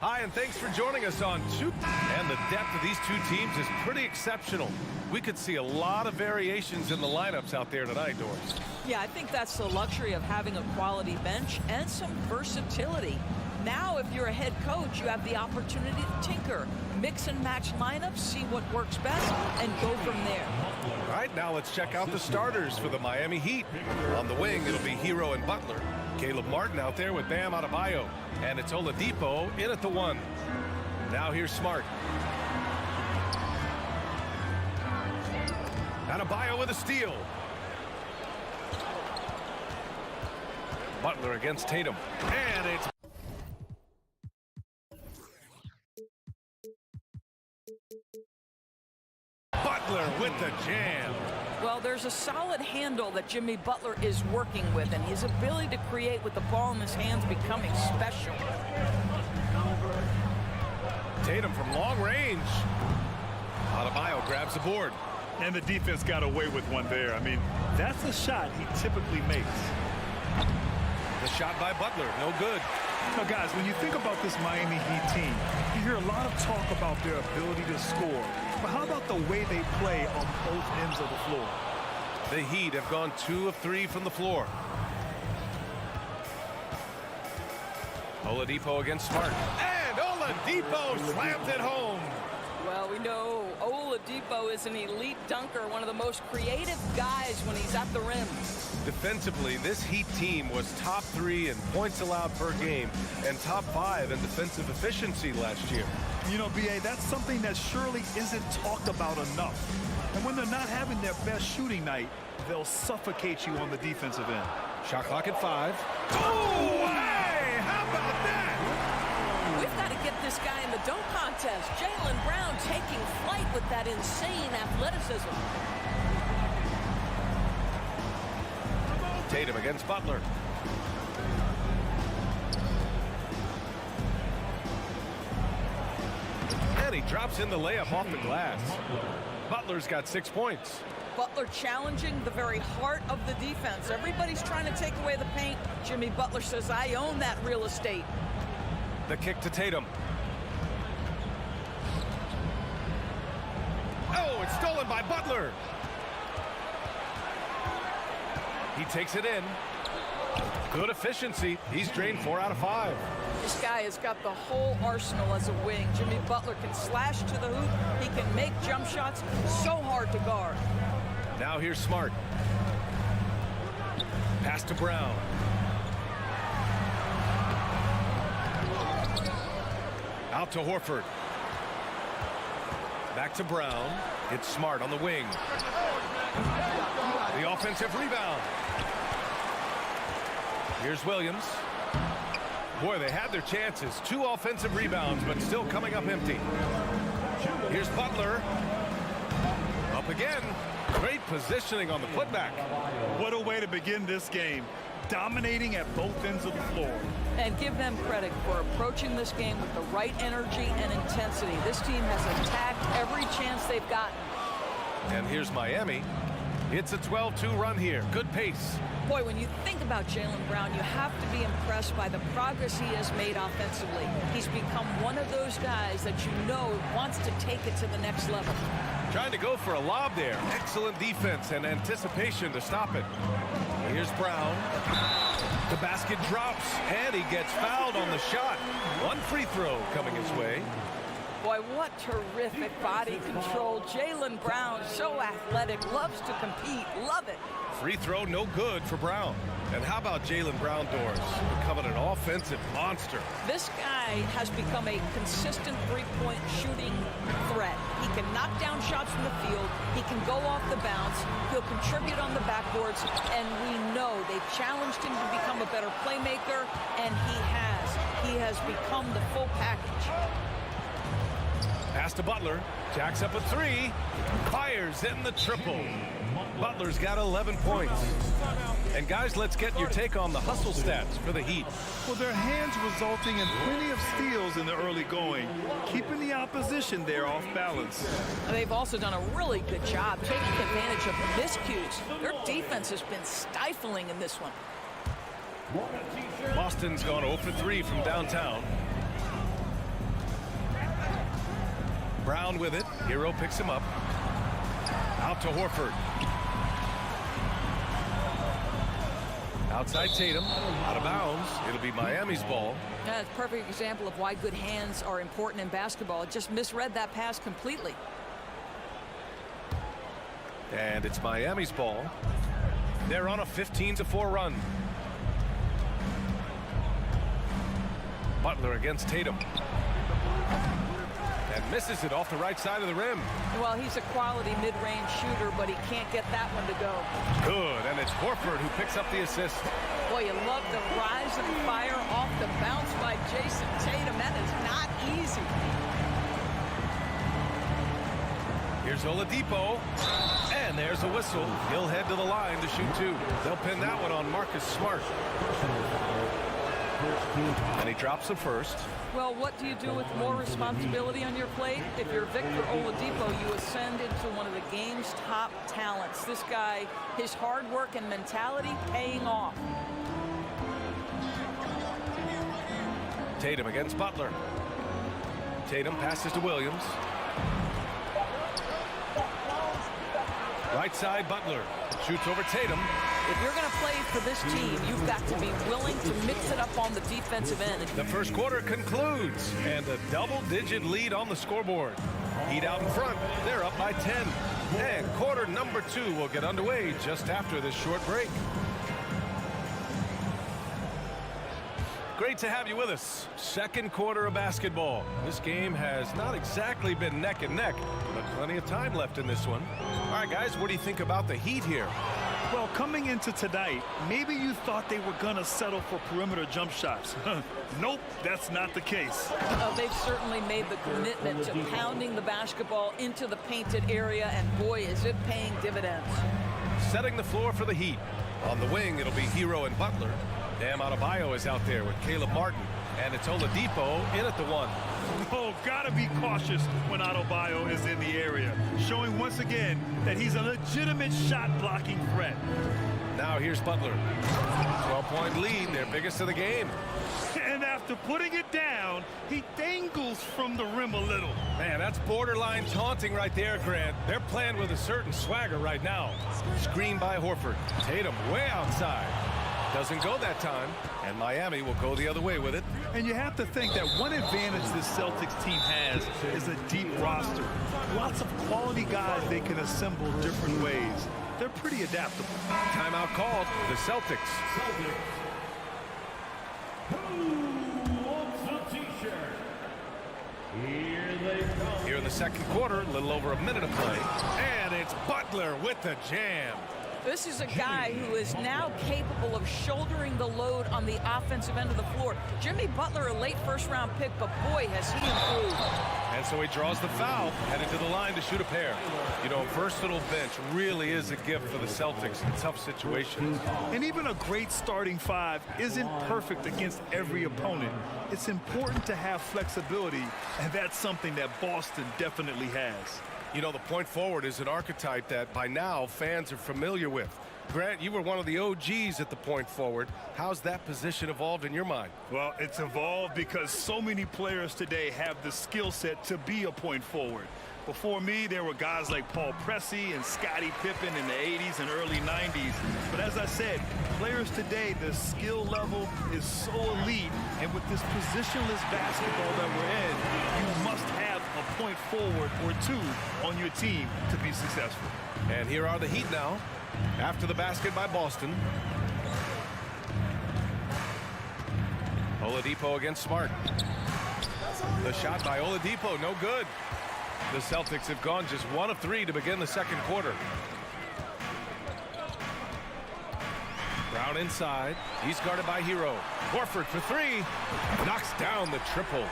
Hi, and thanks for joining us on Two. And the depth of these two teams is pretty exceptional. We could see a lot of variations in the lineups out there tonight, Doris. Yeah, I think that's the luxury of having a quality bench and some versatility. Now, if you're a head coach, you have the opportunity to tinker, mix and match lineups, see what works best, and go from there. All right, now let's check out the starters for the Miami Heat. On the wing, it'll be Hero and Butler. Caleb Martin out there with Bam Adebayo. And it's Oladipo in at the 1. Now here's Smart. Adebayo with a steal. Butler against Tatum. And it's Butler with the jam. Well, there's a solid handle that Jimmy Butler is working with, and his ability to create with the ball in his hands becoming special. Tatum from long range. Adebayo grabs the board. And the defense got away with one there. I mean, that's a shot he typically makes. The shot by Butler, no good. Now, guys, when you think about this Miami Heat team, you hear a lot of talk about their ability to score. But how about the way they play on both ends of the floor? The Heat have gone 2 of 3 from the floor. Oladipo against Smart. And Oladipo slams it home. Well, we know Oladipo is an elite dunker, one of the most creative guys when he's at the rim. Defensively, this Heat team was top 3 in points allowed per game and top 5 in defensive efficiency last year. You know, B.A., that's something that surely isn't talked about enough. And when they're not having their best shooting night, they'll suffocate you on the defensive end. Shot clock at 5. Oh, hey! How about that? We've got to get this guy in the dunk contest. Jaylen Brown taking flight with that insane athleticism. Tatum against Butler. And he drops in the layup off the glass. Butler's got 6 points. Butler challenging the very heart of the defense. Everybody's trying to take away the paint. Jimmy Butler says, I own that real estate. The kick to Tatum. Oh, it's stolen by Butler. He takes it in. Good efficiency. He's drained 4 out of 5. This guy has got the whole arsenal as a wing. Jimmy Butler can slash to the hoop. He can make jump shots. So hard to guard. Now here's Smart. Pass to Brown. Out to Horford. Back to Brown. It's Smart on the wing. The offensive rebound. Here's Williams. Boy, they had their chances. 2 offensive rebounds, but still coming up empty. Here's Butler. Up again. Great positioning on the putback. What a way to begin this game. Dominating at both ends of the floor. And give them credit for approaching this game with the right energy and intensity. This team has attacked every chance they've gotten. And here's Miami. It's a 12-2 run here. Good pace. Boy, when you think about Jaylen Brown, you have to be impressed by the progress he has made offensively. He's become one of those guys that you know wants to take it to the next level. Trying to go for a lob there. Excellent defense and anticipation to stop it. Here's Brown. The basket drops, and he gets fouled on the shot. 1 free throw coming his way. Boy, what terrific body control. Jaylen Brown, so athletic, loves to compete, love it. Free throw, no good for Brown. And how about Jaylen Brown, Doris? Becoming an offensive monster. This guy has become a consistent three-point shooting threat. He can knock down shots from the field. He can go off the bounce. He'll contribute on the backboards. And we know they've challenged him to become a better playmaker, and he has. He has become the full package. Pass to Butler. Jacks up a 3. Fires in the triple. Butler's got 11 points. And guys, let's get your take on the hustle stats for the Heat. Well, their hands resulting in plenty of steals in the early going, keeping the opposition there off balance. They've also done a really good job taking advantage of the miscues. Their defense has been stifling in this one. Boston's gone 0 for 3 from downtown. Brown with it. Hero picks him up. Out to Horford. Outside Tatum. Out of bounds. It'll be Miami's ball. Yeah, it's a perfect example of why good hands are important in basketball. Just misread that pass completely. And it's Miami's ball. They're on a 15-4 run. Butler against Tatum. And misses it off the right side of the rim. Well, he's a quality mid-range shooter, but he can't get that one to go. Good, and it's Horford who picks up the assist. Boy, you love the rise and fire off the bounce by Jason Tatum. That is not easy. Here's Oladipo, and there's a whistle. He'll head to the line to shoot two. They'll pin that one on Marcus Smart. And he drops the first. Well, what do you do with more responsibility on your plate? If you're Victor Oladipo, you ascend into one of the game's top talents. This guy, his hard work and mentality paying off. Tatum against Butler. Tatum passes to Williams. Right side, Butler shoots over Tatum. If you're going to play for this team, you've got to be willing to mix it up on the defensive end. The first quarter concludes, and a double-digit lead on the scoreboard. Heat out in front. They're up by 10. And quarter number 2 will get underway just after this short break. Great to have you with us. Second quarter of basketball. This game has not exactly been neck and neck, but plenty of time left in this one. All right, guys, what do you think about the Heat here? Well, coming into tonight, maybe you thought they were going to settle for perimeter jump shots. Nope, that's not the case. They've certainly made the commitment to pounding the basketball into the painted area, and boy, is it paying dividends. Setting the floor for the Heat. On the wing, it'll be Hero and Butler. Bam Adebayo is out there with Caleb Martin, and it's Oladipo in at the one. Oh, gotta be cautious when Adebayo is in the area, showing once again that he's a legitimate shot-blocking threat. Now here's Butler. 12-point lead, their biggest of the game. And after putting it down, he dangles from the rim a little. Man, that's borderline taunting right there, Grant. They're playing with a certain swagger right now. Screen by Horford. Tatum way outside. Doesn't go that time, and Miami will go the other way with it. And you have to think that one advantage this Celtics team has is a deep roster. Lots of quality guys they can assemble different ways. They're pretty adaptable. Timeout called, the Celtics. Here in the second quarter, a little over a minute of play. And it's Butler with the jam. This is a guy who is now capable of shouldering the load on the offensive end of the floor. Jimmy Butler, a late first-round pick, but boy, has he improved. And so he draws the foul, headed to the line to shoot a pair. You know, versatile bench really is a gift for the Celtics in tough situations. And even a great starting five isn't perfect against every opponent. It's important to have flexibility, and that's something that Boston definitely has. You know, the point forward is an archetype that by now fans are familiar with. Grant, you were one of the OGs at the point forward. How's that position evolved in your mind? Well, it's evolved because so many players today have the skill set to be a point forward. Before me, there were guys like Paul Pressey and Scottie Pippen in the 80s and early 90s. But as I said, players today, the skill level is so elite. And with this positionless basketball that we're in, you must have a point forward or two on your team to be successful. And here are the Heat now, after the basket by Boston. Oladipo against Smart. The shot by Oladipo, no good. The Celtics have gone just 1 of 3 to begin the second quarter. Brown inside. He's guarded by Hero. Horford for 3. Knocks down the triple.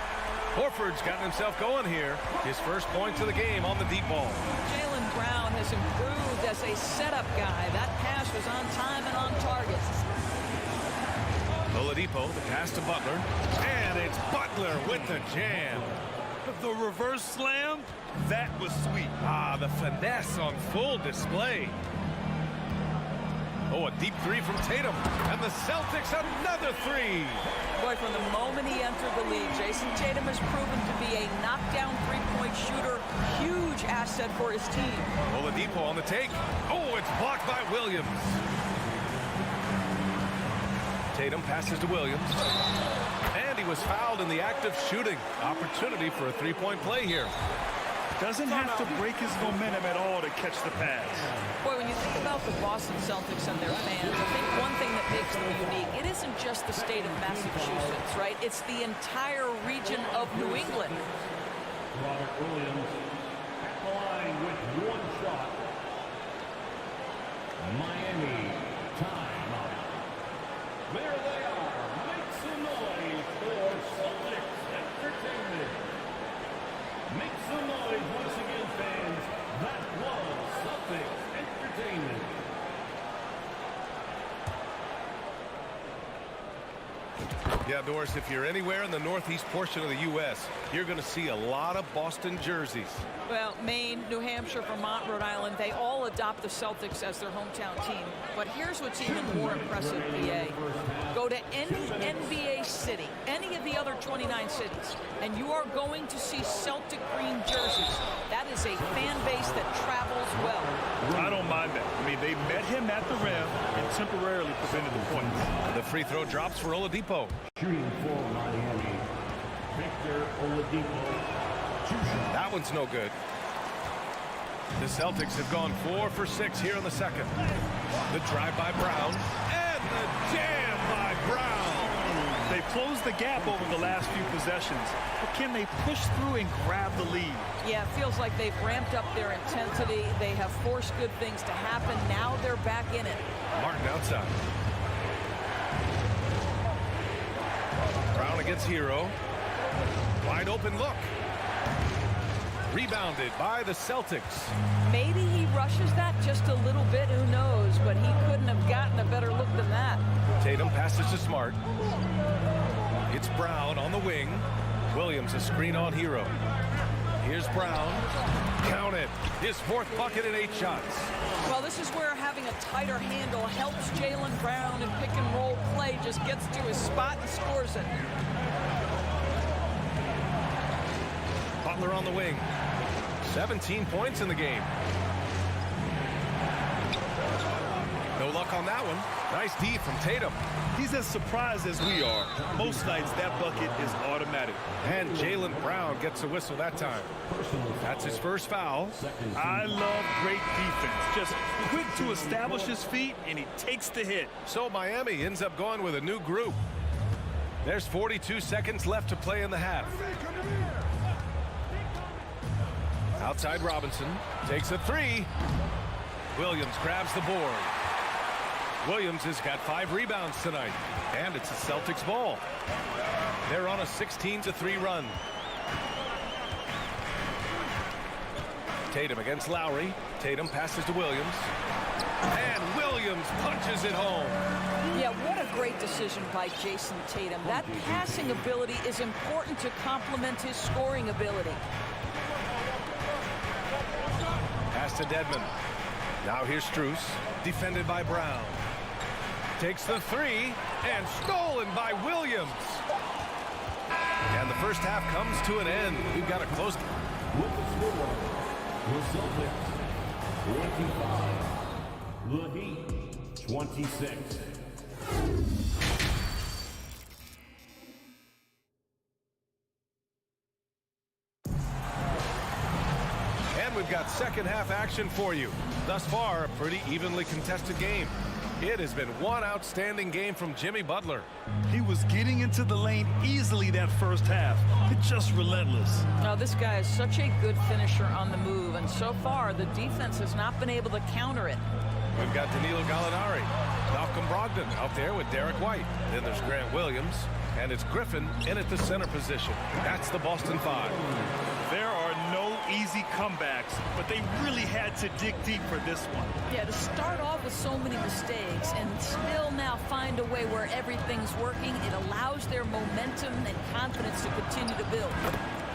Horford's gotten himself going here. His first points of the game on the deep ball. Jaylen Brown has improved as a setup guy. That pass was on time and on target. Oladipo, the pass to Butler. And it's Butler with the jam. The reverse slam, that was sweet. Ah, the finesse on full display. Oh, a deep three from Tatum. And the Celtics another three. Boy, from the moment he entered the league, Jason Tatum has proven to be a knockdown three-point shooter. Huge asset for his team. Oladipo on the take. Oh, it's blocked by Williams. Tatum passes to Williams. And he was fouled in the act of shooting. Opportunity for a three-point play here. Doesn't have to break his momentum at all to catch the pass. Boy, when you think about the Boston Celtics and their fans, I think one thing that makes them unique, it isn't just the state of Massachusetts, right? It's the entire region of New England. Robert Williams at the line with one shot. Miami timeout. There they are. Make some noise for Celtics Entertainment. Make some noise once again, fans. That was Celtics Entertainment. Yeah, Doris, if you're anywhere in the northeast portion of the U.S., you're going to see a lot of Boston jerseys. Well, Maine, New Hampshire, Vermont, Rhode Island, they all adopt the Celtics as their hometown team. But here's what's even more impressive, BA. Go to any NBA city, any of the other 29 cities, and you are going to see Celtic green jerseys. That is a fan base that travels well. I don't mind that. I mean, they met him at the rim and temporarily prevented the points. The free throw drops for Oladipo. Shooting for Miami, Victor Oladipo. That one's no good. The Celtics have gone 4 for 6 here in the second. The drive by Brown and the jam by Brown. They've closed the gap over the last few possessions, but can they push through and grab the lead? Yeah, it feels like they've ramped up their intensity. They have forced good things to happen. Now they're back in it. Martin outside. Brown against Hero. Wide open look. Rebounded by the Celtics. Maybe he rushes that just a little bit, who knows, but he couldn't have gotten a better look than that. Tatum passes to Smart. It's Brown on the wing. Williams a screen on Hero. Here's Brown. Count it. His fourth bucket in 8 shots. Well, this is where having a tighter handle helps Jaylen Brown in pick and roll play. Just gets to his spot and scores it. Butler on the wing. 17 points in the game. No luck on that one. Nice D from Tatum. He's as surprised as we are. Most nights that bucket is automatic. And Jaylen Brown gets a whistle that time. That's his first foul. I love great defense. Just quick to establish his feet, and he takes the hit. So Miami ends up going with a new group. There's 42 seconds left to play in the half. Outside Robinson takes a three. Williams grabs the board. Williams has got 5 rebounds tonight, and it's the Celtics ball. They're on a 16-3 run. Tatum against Lowry. Tatum passes to Williams, and Williams punches it home. Yeah, what a great decision by Jason Tatum. That passing ability is important to complement his scoring ability. Pass to Dedmon. Now here's Strus, defended by Brown. Takes the three, and stolen by Williams. And the first half comes to an end. We've got a close. With the score, the Celtics 25, the Heat 26. We've got second half action for you. Thus far, a pretty evenly contested game. It has been one outstanding game from Jimmy Butler. He was getting into the lane easily that first half. It's just relentless. Now, this guy is such a good finisher on the move, and so far the defense has not been able to counter it. We've got Danilo Gallinari, Malcolm Brogdon out there with Derek White. Then there's Grant Williams, and it's Griffin in at the center position. That's the Boston Five. There are no easy comebacks, but they really had to dig deep for this one. Yeah, to start off with so many mistakes and still now find a way where everything's working, it allows their momentum and confidence to continue to build.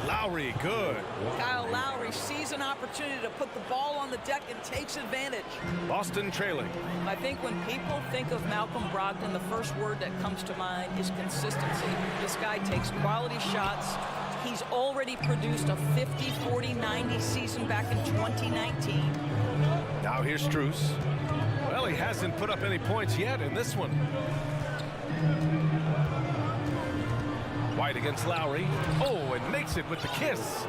Lowry, good. Kyle Lowry sees an opportunity to put the ball on the deck and takes advantage. Boston trailing. I think when people think of Malcolm Brogdon, the first word that comes to mind is consistency. This guy takes quality shots. He's already produced a 50, 40, 90 season back in 2019. Now here's Strus. Well, he hasn't put up any points yet in this one. White against Lowry. Oh, and makes it with the kiss.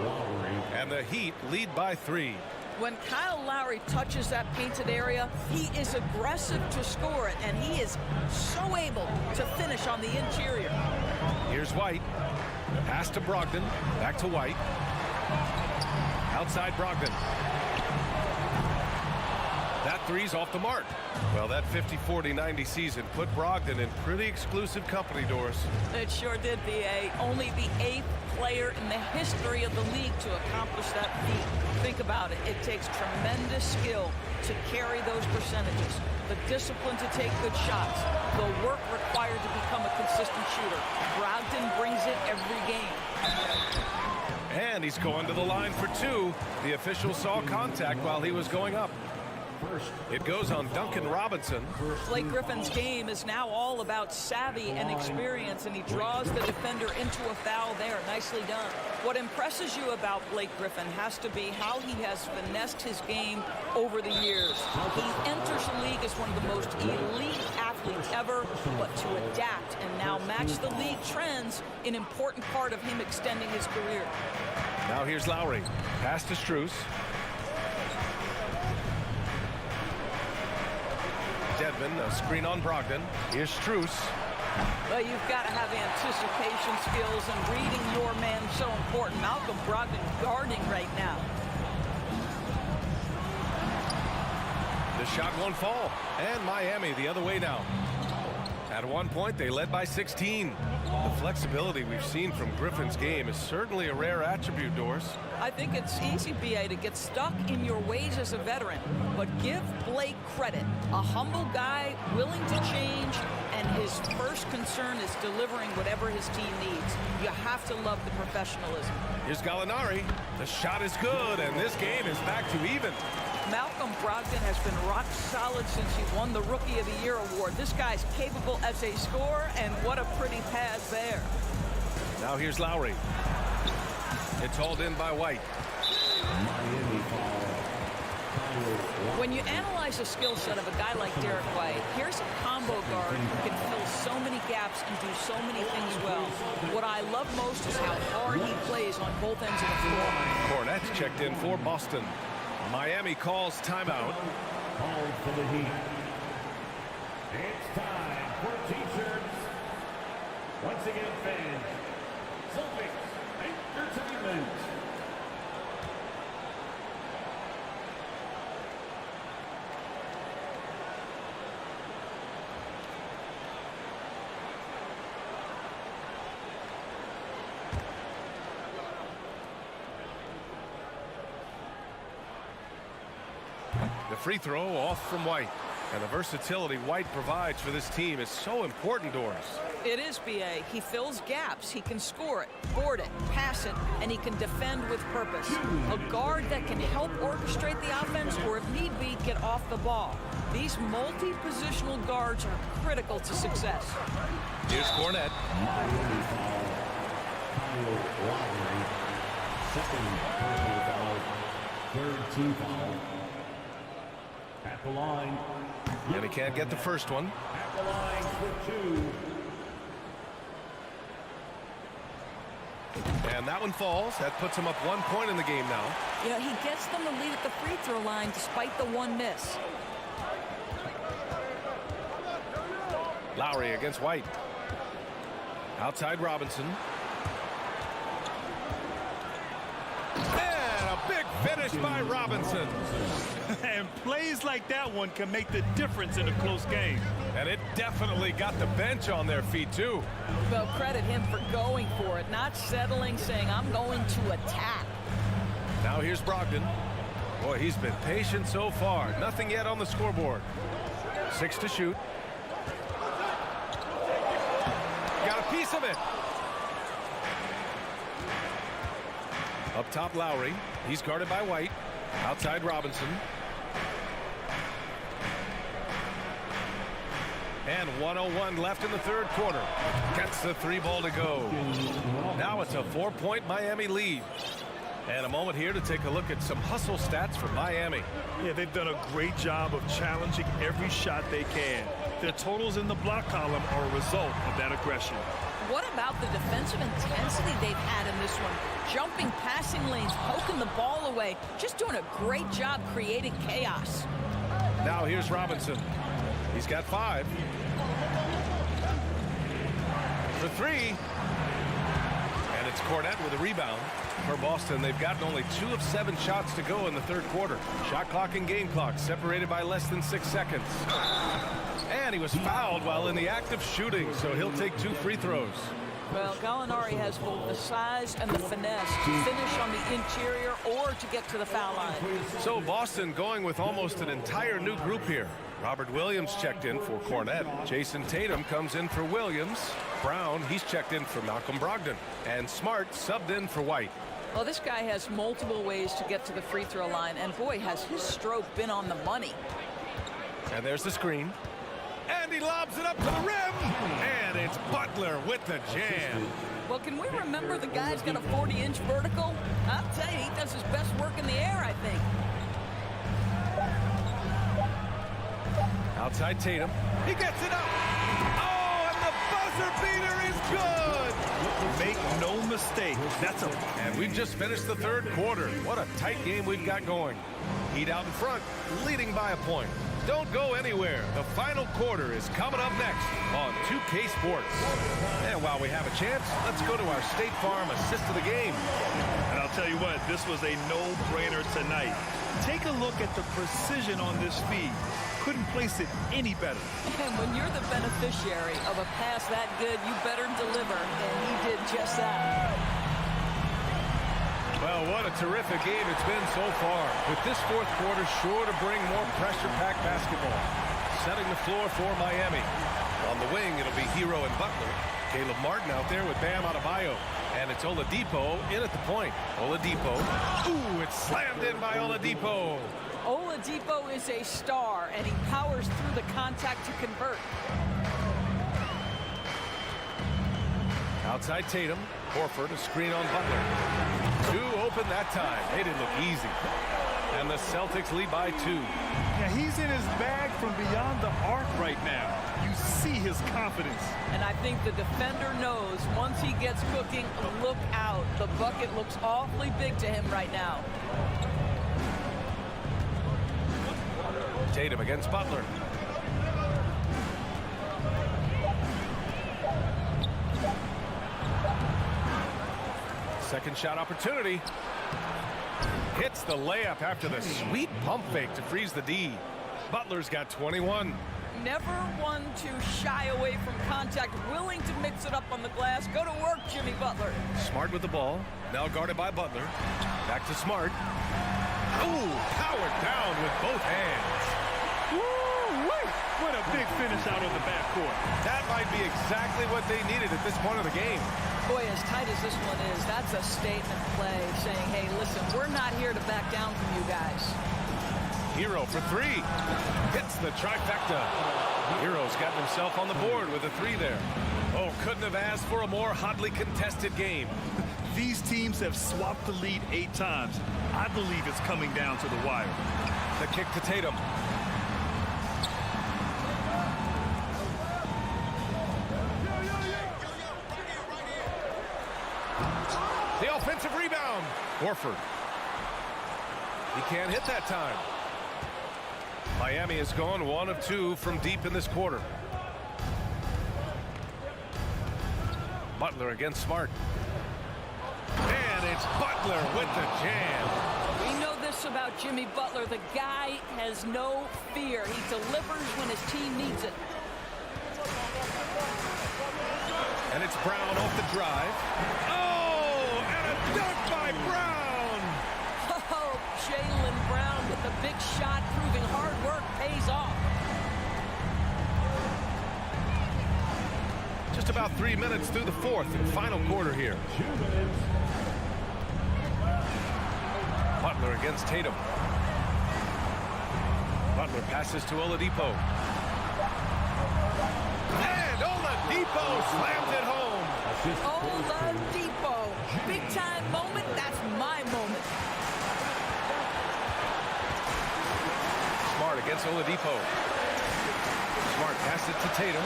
And the Heat lead by 3. When Kyle Lowry touches that painted area, he is aggressive to score it, and he is so able to finish on the interior. Here's White. Pass to Brogdon. Back to White. Outside Brogdon. That three's off the mark. Well, that 50, 40, 90 season put Brogdon in pretty exclusive company, Doris. It sure did, B.A. Only the 8th player in the history of the league to accomplish that feat. Think about it. It takes tremendous skill to carry those percentages, the discipline to take good shots, the work required to become a consistent shooter. Brogdon brings it every game. And he's going to the line for 2. The official saw contact while he was going up. It goes on Duncan Robinson. Blake Griffin's game is now all about savvy and experience, and he draws the defender into a foul there. Nicely done. What impresses you about Blake Griffin has to be how he has finessed his game over the years. He enters the league as one of the most elite athletes ever, but to adapt and now match the league trends, an important part of him extending his career. Now here's Lowry. Pass to Strus. Dedmon, a screen on Brogdon. Here's Strus. Well, you've got to have anticipation skills, and reading your man so important. Malcolm Brogdon guarding right now. The shot won't fall. And Miami the other way now. At one point, they led by 16. The flexibility we've seen from Griffin's game is certainly a rare attribute, Doris. I think it's easy, B.A., to get stuck in your ways as a veteran. But give Blake credit. A humble guy, willing to change, and his first concern is delivering whatever his team needs. You have to love the professionalism. Here's Gallinari. The shot is good, and this game is back to even. Malcolm Brogdon has been rock solid since he won the Rookie of the Year award. This guy's capable as a scorer, and what a pretty pass there. Now here's Lowry. It's hauled in by White. When you analyze the skill set of a guy like Derek White, here's a combo guard who can fill so many gaps and do so many things well. What I love most is how hard he plays on both ends of the floor. Cornette's checked in for Boston. Miami calls timeout. Called for the Heat. It's time for T-shirts. Once again, fans, Celtics Entertainment. The free throw off from White. And the versatility White provides for this team is so important, Doris. It is, B.A. He fills gaps. He can score it, board it, pass it, and he can defend with purpose. A guard that can help orchestrate the offense or, if need be, get off the ball. These multi-positional guards are critical to success. Here's Cornette. Second personal foul, third team foul. At the line. And he can't get the first one. At the line for 2. And that one falls. That puts him up 1 point in the game now. You know, he gets them to lead at the free throw line despite the one miss. Lowry against White. Outside Robinson. And a big finish by Robinson. And plays like that one can make the difference in a close game. And it definitely got the bench on their feet, too. Well, credit him for going for it, not settling, saying, I'm going to attack. Now here's Brogdon. Boy, he's been patient so far. Nothing yet on the scoreboard. 6 to shoot. Got a piece of it. Up top, Lowry. He's guarded by White. Outside, Robinson. And 1:01 left in the third quarter. Gets the 3 ball to go. Now it's a 4-point Miami lead. And a moment here to take a look at some hustle stats for Miami. Yeah, they've done a great job of challenging every shot they can. Their totals in the block column are a result of that aggression. What about the defensive intensity they've had in this one? Jumping passing lanes, poking the ball away, just doing a great job creating chaos. Now here's Robinson. He's got 5. For 3. And it's Cornette with a rebound. For Boston, they've gotten only 2 of 7 shots to go in the third quarter. Shot clock and game clock separated by less than 6 seconds. And he was fouled while in the act of shooting, so he'll take 2 free throws. Well, Gallinari has both the size and the finesse to finish on the interior or to get to the foul line. So Boston going with almost an entire new group here. Robert Williams checked in for Cornette. Jason Tatum comes in for Williams. Brown, he's checked in for Malcolm Brogdon. And Smart subbed in for White. Well, this guy has multiple ways to get to the free throw line, and boy, has his stroke been on the money. And there's the screen. And he lobs it up to the rim. And it's Butler with the jam. Well, can we remember the guy's got a 40-inch vertical? I'll tell you, he does his best work in the air, I think. Outside Tatum. He gets it up. Oh, and the buzzer beater is good. Make no mistake, that's a... And we've just finished the third quarter. What a tight game we've got going. Heat out in front, leading by a point. Don't go anywhere. The final quarter is coming up next on 2K Sports. And while we have a chance, let's go to our State Farm assist of the game. And I'll tell you what, this was a no-brainer tonight. Take a look at the precision on this feed. Couldn't place it any better. And when you're the beneficiary of a pass that good, you better deliver, and he did just that. Well, what a terrific game it's been so far. With this fourth quarter sure to bring more pressure-packed basketball. Setting the floor for Miami. On the wing, it'll be Hero and Butler. Caleb Martin out there with Bam Adebayo. And it's Oladipo in at the point. Oladipo. Ooh, it's slammed in by Oladipo. Oladipo is a star, and he powers through the contact to convert. Outside Tatum. Horford, a screen on Butler. 2 open that time. They didn't look easy. And the Celtics lead by 2. Yeah, he's in his bag from beyond the arc right now. You see his confidence. And I think the defender knows once he gets cooking, look out. The bucket looks awfully big to him right now. Tatum against Butler. Second shot opportunity. Hits the layup after the sweet pump fake to freeze the D. Butler's got 21. Never one to shy away from contact, willing to mix it up on the glass. Go to work, Jimmy Butler. Smart with the ball. Now guarded by Butler. Back to Smart. Ooh, powered down with both hands. Woo-wee! What a big finish out of the backcourt. That might be exactly what they needed at this point of the game. Boy, as tight as this one is, that's a statement play saying, hey, listen, we're not here to back down from you guys. Hero for 3. Hits the trifecta. Hero's gotten himself on the board with a 3 there. Oh, couldn't have asked for a more hotly contested game. These teams have swapped the lead 8 times. I believe it's coming down to the wire. The kick to Tatum. The offensive rebound. Horford. He can't hit that time. Miami has gone 1 of 2 from deep in this quarter. Butler against Smart. And it's Butler with the jam. We know this about Jimmy Butler. The guy has no fear. He delivers when his team needs it. And it's Brown off the drive. Oh, and a dunk by Brown. Oh, Jaylen Brown with the big shot, proving hard work pays off. Just about 3 minutes through the fourth and final quarter here. Butler against Tatum. Butler passes to Oladipo. And Oladipo slams it home. Oladipo. Big time moment. That's my moment. Smart against Oladipo. Smart passes it to Tatum.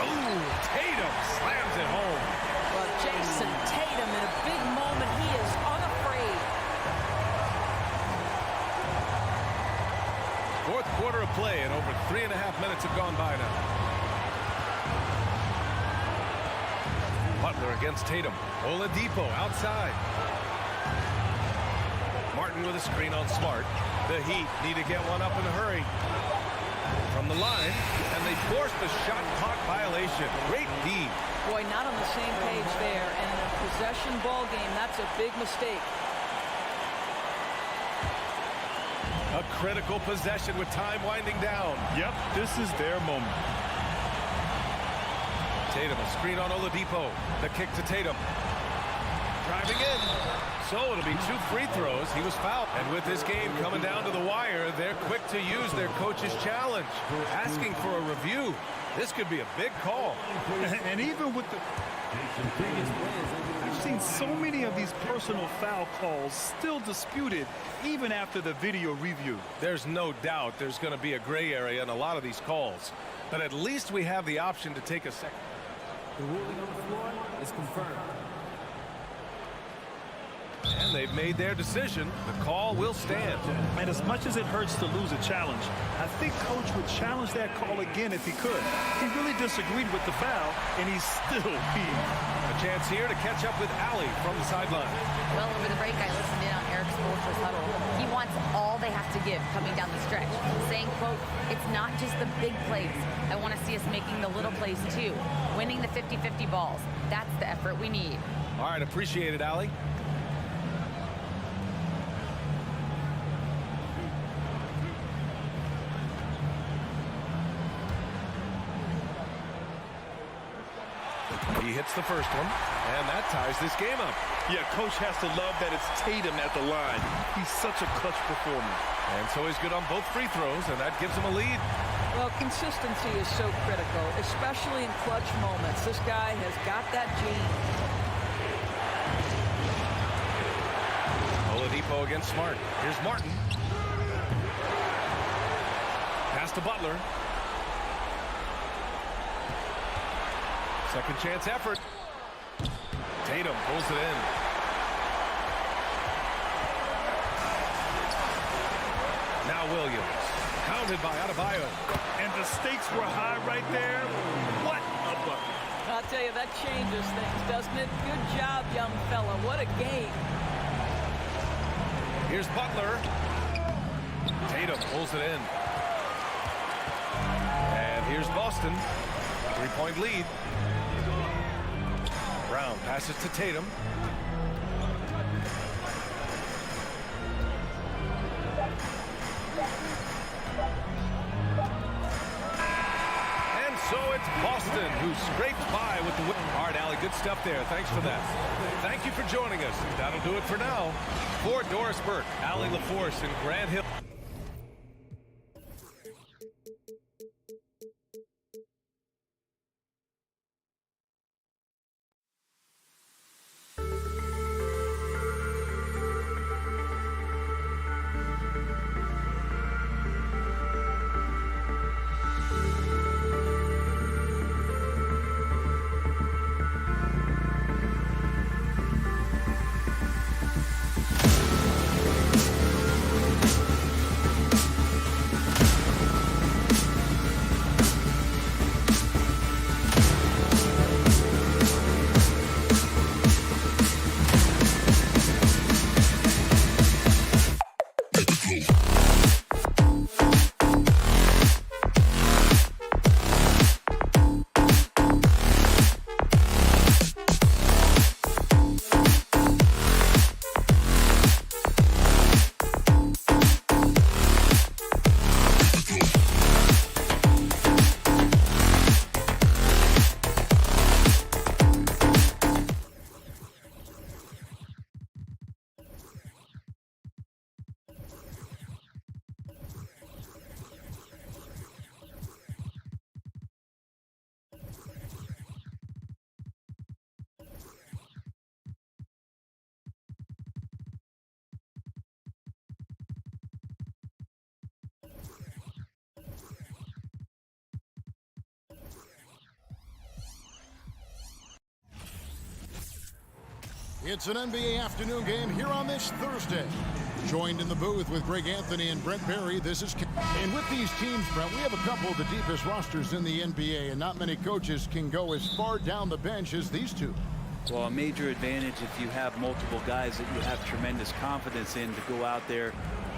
Oh, Tatum slams it home. Well, Jason Tatum in a big moment. He is unafraid. Fourth quarter of play, and over 3.5 minutes have gone by now. Butler against Tatum. Oladipo outside. Martin with a screen on Smart. The Heat need to get one up in a hurry. From the line, and they force the shot clock violation. Great D. Boy, not on the same page there. And in a possession ball game, that's a big mistake. A critical possession with time winding down. Yep, this is their moment. Tatum, a screen on Oladipo. The kick to Tatum. Driving in. So it'll be 2 free throws. He was fouled. And with this game coming down to the wire, they're quick to use their coach's challenge. Asking for a review. This could be a big call. And even with the... I've seen so many of these personal foul calls still disputed even after the video review. There's no doubt there's going to be a gray area in a lot of these calls. But at least we have the option to take a second. The ruling on the floor is confirmed. And they've made their decision. The call will stand. And as much as it hurts to lose a challenge, I think Coach would challenge that call again if he could. He really disagreed with the foul, and he's still peeved. A chance here to catch up with Allie from the sideline. Well, over the break, I listened in on Eric Spoelstra's huddle. He wants all they have to give coming down the stretch, saying, quote, it's not just the big plays. I want to see us making the little plays, too. Winning the 50-50 balls. That's the effort we need. All right, appreciate it, Allie. He hits the first one, and that ties this game up. Yeah, Coach has to love that it's Tatum at the line. He's such a clutch performer. And so he's good on both free throws, and that gives him a lead. Well, consistency is so critical, especially in clutch moments. This guy has got that gene. Oladipo against Smart. Here's Martin. Pass to Butler. Second chance effort. Tatum pulls it in. Now Williams. Pounded by Adebayo. And the stakes were high right there. What a bucket. I'll tell you, that changes things, doesn't it? Good job, young fella. What a game. Here's Butler. Tatum pulls it in. And here's Boston. 3-point lead. Brown passes to Tatum. And so it's Boston who scrapes by with the win. All right, Allie, good stuff there. Thanks for that. Thank you for joining us. That'll do it for now. For Doris Burke, Allie LaForce, and Grant Hill. It's an NBA afternoon game here on this Thursday. Joined in the booth with Greg Anthony and Brent Barry, this is... And with these teams, Brent, we have a couple of the deepest rosters in the NBA, and not many coaches can go as far down the bench as these two. Well, a major advantage if you have multiple guys that you have tremendous confidence in to go out there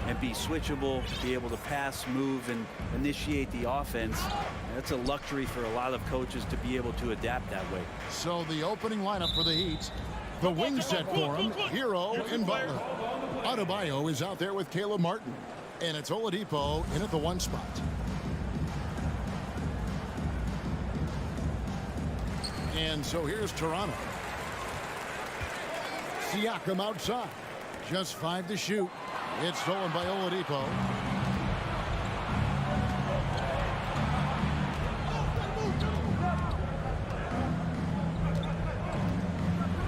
and be switchable, be able to pass, move, and initiate the offense. That's a luxury for a lot of coaches to be able to adapt that way. So the opening lineup for the Heat, the wing set for him, Hero and Butler. Adebayo is out there with Caleb Martin, and it's Oladipo in at the 1 spot. And so here's Toronto. Siakam outside, just 5 to shoot. It's stolen by Oladipo.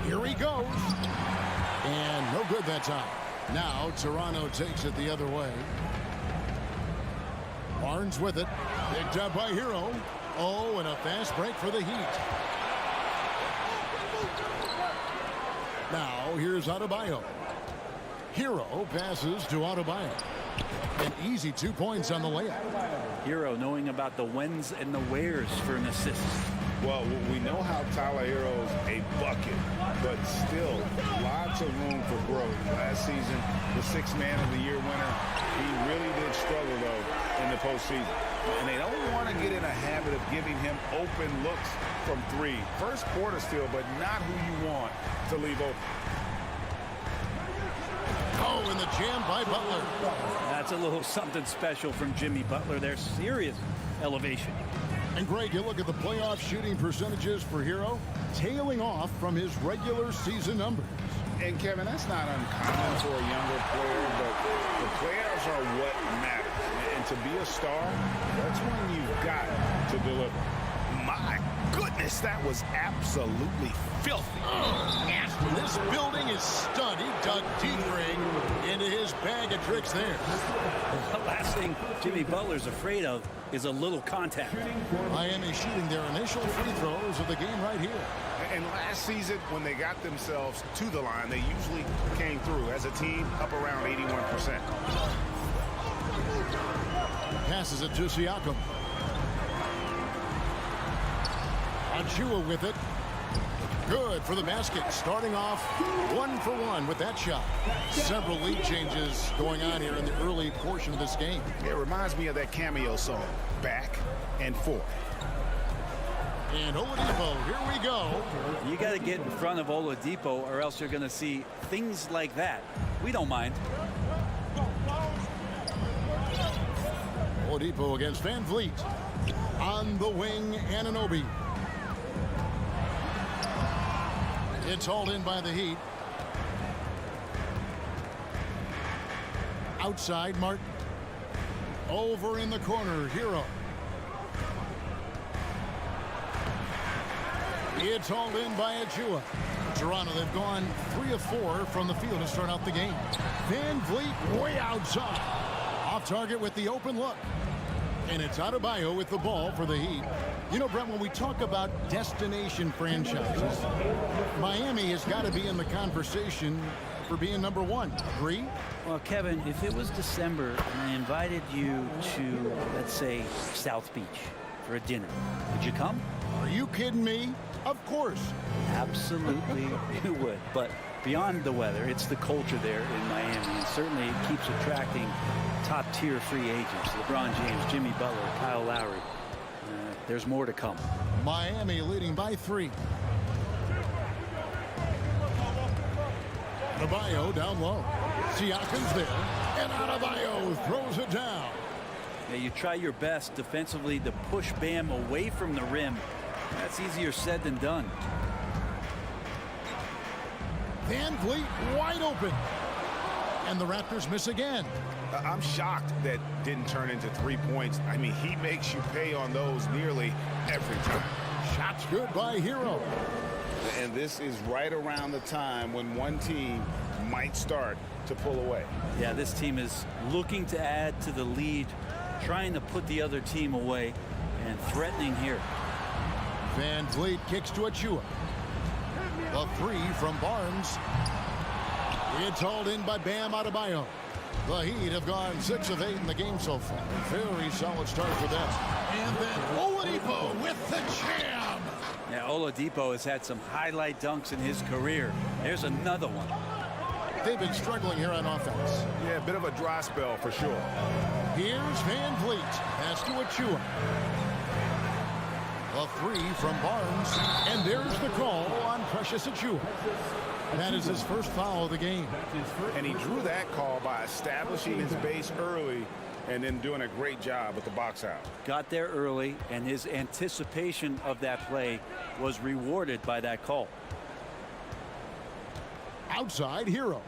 Here he goes. And no good that time. Now Toronto takes it the other way. Barnes with it. Picked up by Hero. Oh, and a fast break for the Heat. Now here's Adebayo. Hero passes to Adebayo. An easy 2 points on the layup. Hero knowing about the whens and the wheres for an assist. Well, we know how Tyler Hero's a bucket, but still lots of room for growth. Last season, the 6th Man of the Year winner, he really did struggle, though, in the postseason. And they don't want to get in a habit of giving him open looks from 3. First quarter still, but not who you want to leave open. Oh, and the jam by Butler. That's a little something special from Jimmy Butler. There's serious elevation. And Greg, you look at the playoff shooting percentages for Hero, tailing off from his regular season numbers. And Kevin, that's not uncommon for a younger player, but the playoffs are what matters. And to be a star, that's when you've got to deliver. My goodness, that was absolutely filthy. This building is stunned. He dug deep into his bag of tricks there. The last thing Jimmy Butler's afraid of is a little contact. Miami shooting their initial free throws of the game right here. And last season, when they got themselves to the line, they usually came through as a team up around 81%. Passes it to Siakam. Achua with it. Good for the basket. Starting off 1 for 1 with that shot. Several lead changes going on here in the early portion of this game. It reminds me of that cameo song, Back and Forth. And Oladipo, here we go. You got to get in front of Oladipo or else you're going to see things like that. We don't mind. Oladipo against Van Vliet. On the wing, Anunoby. It's hauled in by the Heat. Outside, Martin. Over in the corner, Hero. It's hauled in by Achua. Toronto, they've gone 3 of 4 from the field to start out the game. Van Vliet way outside. Off target with the open look. And it's Adebayo with the ball for the Heat. You know, Brent, when we talk about destination franchises, Miami has got to be in the conversation for being number 1. Agree? Well, Kevin, if it was December and I invited you to, let's say, South Beach for a dinner, would you come? Are you kidding me? Of course. Absolutely you would. But beyond the weather, it's the culture there in Miami. And certainly it keeps attracting top-tier free agents. LeBron James, Jimmy Butler, Kyle Lowry. There's more to come. Miami leading by 3. Adebayo down low. Siakam's there. And Adebayo throws it down. Yeah, you try your best defensively to push Bam away from the rim. That's easier said than done. Van Vliet wide open. And the Raptors miss again. I'm shocked that didn't turn into 3 points. I mean, he makes you pay on those nearly every time. Shots good by Hero. And this is right around the time when one team might start to pull away. Yeah, this team is looking to add to the lead, trying to put the other team away, and threatening here. Van Vliet kicks to Achua. The three from Barnes. It's hauled in by Bam Adebayo. The Heat have gone 6 of 8 in the game so far. Very solid start for them. And then Oladipo with the jam. Yeah, Oladipo has had some highlight dunks in his career. There's another one. They've been struggling here on offense. Yeah, a bit of a dry spell for sure. Here's Van Vliet. Pass to Achua. The three from Barnes. And there's the call on Precious Achua. That is his first foul of the game. And he drew that call by establishing his base early and then doing a great job with the box out. Got there early, and his anticipation of that play was rewarded by that call. Outside Hero.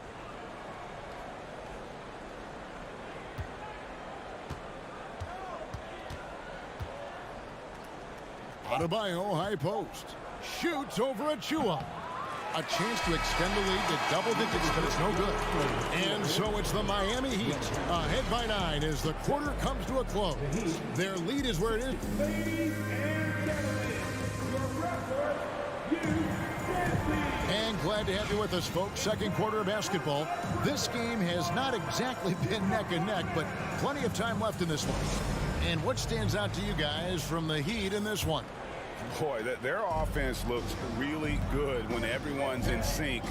Adebayo, high post. Shoots over Achua. A chance to extend the lead to double digits, but it's no good. And so it's the Miami Heat ahead by 9 as the quarter comes to a close. Their lead is where it is. And glad to have you with us, folks. Second quarter of basketball. This game has not exactly been neck and neck, but plenty of time left in this one. And what stands out to you guys from the Heat in this one? Boy, their offense looks really good when everyone's in sync.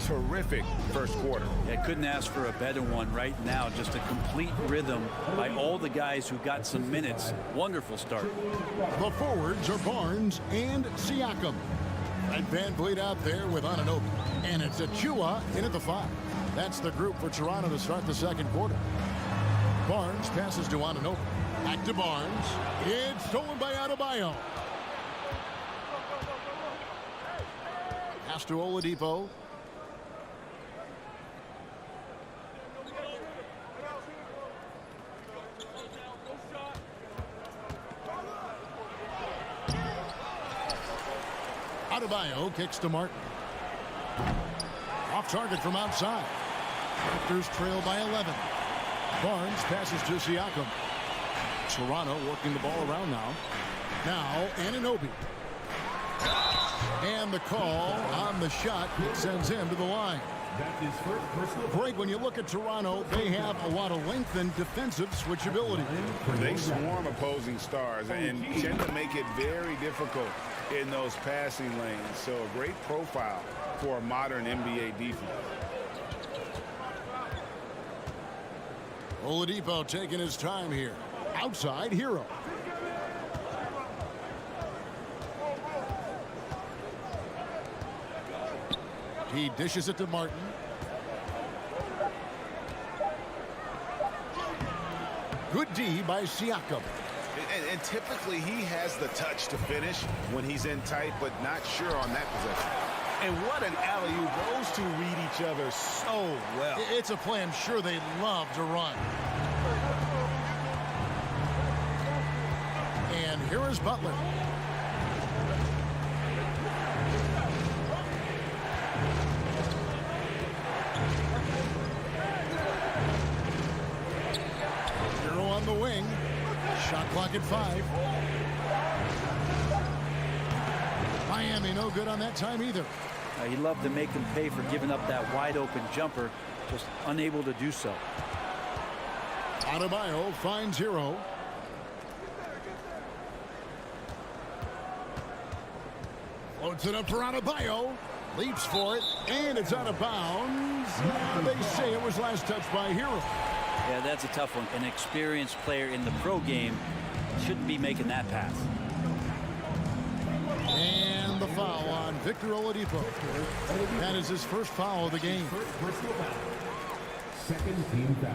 Terrific first quarter. Yeah, couldn't ask for a better one right now. Just a complete rhythm by all the guys who got some minutes. Wonderful start. The forwards are Barnes and Siakam. And Van Vliet out there with Anunoby. And it's Achua in at the 5. That's the group for Toronto to start the second quarter. Barnes passes to Anunoby. Back to Barnes. It's stolen by Adebayo. Pass to Oladipo. Adebayo kicks to Martin. Off target from outside. Raptors trail by 11. Barnes passes to Siakam. Toronto working the ball around now. Now Anunoby. And the call on the shot sends him to the line. Greg, when you look at Toronto, they have a lot of length and defensive switchability. They swarm opposing stars and tend to make it very difficult in those passing lanes. So a great profile for a modern NBA defense. Oladipo taking his time here. Outside Hero. He dishes it to Martin. Good D by Siakam. And typically he has the touch to finish when he's in tight, but not sure on that possession. And what an alley-oop. Those two read each other so well. It's a play I'm sure they love to run. And here is Butler. Hero on the wing. Shot clock at 5. Miami no good on that time either. He loved to make them pay for giving up that wide open jumper, just unable to do so. Adebayo finds Hero. Floats it up for Adebayo. Leaps for it, and it's out of bounds. They say it was last touched by Hero. Yeah, that's a tough one. An experienced player in the pro game shouldn't be making that pass. And the foul on Victor Oladipo. That is his first foul of the game. Second team foul.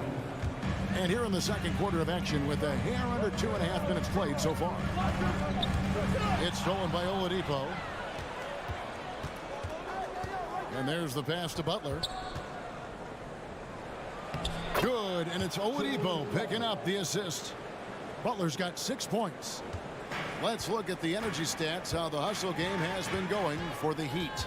And here in the second quarter of action with a hair under 2.5 minutes played so far. It's stolen by Oladipo. And there's the pass to Butler. Good, and it's Oladipo picking up the assist. Butler's got 6 points. Let's look at the energy stats, how the hustle game has been going for the Heat.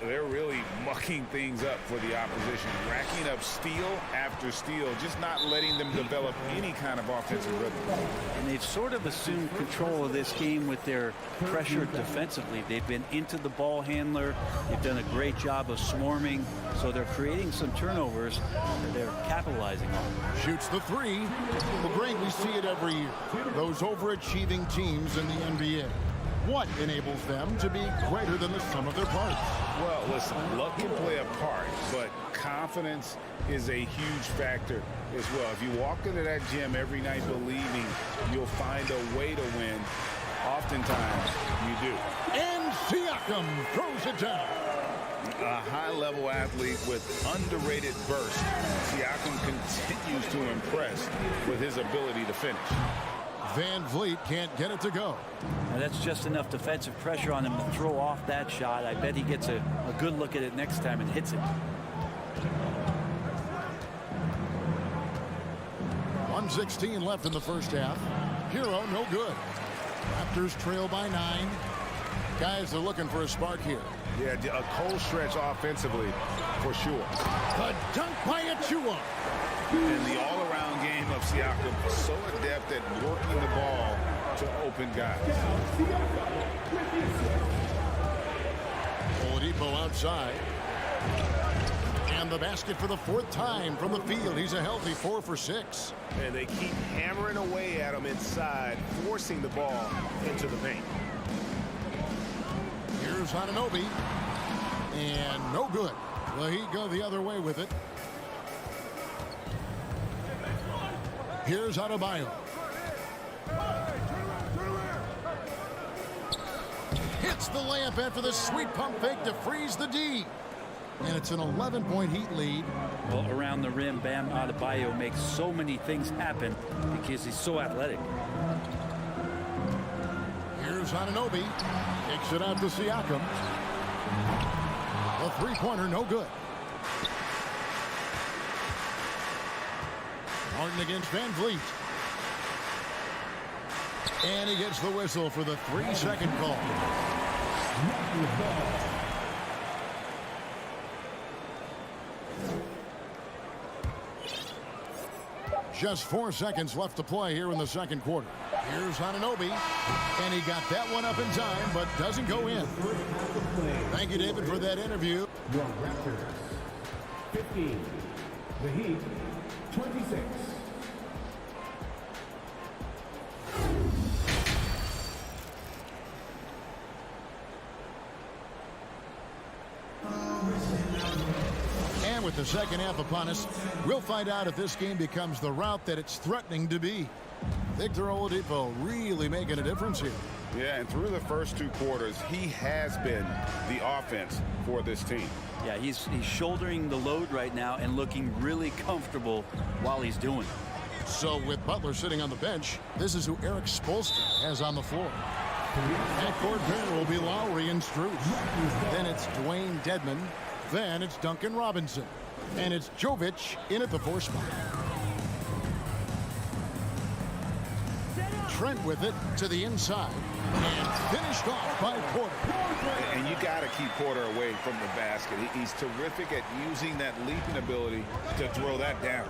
They're really mucking things up for the opposition, racking up steal after steal, just not letting them develop any kind of offensive rhythm. And they've sort of assumed control of this game with their pressure defensively. They've been into the ball handler. They've done a great job of swarming. So they're creating some turnovers that they're capitalizing on. Shoots the three. Well, Greg, we see it every year. Those overachieving teams in the NBA. What enables them to be greater than the sum of their parts? Well, listen, luck can play a part, but confidence is a huge factor as well. If you walk into that gym every night believing you'll find a way to win, oftentimes you do. And Siakam throws it down. A high-level athlete with underrated burst. Siakam continues to impress with his ability to finish. Van Vliet can't get it to go. Now that's just enough defensive pressure on him to throw off that shot. I bet he gets a good look at it next time and hits it. 1:16 left in the first half. Hero, no good. Raptors trail by 9. Guys are looking for a spark here. Yeah, a cold stretch offensively for sure. The dunk by Achua. And the all-around game of Siakam, so adept at working the ball to open guys. Oladipo outside. And the basket for the 4th time from the field. He's a healthy 4 for 6. And they keep hammering away at him inside, forcing the ball into the paint. Here's Anunoby. And no good. Well, he'd go the other way with it. Here's Adebayo. Hits the layup after the sweet pump fake to freeze the D. And it's an 11-point Heat lead. Well, around the rim, Bam Adebayo makes so many things happen because he's so athletic. Here's Anunoby. Kicks it out to Siakam. The three-pointer, no good. Martin against Van Vliet. And he gets the whistle for the 3-second call. Just 4 seconds left to play here in the second quarter. Here's Anunoby. And he got that one up in time, but doesn't go in. Thank you, David, for that interview. Your Raptors, 15. The Heat, 26. And with the second half upon us, we'll find out if this game becomes the route that it's threatening to be. Victor Oladipo really making a difference here. Yeah, and through the first 2 quarters, he has been the offense for this team. Yeah, he's shouldering the load right now and looking really comfortable while he's doing it. So with Butler sitting on the bench, this is who Eric Spoelstra has on the floor. Backcourt pair will be Lowry and Strus. Then it's Dwayne Dedmon. Then it's Duncan Robinson. And it's Jovic in at the 4 spot. Trent with it to the inside. And finished off by Porter. And you got to keep Porter away from the basket. He's terrific at using that leaping ability to throw that down.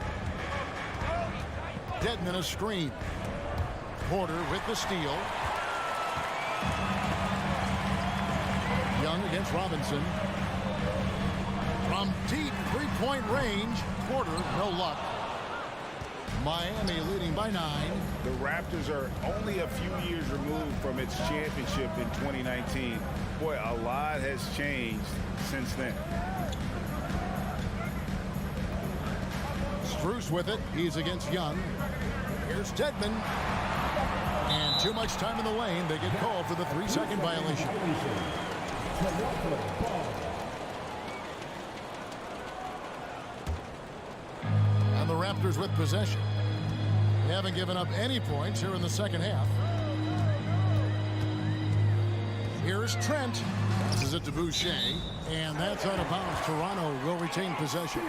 Dedmon a screen. Porter with the steal. Young against Robinson. From deep 3-point range, Porter, no luck. Miami leading by 9. The Raptors are only a few years removed from its championship in 2019. Boy, a lot has changed since then. Strus with it. He's against Young. Here's Dedmon. And too much time in the lane. They get called for the 3-second violation. And the Raptors with possession. They haven't given up any points here in the second half. Here's Trent. Passes it to Boucher. And that's out of bounds. Toronto will retain possession.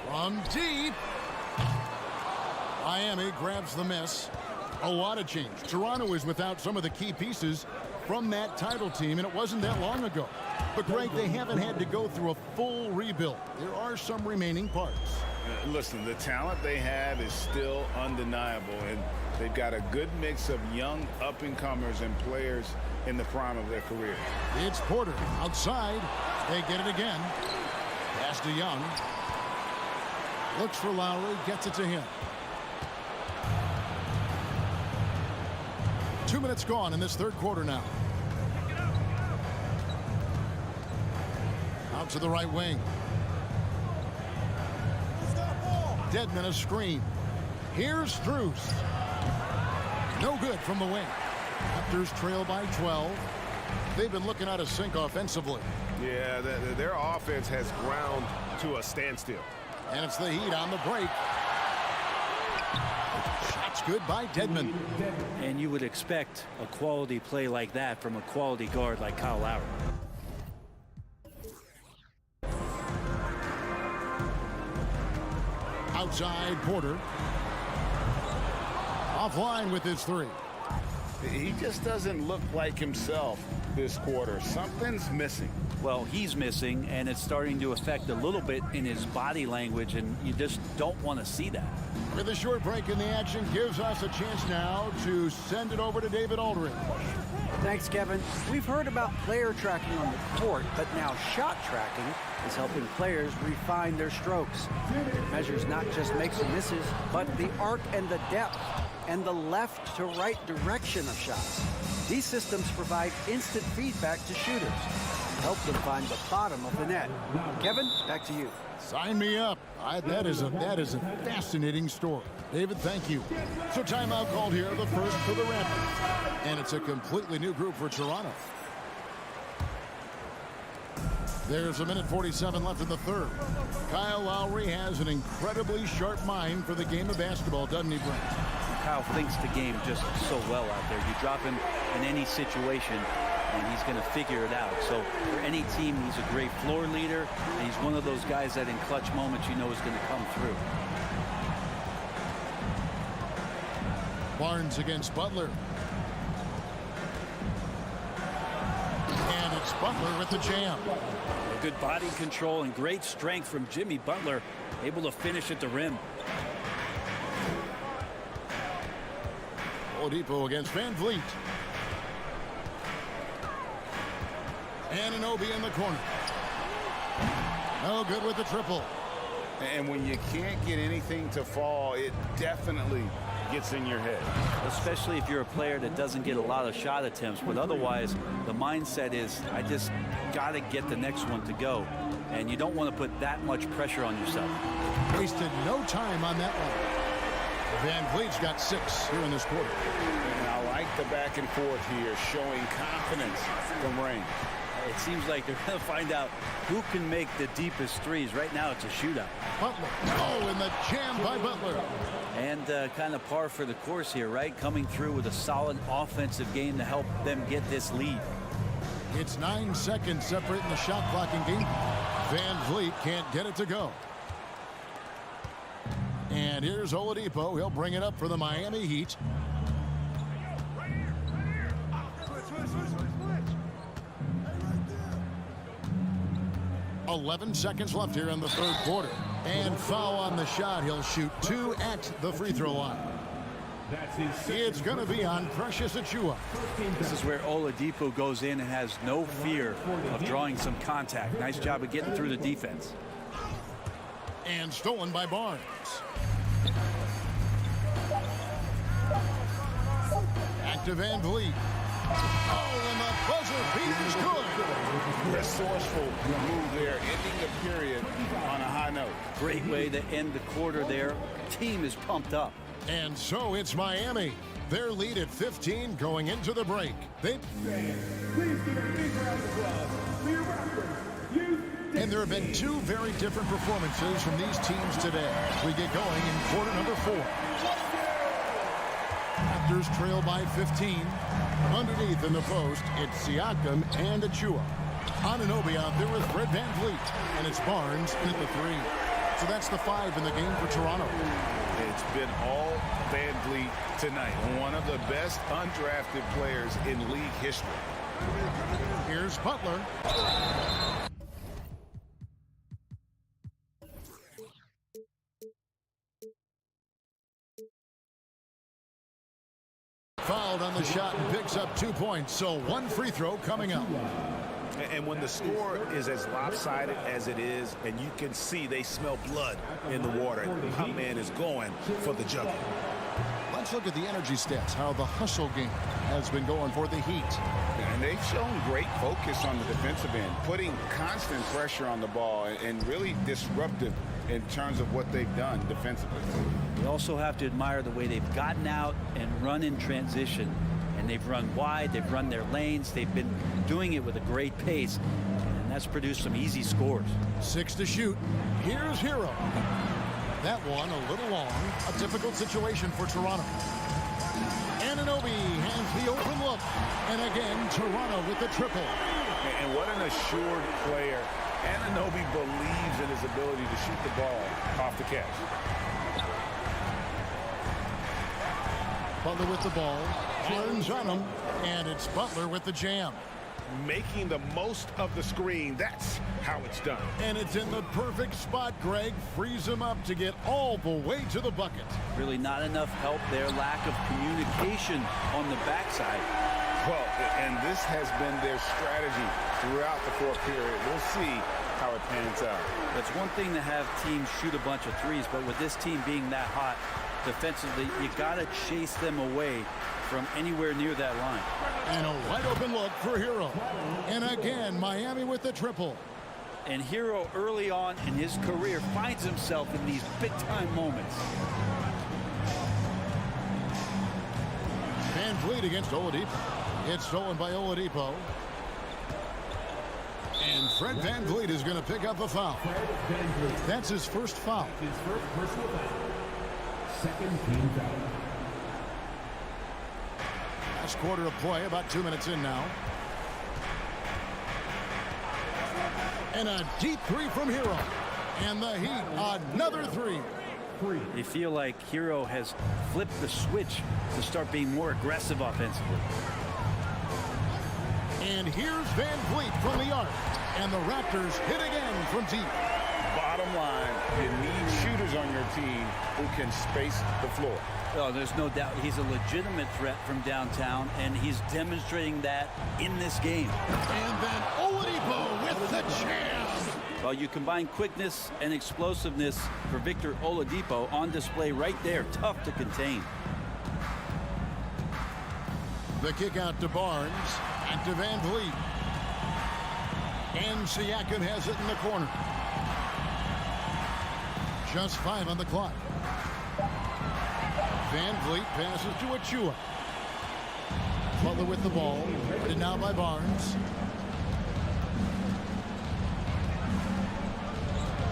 From deep. Miami grabs the miss. A lot of change. Toronto is without some of the key pieces from that title team, and it wasn't that long ago. But, Greg, they haven't had to go through a full rebuild. There are some remaining parts. Listen, the talent they have is still undeniable, and they've got a good mix of young up-and-comers and players in the prime of their career. It's Porter outside. They get it again. Pass to Young. Looks for Lowry, gets it to him. 2 minutes gone in this third quarter now. Out to the right wing. Dedmon a screen. Here's Strus. No good from the wing. Raptors trail by 12. They've been looking out of sync offensively. Yeah, their offense has ground to a standstill. And it's the Heat on the break. Shot's good by Dedmon. And you would expect a quality play like that from a quality guard like Kyle Lowry. Outside Porter. Offline with his three. He just doesn't look like himself this quarter. Something's missing. Well, he's missing, and it's starting to affect a little bit in his body language, and you just don't want to see that. With a short break in the action, gives us a chance now to send it over to David Aldridge. Thanks, Kevin. We've heard about player tracking on the court, but now shot tracking is helping players refine their strokes. It measures not just makes and misses, but the arc and the depth and the left to right direction of shots. These systems provide instant feedback to shooters, help them find the bottom of the net. Kevin, back to you. Sign me up. That is a fascinating story. David, thank you. So timeout called here, the first for the Raptors. And it's a completely new group for Toronto. There's a minute 47 left in the third. Kyle Lowry has an incredibly sharp mind for the game of basketball, doesn't he, Brent? Kyle thinks the game just so well out there. You drop him in any situation, and he's going to figure it out. So for any team, he's a great floor leader, and he's one of those guys that in clutch moments you know is going to come through. Barnes against Butler. And it's Butler with the jam. Good body control and great strength from Jimmy Butler, able to finish at the rim. Oladipo against Van Vliet. Anunoby in the corner. No good with the triple. And when you can't get anything to fall, it definitely gets in your head. Especially if you're a player that doesn't get a lot of shot attempts, but otherwise the mindset is, I just got to get the next one to go. And you don't want to put that much pressure on yourself. Wasted no time on that one. Van Vliet's got 6 here in this quarter. And I like the back and forth here, showing confidence from range. It seems like they're going to find out who can make the deepest threes. Right now it's a shootout. Butler. Oh, and the jam by Butler. And kind of par for the course here, right? Coming through with a solid offensive game to help them get this lead. It's 9 seconds separating the shot clock and game. Van Vliet can't get it to go. And here's Oladipo. He'll bring it up for the Miami Heat. .11 seconds left here in the third quarter. And foul on the shot. He'll shoot 2 at the free throw line. It's going to be on Precious Achiuwa. This is where Oladipo goes in and has no fear of drawing some contact. Nice job of getting through the defense. And stolen by Barnes. Back to Van Vliet. Oh, and the buzzer beat is good. Resourceful move there, ending the period on a high note. Great way to end the quarter there. Team is pumped up. And so it's Miami. Their lead at 15 going into the break. And there have been 2 very different performances from these teams today. We get going in quarter number 4. Raptors trail by 15. Underneath in the post, it's Siakam and Achiuwa. Anunoby out there with Fred Van Vliet. And it's Barnes at the 3. So that's the 5 in the game for Toronto. It's been all Van Vliet tonight. One of the best undrafted players in league history. Here's Butler. Fouled on the shot and picks up 2 points. So 1 free throw coming up. And when the score is as lopsided as it is, and you can see they smell blood in the water, my man is going for the jugular. Let's look at the energy stats, how the hustle game has been going for the Heat. And they've shown great focus on the defensive end, putting constant pressure on the ball and really disruptive in terms of what they've done defensively. You also have to admire the way they've gotten out and run in transition. And they've run wide, they've run their lanes, they've been doing it with a great pace, and that's produced some easy scores. 6 to shoot. Here's Hero. That one a little long. A difficult situation for Toronto. Anunoby has the open look. And again, Toronto with the triple. And what an assured player. Anunoby believes in his ability to shoot the ball off the catch. Butler with the ball. Turns on him. And it's Butler with the jam. Making the most of the screen. That's how it's done. And it's in the perfect spot, Greg. Frees him up to get all the way to the bucket. Really not enough help there. Lack of communication on the backside. Well, and this has been their strategy throughout the fourth period. We'll see how it pans out. It's one thing to have teams shoot a bunch of threes, but with this team being that hot defensively, you got to chase them away from anywhere near that line. And a wide open look for Hero. And again, Miami with the triple. And Hero early on in his career finds himself in these big-time moments. Van Vliet against Oladipo. It's stolen by Oladipo. And Fred Van Vliet is going to pick up a foul. That's his first foul. His first personal foul. Second team foul. Last quarter of play, about 2 minutes in now. And a deep three from Hero. And the Heat, another three. They feel like Hero has flipped the switch to start being more aggressive offensively. And here's Van Vliet from the arc. And the Raptors hit again from deep. Bottom line, you need shooters on your team who can space the floor. Oh, there's no doubt he's a legitimate threat from downtown, and he's demonstrating that in this game. And then Oladipo with the jam. Well, you combine quickness and explosiveness for Victor Oladipo on display right there. Tough to contain. The kick out to Barnes and to Van Vliet. And Siakam has it in the corner. Just 5 on the clock. Van Vliet passes to Achua. Butler with the ball. And now by Barnes.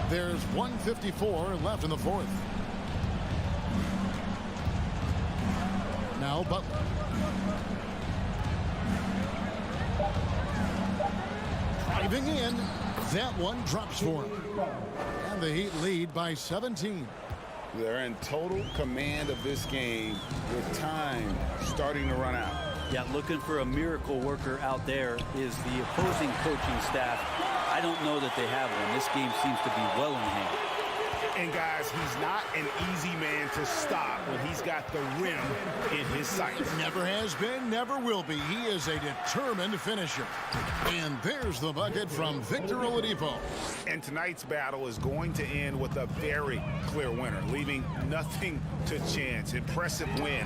There's 1:54 left in the fourth. Now Butler. Driving in. That one drops for him. And the Heat lead by 17. They're in total command of this game with time starting to run out. Yeah, looking for a miracle worker out there is the opposing coaching staff. I don't know that they have one. This game seems to be well in hand. And guys, he's not an easy man to stop when he's got the rim in his sights. Never has been, never will be. He is a determined finisher. And there's the bucket from Victor Oladipo. And tonight's battle is going to end with a very clear winner, leaving nothing to chance. Impressive win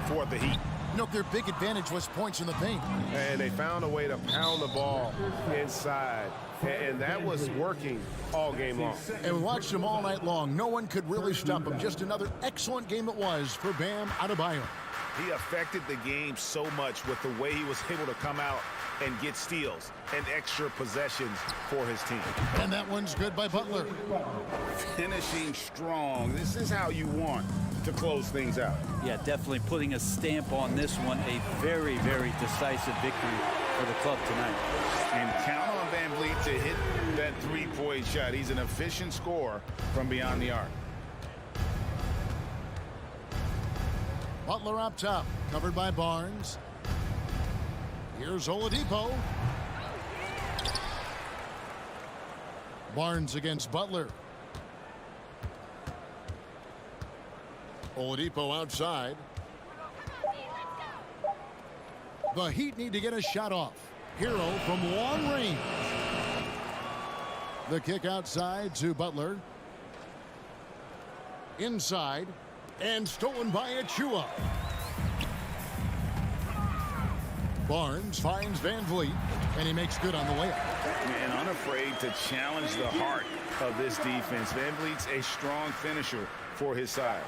for the Heat. You know, their big advantage was points in the paint. And they found a way to pound the ball inside. And that was working all game long. And we watched them all night long. No one could really stop them. Just another excellent game it was for Bam Adebayo. He affected the game so much with the way he was able to come out and get steals and extra possessions for his team. And that one's good by Butler. Finishing strong. This is how you want to close things out. Yeah, definitely putting a stamp on this one. A very, very decisive victory for the club tonight. And count on Van Vliet to hit that three-point shot. He's an efficient scorer from beyond the arc. Butler up top, covered by Barnes. Here's Oladipo. Barnes against Butler. Oladipo outside. The Heat need to get a shot off. Hero from long range. The kick outside to Butler. Inside. And stolen by Achua. Barnes finds Van Vliet. And he makes good on the layup. And unafraid to challenge the heart of this defense. Van Vliet's a strong finisher for his size.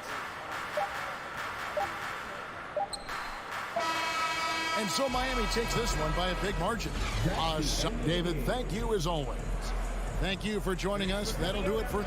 And so Miami takes this one by a big margin. David, thank you as always. Thank you for joining us. That'll do it for...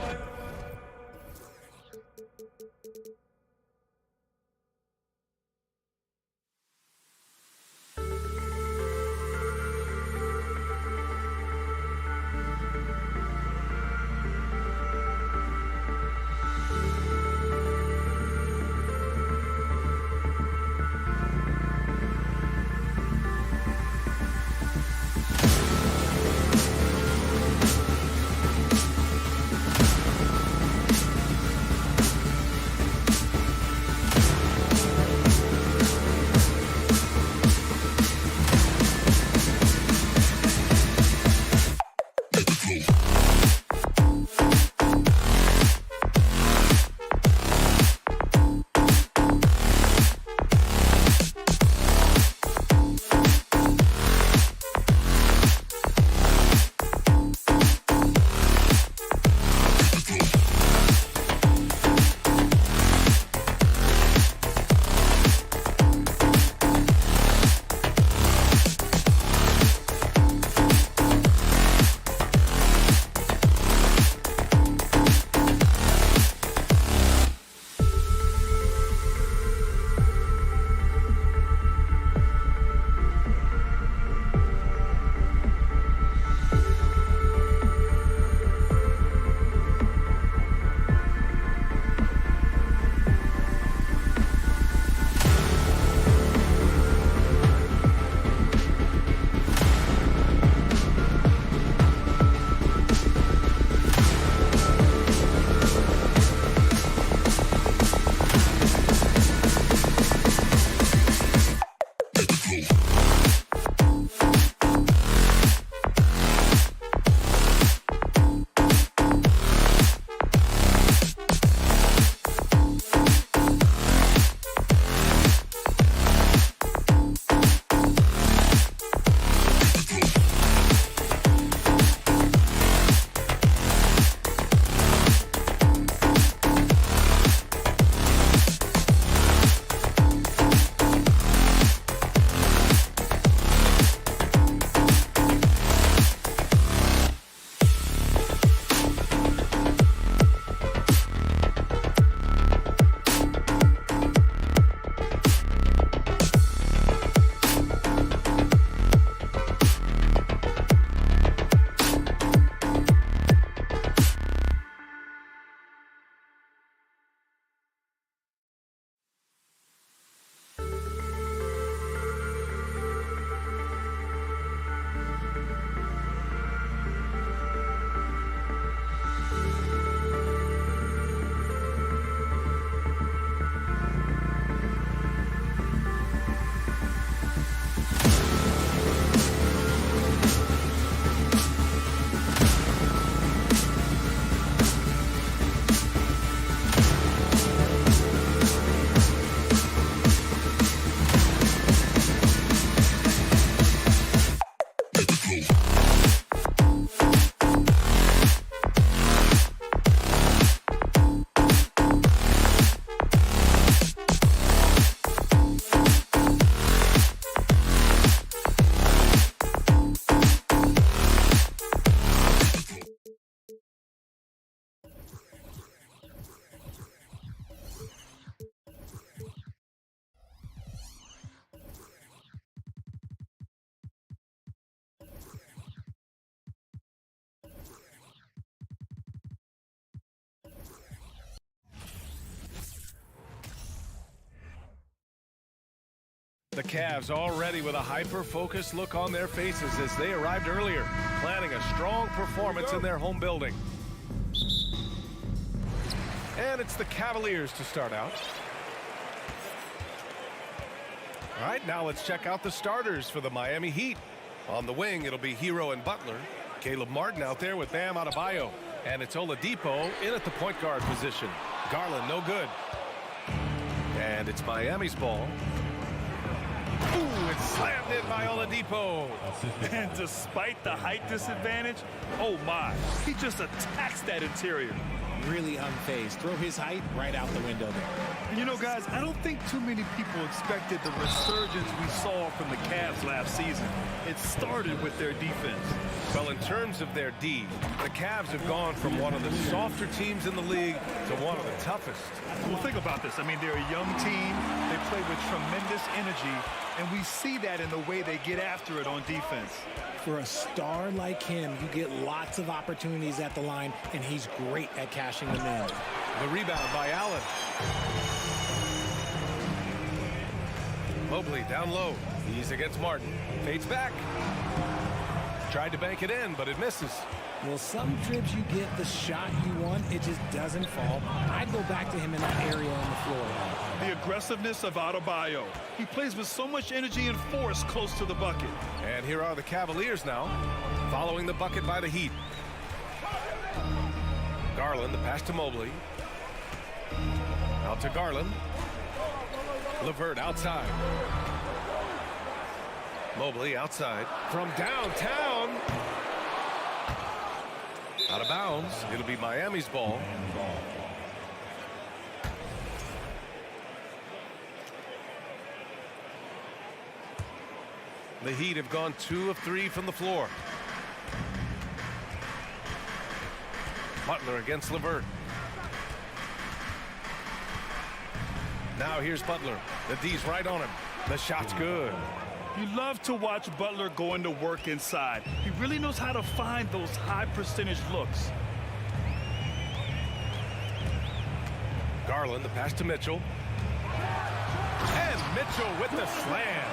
The Cavs already with a hyper-focused look on their faces as they arrived earlier, planning a strong performance in their home building. And it's the Cavaliers to start out. All right, now let's check out the starters for the Miami Heat. On the wing, it'll be Hero and Butler. Caleb Martin out there with Bam Adebayo. And it's Oladipo in at the point guard position. Garland, no good. And it's Miami's ball. Ooh, it's slammed in by Oladipo. And despite the height disadvantage, oh my, he just attacks that interior. Really unfazed. Throw his height right out the window there. You know, guys, I don't think too many people expected the resurgence we saw from the Cavs last season. It started with their defense. Well, in terms of their D, the Cavs have gone from one of the softer teams in the league to one of the toughest. Well, think about this. I mean, they're a young team. They play with tremendous energy, and we see that in the way they get after it on defense. For a star like him, you get lots of opportunities at the line, and he's great at cashing them in. The rebound by Allen. Mobley down low. He's against Martin. Fades back. Tried to bank it in, but it misses. Well, some trips you get the shot you want, it just doesn't fall. I'd go back to him in that area on the floor. The aggressiveness of Adebayo. He plays with so much energy and force close to the bucket. And here are the Cavaliers now, following the bucket by the Heat. Garland, the pass to Mobley. Out to Garland. LeVert outside. Mobley outside from downtown. Out of bounds. It'll be Miami's ball. The Heat have gone 2 of 3 from the floor. Butler against LeVert. Now here's Butler. The D's right on him. The shot's good. You love to watch Butler going to work inside. He really knows how to find those high percentage looks. Garland, the pass to Mitchell. And Mitchell with the slam.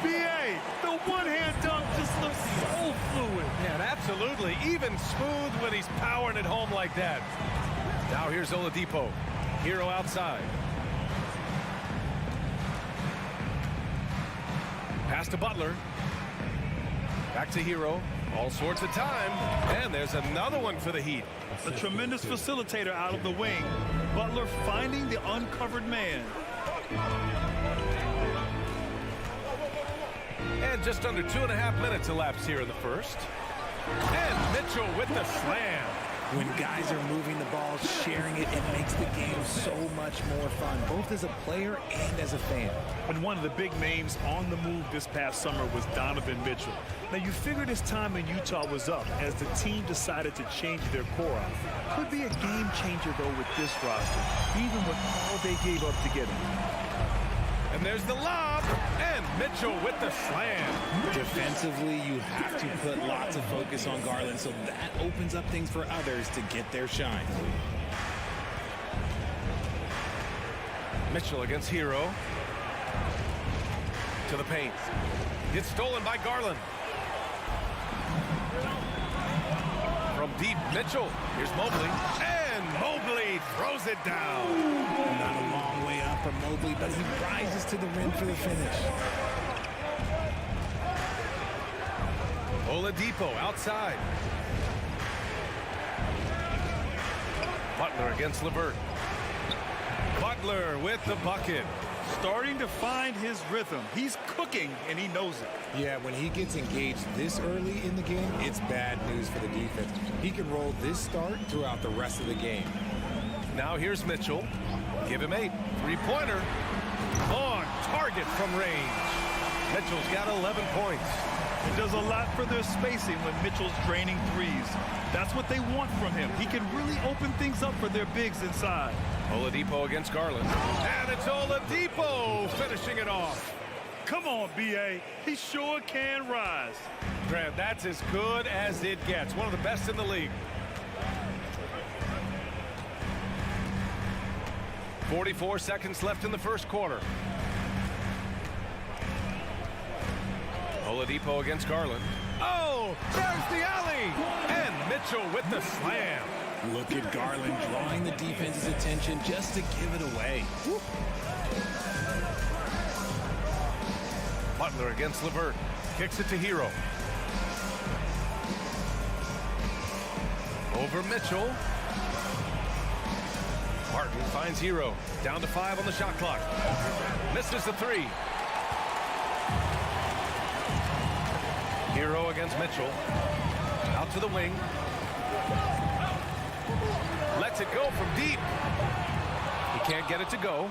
B.A., the one-hand dunk just looks so fluid. Yeah, absolutely. Even smooth when he's powering it home like that. Now here's Oladipo. Hero outside. Pass to Butler. Back to Hero. All sorts of time. And there's another one for the Heat. A tremendous facilitator out of the wing. Butler finding the uncovered man. And just under 2.5 minutes elapsed here in the first. And Mitchell with the slam. When guys are moving the ball, sharing it, it makes the game so much more fun, both as a player and as a fan. And one of the big names on the move this past summer was Donovan Mitchell. Now, you figured his time in Utah was up as the team decided to change their core out. Could be a game changer, though, with this roster, even with all they gave up to get him. And there's the lob, and Mitchell with the slam. Defensively, you have to put lots of focus on Garland, so that opens up things for others to get their shine. Mitchell against Hero. To the paint. Gets stolen by Garland. From deep, Mitchell. Here's Mobley. And Mobley throws it down. Not a long way up for Mobley, but he rises to the rim for the finish. Oladipo outside. Butler against LeVert. Butler with the bucket. Starting to find his rhythm. He's cooking, and he knows it. Yeah, when he gets engaged this early in the game, it's bad news for the defense. He can roll this start throughout the rest of the game. Now here's Mitchell. Give him 8. Three-pointer. On target from range. Mitchell's got 11 points. It does a lot for their spacing when Mitchell's draining threes. That's what they want from him. He can really open things up for their bigs inside. Oladipo against Garland. And it's Oladipo finishing it off. Come on, B.A. He sure can rise. Grant, that's as good as it gets. One of the best in the league. 44 seconds left in the first quarter. Oladipo against Garland. Oh, there's the alley! And Mitchell with the slam. Look at Garland drawing the defense's attention just to give it away. Whoop. Butler against LeVert. Kicks it to Hero. Over Mitchell. Martin finds Hero. Down to 5 on the shot clock. Misses the 3. Hero against Mitchell. Out to the wing. Lets it go from deep. He can't get it to go.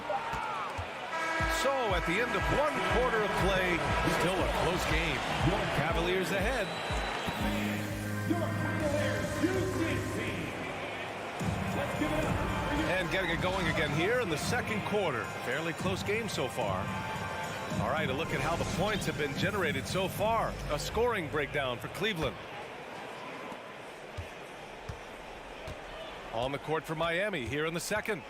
So at the end of 1 quarter of play, still a close game. Cavaliers ahead. And getting it going again here in the second quarter. Fairly close game so far. All right, a look at how the points have been generated so far. A scoring breakdown for Cleveland. On the court for Miami here in the second.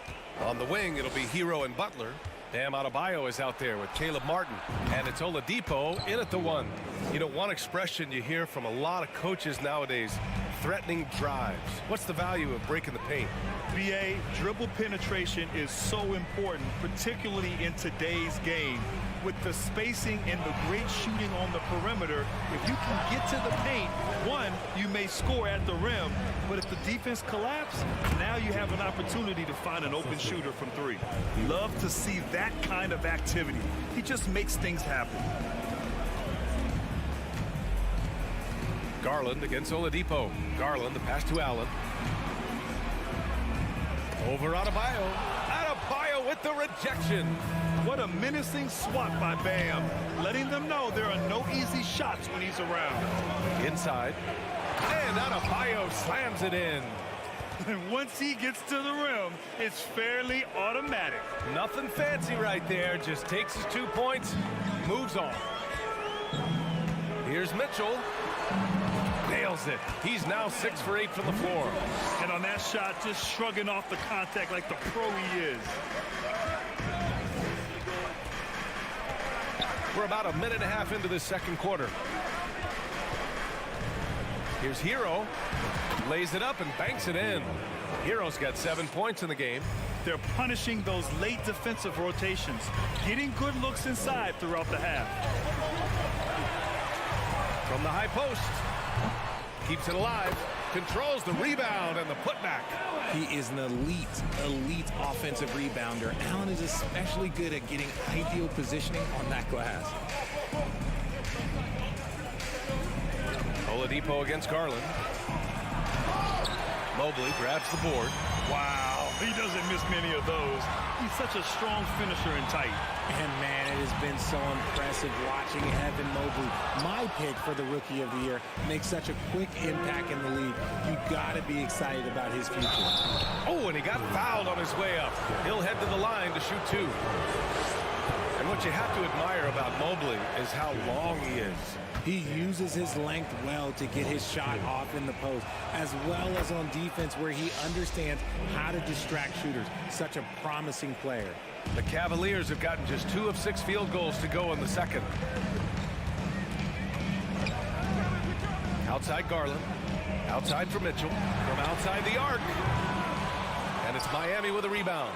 On the wing, it'll be Hero and Butler. Bam Adebayo is out there with Caleb Martin. And it's Oladipo in at the 1. You know, one expression you hear from a lot of coaches nowadays, threatening drives. What's the value of breaking the paint? BA, dribble penetration is so important, particularly in today's game. With the spacing and the great shooting on the perimeter, if you can get to the paint, one, you may score at the rim, but if the defense collapses, now you have an opportunity to find an open shooter from 3. Love to see that kind of activity. He just makes things happen. Garland against Oladipo. Garland, the pass to Allen. Over Adebayo. Adebayo with the rejection. What a menacing swat by Bam, letting them know there are no easy shots when he's around. Inside. And Adebayo slams it in. And once he gets to the rim, it's fairly automatic. Nothing fancy right there. Just takes his 2 points, moves on. Here's Mitchell. Nails it. He's now 6 for 8 from the floor. And on that shot, just shrugging off the contact like the pro he is. We're about a minute and a half into this second quarter. Here's Hero. Lays it up and banks it in. Hero's got 7 points in the game. They're punishing those late defensive rotations, getting good looks inside throughout the half. From the high post. Keeps it alive. Controls the rebound and the putback. He is an elite offensive rebounder. Allen is especially good at getting ideal positioning on that glass. Oladipo against Garland. Mobley grabs the board. Wow, he doesn't miss many of those. He's such a strong finisher and tight. And man, it has been so impressive watching Evan Mobley, my pick for the Rookie of the Year, make such a quick impact in the league. You got to be excited about his future. Oh, and he got fouled on his way up. He'll head to the line to shoot 2. And what you have to admire about Mobley is how long he is. He uses his length well to get his shot off in the post, as well as on defense where he understands how to distract shooters. Such a promising player. The Cavaliers have gotten just 2 of 6 field goals to go in the second. Outside Garland. Outside for Mitchell. From outside the arc. And it's Miami with a rebound.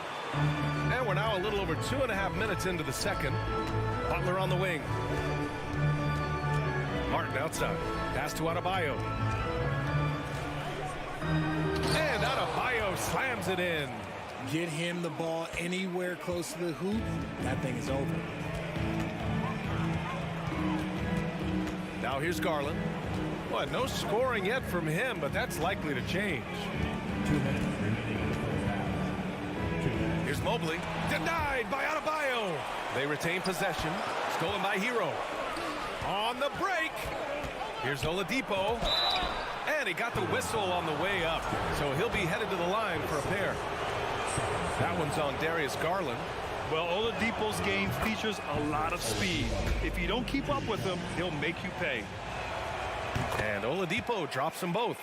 And we're now a little over 2.5 minutes into the second. Butler on the wing. Martin outside. Pass to Adebayo. And Adebayo slams it in. Get him the ball anywhere close to the hoop, that thing is over. Now here's Garland. Well, no scoring yet from him, but that's likely to change. 2 minutes remaining. Here's Mobley. Denied by Adebayo. They retain possession. Stolen by Hero. On the break. Here's Oladipo. And he got the whistle on the way up. So he'll be headed to the line for a pair. That one's on Darius Garland. Well, Oladipo's game features a lot of speed. If you don't keep up with him, he'll make you pay. And Oladipo drops them both.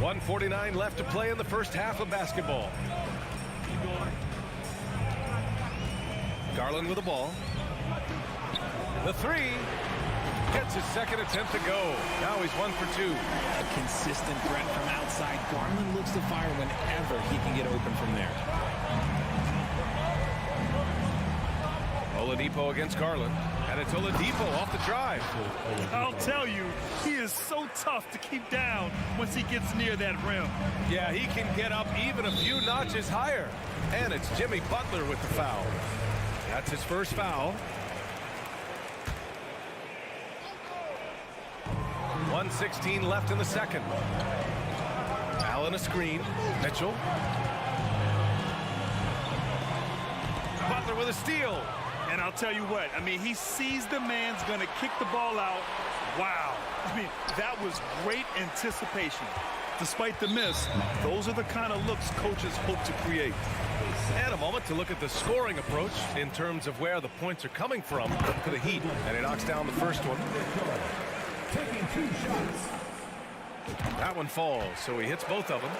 1:49 left to play in the first half of basketball. Garland with the ball. The three. Gets his second attempt to go. Now he's 1 for 2. A consistent threat from outside. Garland looks to fire whenever he can get open from there. Oladipo against Garland. And it's Oladipo off the drive. I'll tell you, he is so tough to keep down once he gets near that rim. Yeah, he can get up even a few notches higher. And it's Jimmy Butler with the foul. That's his first foul. 1:16 left in the second. Allen a screen. Mitchell. Butler with a steal. And I'll tell you what, I mean, he sees the man's going to kick the ball out. Wow. I mean, that was great anticipation. Despite the miss, those are the kind of looks coaches hope to create. And a moment to look at the scoring approach in terms of where the points are coming from for the Heat. And he knocks down the first one. Taking 2 shots. That one falls, so he hits both of them.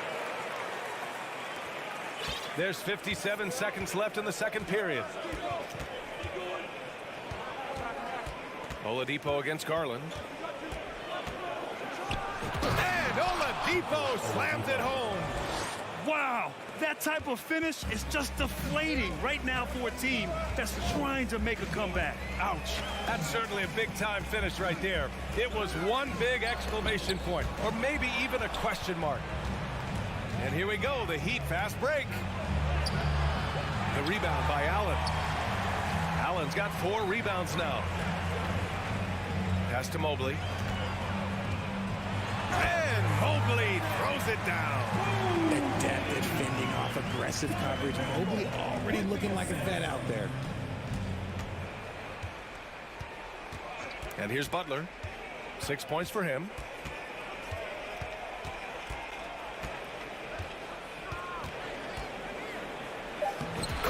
There's 57 seconds left in the second period. Oladipo against Garland. And Oladipo slams it home. Wow, that type of finish is just deflating right now for a team that's trying to make a comeback. Ouch. That's certainly a big-time finish right there. It was one big exclamation point, or maybe even a question mark. And here we go, the Heat fast break. The rebound by Allen. Allen's got 4 rebounds now. Pass to Mobley. And Mobley throws it down. Adept at fending off aggressive coverage. Mobley already looking like a vet out there. And here's Butler. 6 points for him.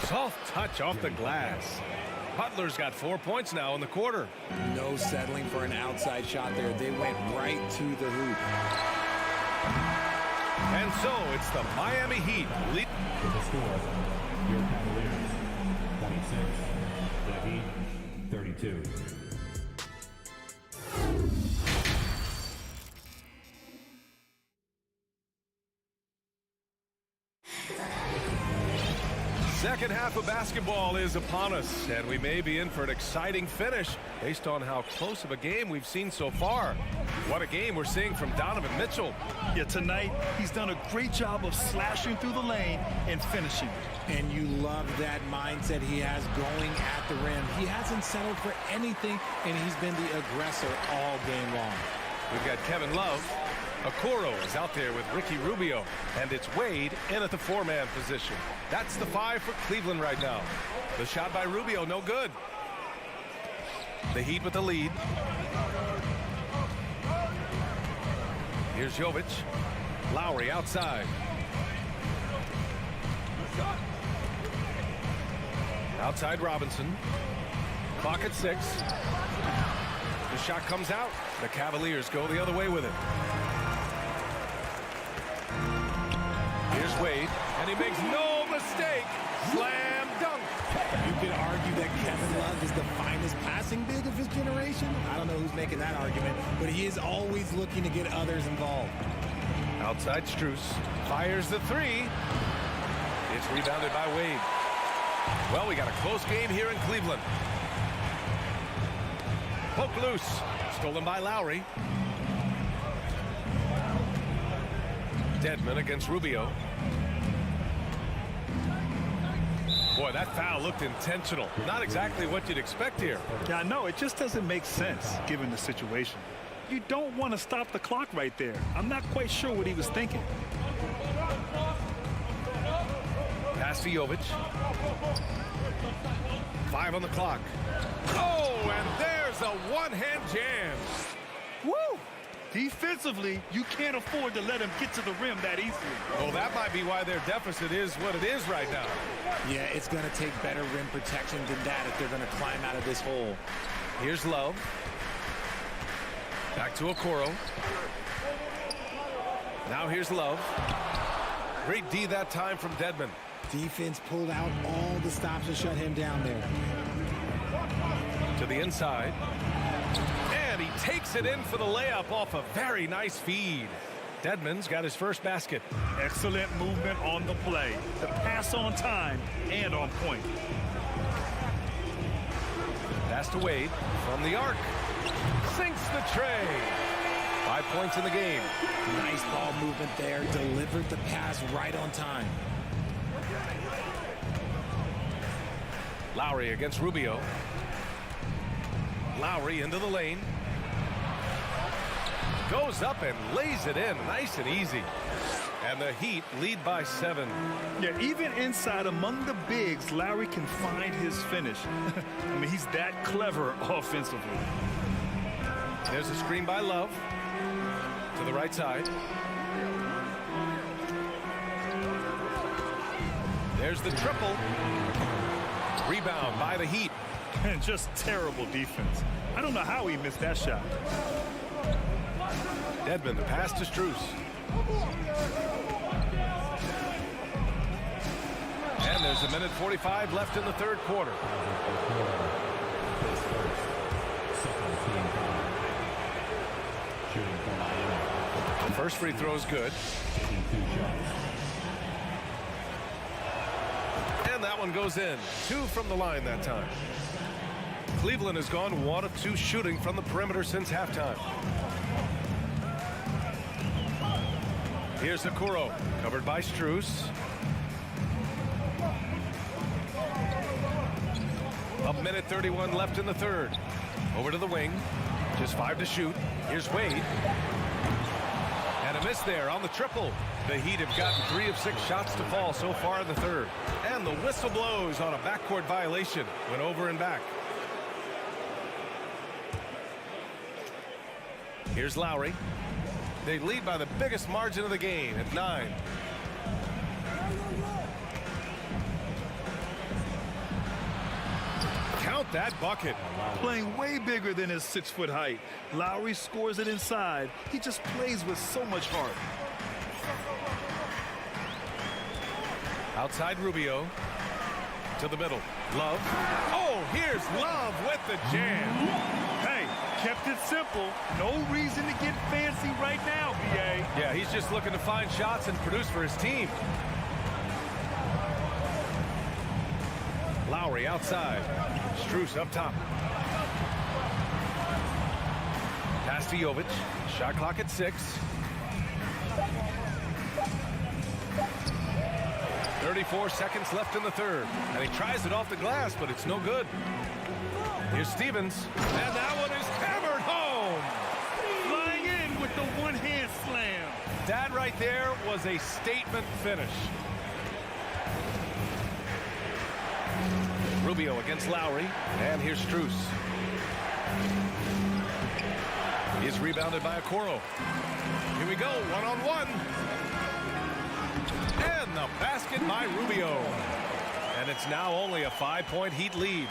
Soft touch off the glass. Butler's got 4 points now in the quarter. No settling for an outside shot there. They went right to the hoop. And so it's the Miami Heat lead. With the score, your Cavaliers 26, the Heat 32. Second half of basketball is upon us, and we may be in for an exciting finish based on how close of a game we've seen so far. What a game we're seeing from Donovan Mitchell. Yeah, tonight he's done a great job of slashing through the lane and finishing. And you love that mindset he has going at the rim. He hasn't settled for anything, and he's been the aggressor all game long. We've got Kevin Love. Okoro is out there with Ricky Rubio, and it's Wade in at the 4-man position. That's the 5 for Cleveland right now. The shot by Rubio, no good. The Heat with the lead. Here's Jovic. Lowry outside. Outside Robinson. Clock at 6. The shot comes out. The Cavaliers go the other way with it. Here's Wade, and he makes no mistake. Slam dunk. You could argue that Kevin Love is the finest passing big of his generation. I don't know who's making that argument, but he is always looking to get others involved. Outside Strus fires the 3. It's rebounded by Wade. Well, we got a close game here in Cleveland. Poke loose. Stolen by Lowry. Dedmon against Rubio. Boy, that foul looked intentional. Not exactly what you'd expect here. Yeah, no, it just doesn't make sense given the situation. You don't want to stop the clock right there. I'm not quite sure what he was thinking. Pass to Jovic. 5 on the clock. Oh, and there's a one-hand jam. Woo! Defensively, you can't afford to let him get to the rim that easily. Well, that might be why their deficit is what it is right now. Yeah, it's going to take better rim protection than that if they're going to climb out of this hole. Here's Love. Back to Okoro. Now here's Love. Great D that time from Dedmon. Defense pulled out all the stops to shut him down there. To the inside. And he takes it in for the layup off a very nice feed. Dedmon's got his first basket. Excellent movement on the play. The pass on time and on point. Pass to Wade from the arc. Sinks the tray. 5 points in the game. Nice ball movement there. Delivered the pass right on time. Lowry against Rubio. Lowry into the lane. Goes up and lays it in nice and easy. And the Heat lead by 7. Yeah, even inside among the bigs, Lowry can find his finish. I mean, he's that clever offensively. There's a screen by Love. To the right side. There's the triple. Rebound by the Heat. And just terrible defense. I don't know how he missed that shot. Dedmon, the pass to Strus. And there's a minute 45 left in the third quarter. The first free throw is good. And that one goes in. 2 from the line that time. Cleveland has gone 1 of 2 shooting from the perimeter since halftime. Here's Okoro, covered by Strus. A minute 31 left in the third. Over to the wing. Just 5 to shoot. Here's Wade. And a miss there on the triple. The Heat have gotten 3 of 6 shots to fall so far in the third. And the whistle blows on a backcourt violation. Went over and back. Here's Lowry. They lead by the biggest margin of the game at 9. Count that bucket. Playing way bigger than his 6-foot height. Lowry scores it inside. He just plays with so much heart. Outside Rubio. To the middle. Love. Oh, here's Love with the jam. Hey, kept it simple. No reason to get fancy right now, B.A. Yeah, he's just looking to find shots and produce for his team. Lowry outside. Strus up top. Pass to Jovic. Shot clock at 6. 34 seconds left in the third. And he tries it off the glass, but it's no good. Here's Stevens. And that one is hammered home. Flying in with the one-hand slam. That right there was a statement finish. Rubio against Lowry. And here's Strus. He's rebounded by Okoro. Here we go, one-on-one. And the basket by Rubio. And it's now only a 5-point Heat lead.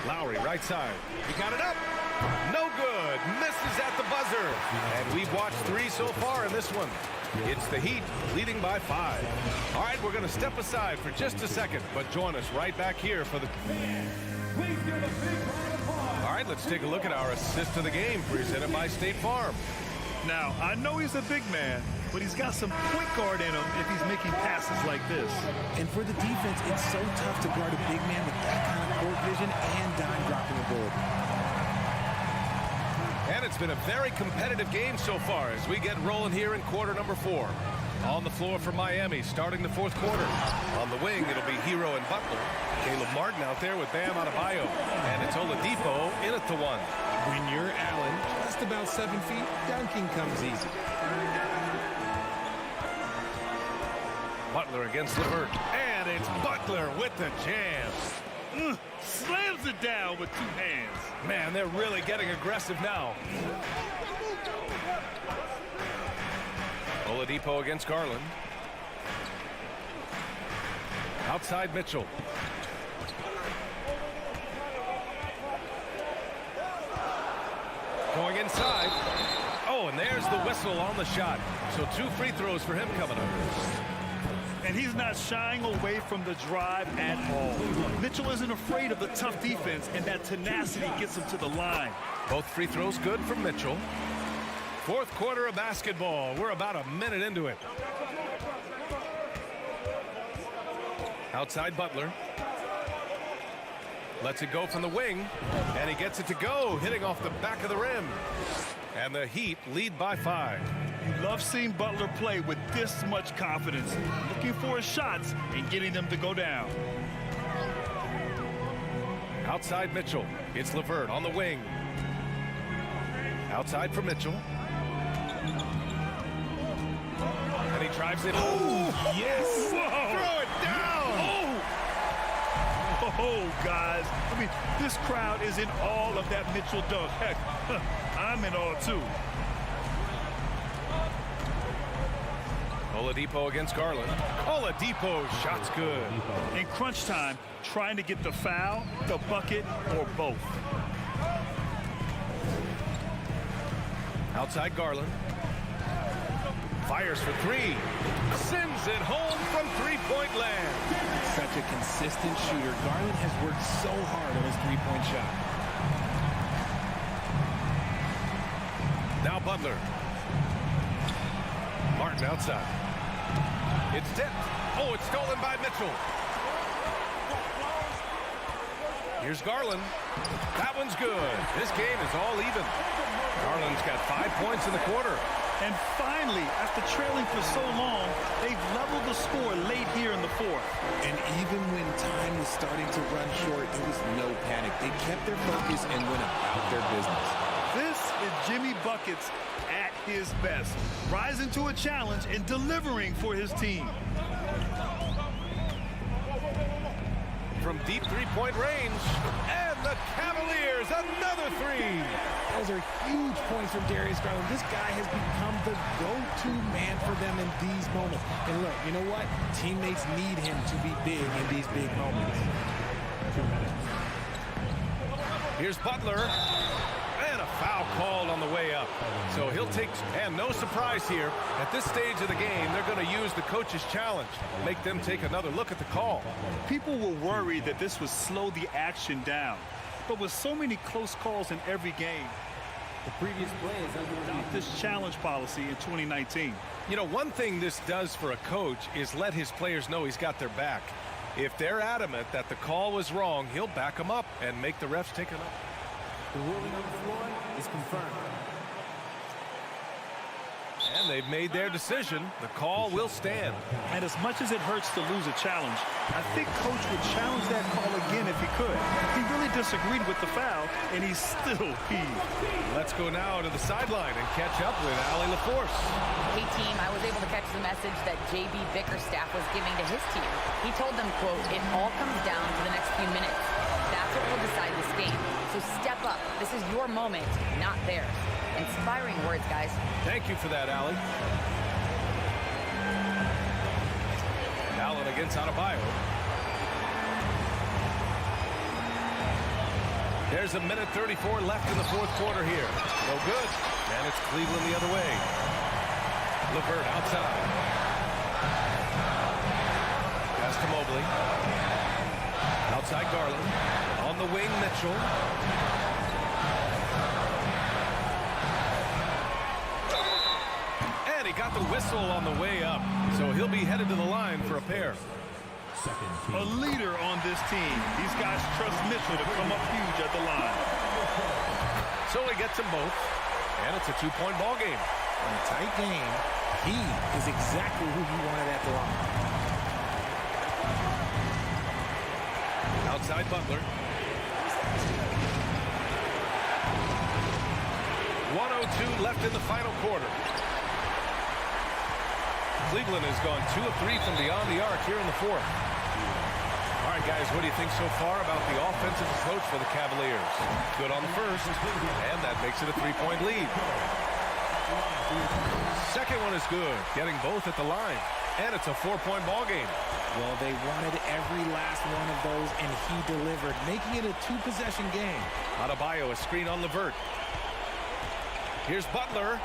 Lowry, right side. He got it up. No good. Misses at the buzzer. And we've watched 3 so far in this one. It's the Heat leading by 5. All right, we're going to step aside for just a second, but join us right back here for the... All right, let's take a look at our assist of the game presented by State Farm. Now, I know he's a big man, but he's got some point guard in him if he's making passes like this. And for the defense, it's so tough to guard a big man with that kind of court vision and dime dropping ability. And it's been a very competitive game so far as we get rolling here in quarter number 4. On the floor for Miami starting the 4th quarter. On the wing, it'll be Hero and Butler. Caleb Martin out there with Bam Adebayo. And it's Oladipo in at the 1. When you're Allen, just about 7 feet, dunking comes easy. Butler against LeVert. And it's Butler with the jam. Slams it down with 2 hands. Man, they're really getting aggressive now. Oladipo against Garland. Outside Mitchell. Going inside. Oh, and there's the whistle on the shot. So 2 free throws for him coming up. And he's not shying away from the drive at all. Mitchell isn't afraid of the tough defense, and that tenacity gets him to the line. Both free throws good from Mitchell. Fourth quarter of basketball. We're about a minute into it. Outside Butler. Lets it go from the wing, and he gets it to go, hitting off the back of the rim. And the Heat lead by 5. You love seeing Butler play with this much confidence, looking for his shots and getting them to go down. Outside Mitchell. It's LeVert on the wing. Outside for Mitchell. And he drives it. Oh, yes! Whoa. Throw it down! Oh, guys. I mean, this crowd is in awe of that Mitchell dunk. Heck, I'm in awe, too. Oladipo against Garland. Oladipo, shot's good. In crunch time, trying to get the foul, the bucket, or both. Outside Garland. Fires for 3. Sends it home from three-point land. Such a consistent shooter. Garland has worked so hard on his three-point shot. Now Butler. Martin outside. It's tipped. Oh, it's stolen by Mitchell. Here's Garland. That one's good. This game is all even. Garland's got 5 points in the quarter. And finally, after trailing for so long, they've leveled the score late here in the fourth. And even when time was starting to run short, there was no panic. They kept their focus and went about their business. This is Jimmy Buckets at his best, rising to a challenge and delivering for his team. From deep three-point range, and the Cavaliers, another 3. Those are huge points from Darius Garland. This guy has become the go-to man for them in these moments. And look, you know what? Teammates need him to be big in these big moments. Here's Butler. And a foul called on the way up. So he'll take, and no surprise here, at this stage of the game, they're going to use the coach's challenge, make them take another look at the call. People were worried that this would slow the action down. But with so many close calls in every game, the previous play is under this challenge policy in 2019. You know, one thing this does for a coach is let his players know he's got their back. If they're adamant that the call was wrong, he'll back them up and make the refs take it up. The ruling on the floor is confirmed. And they've made their decision. The call will stand. And as much as it hurts to lose a challenge, I think Coach would challenge that call again if he could. He really disagreed with the foul, and he's still peeved. Let's go now to the sideline and catch up with Allie LaForce. Hey, team, I was able to catch the message that J.B. Bickerstaff was giving to his team. He told them, quote, "It all comes down to the next few minutes. That's what will decide this game. So step up. This is your moment, not theirs." Inspiring words, guys. Thank you for that, Allie. Allen against Adebayo. There's a minute 34 left in the fourth quarter here. No good. And it's Cleveland the other way. LeVert outside. Pass to Mobley. Outside Garland. On the wing, Mitchell. He got the whistle on the way up, so he'll be headed to the line for a pair. A leader on this team. These guys trust Mitchell to come up huge at the line. So he gets them both, and it's a two-point ball game. In a tight game, he is exactly who he wanted at the line. Outside Butler. 1:02 left in the final quarter. Cleveland has gone 2 of 3 from beyond the arc here in the fourth. All right, guys, what do you think so far about the offensive approach for the Cavaliers? Good on the first, and that makes it a 3-point lead. Second one is good, getting both at the line, and it's a 4-point ball game. Well, they wanted every last one of those, and he delivered, making it a 2-possession game. Adebayo, a screen on LeVert. Here's Butler.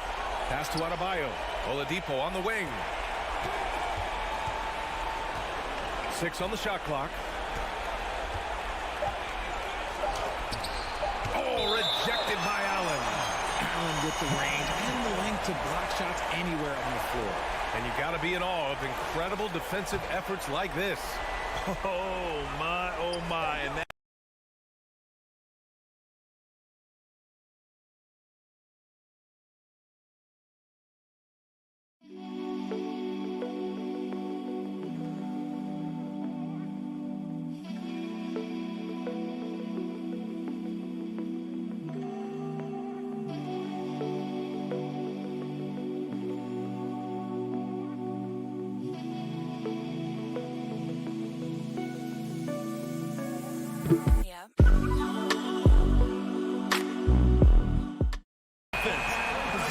Pass to Adebayo. Oladipo on the wing. 6 on the shot clock. Oh, rejected by Allen. Allen with the range and the length to block shots anywhere on the floor. And you got to be in awe of incredible defensive efforts like this. Oh, my, oh, my. And that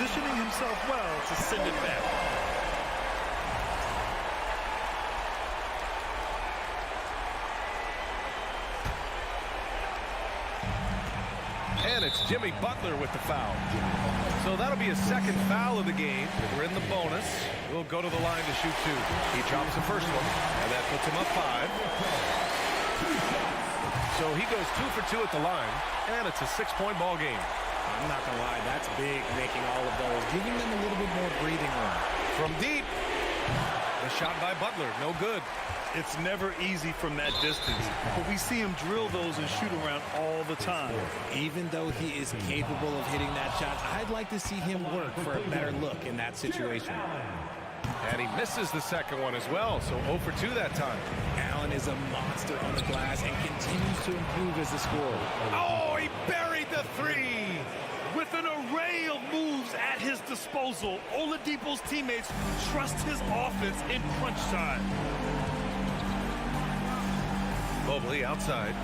positioning himself well to send it back. And it's Jimmy Butler with the foul. So that'll be his second foul of the game. We're in the bonus. We'll go to the line to shoot 2. He drops the first one, and that puts him up 5. So he goes 2 for 2 at the line, and it's a 6-point ball game. I'm not going to lie, that's big, making all of those, giving them a little bit more breathing room. From deep, the shot by Butler, no good. It's never easy from that distance, but we see him drill those and shoot around all the time. Even though he is capable of hitting that shot, I'd like to see him work for a better look in that situation. And he misses the second one as well, so 0 for 2 that time. Allen is a monster on the glass and continues to improve as a scorer. Oh, he buried the 3! With an array of moves at his disposal, Oladipo's teammates trust his offense in crunch time. Mobley outside.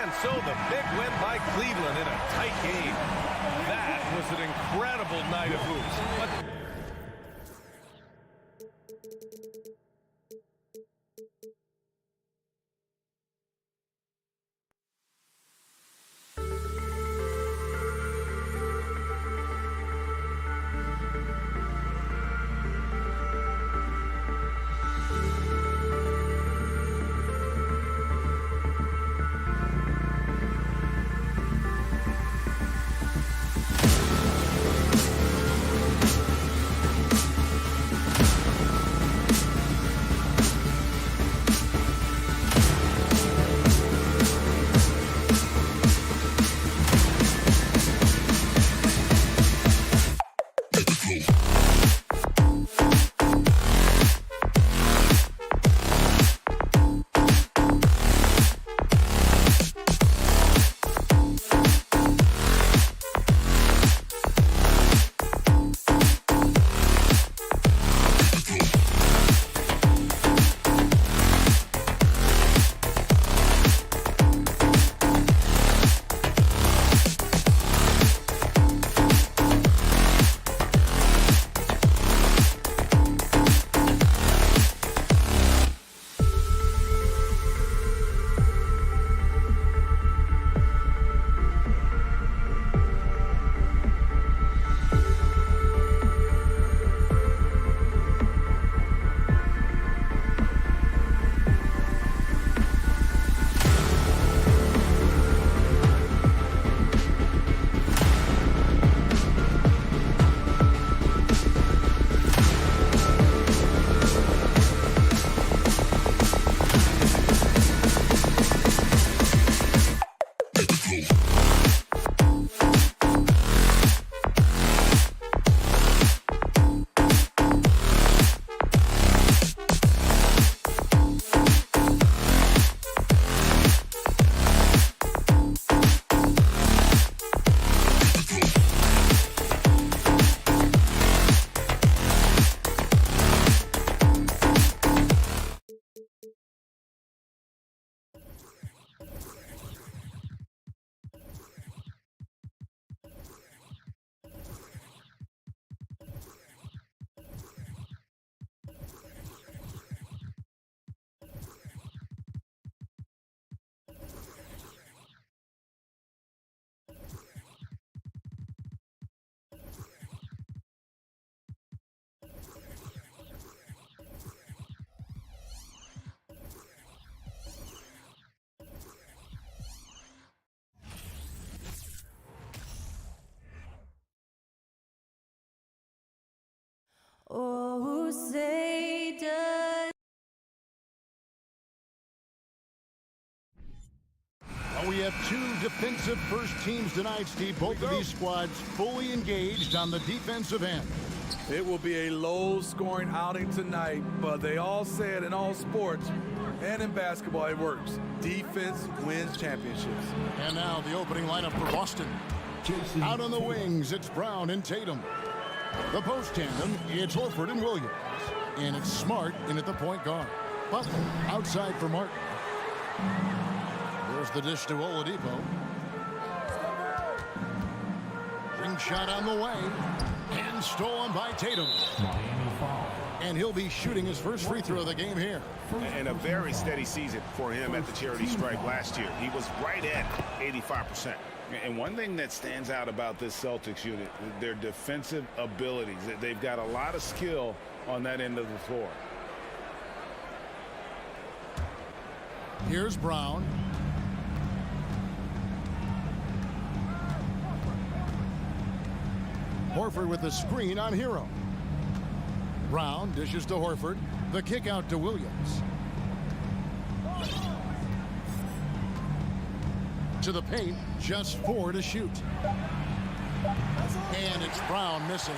And so the big win by Cleveland in a tight game. That was an incredible night of hoops. have two defensive first teams tonight, Steve. Both of these squads fully engaged on the defensive end. It will be a low-scoring outing tonight, but they all say it in all sports and in basketball, it works. Defense wins championships. And now the opening lineup for Boston. Out on the wings, it's Brown and Tatum. The post tandem, it's Horford and Williams. And it's Smart in at the point guard. Butler outside for Martin. There's the dish to Oladipo. Ring shot on the way. And stolen by Tatum. And he'll be shooting his first free throw of the game here. And a very steady season for him at the charity stripe last year. He was right at 85%. And one thing that stands out about this Celtics unit, their defensive abilities. They've got a lot of skill on that end of the floor. Here's Brown. Horford with the screen on Hero. Brown dishes to Horford. The kick out to Williams. To the paint, just 4 to shoot. And it's Brown missing.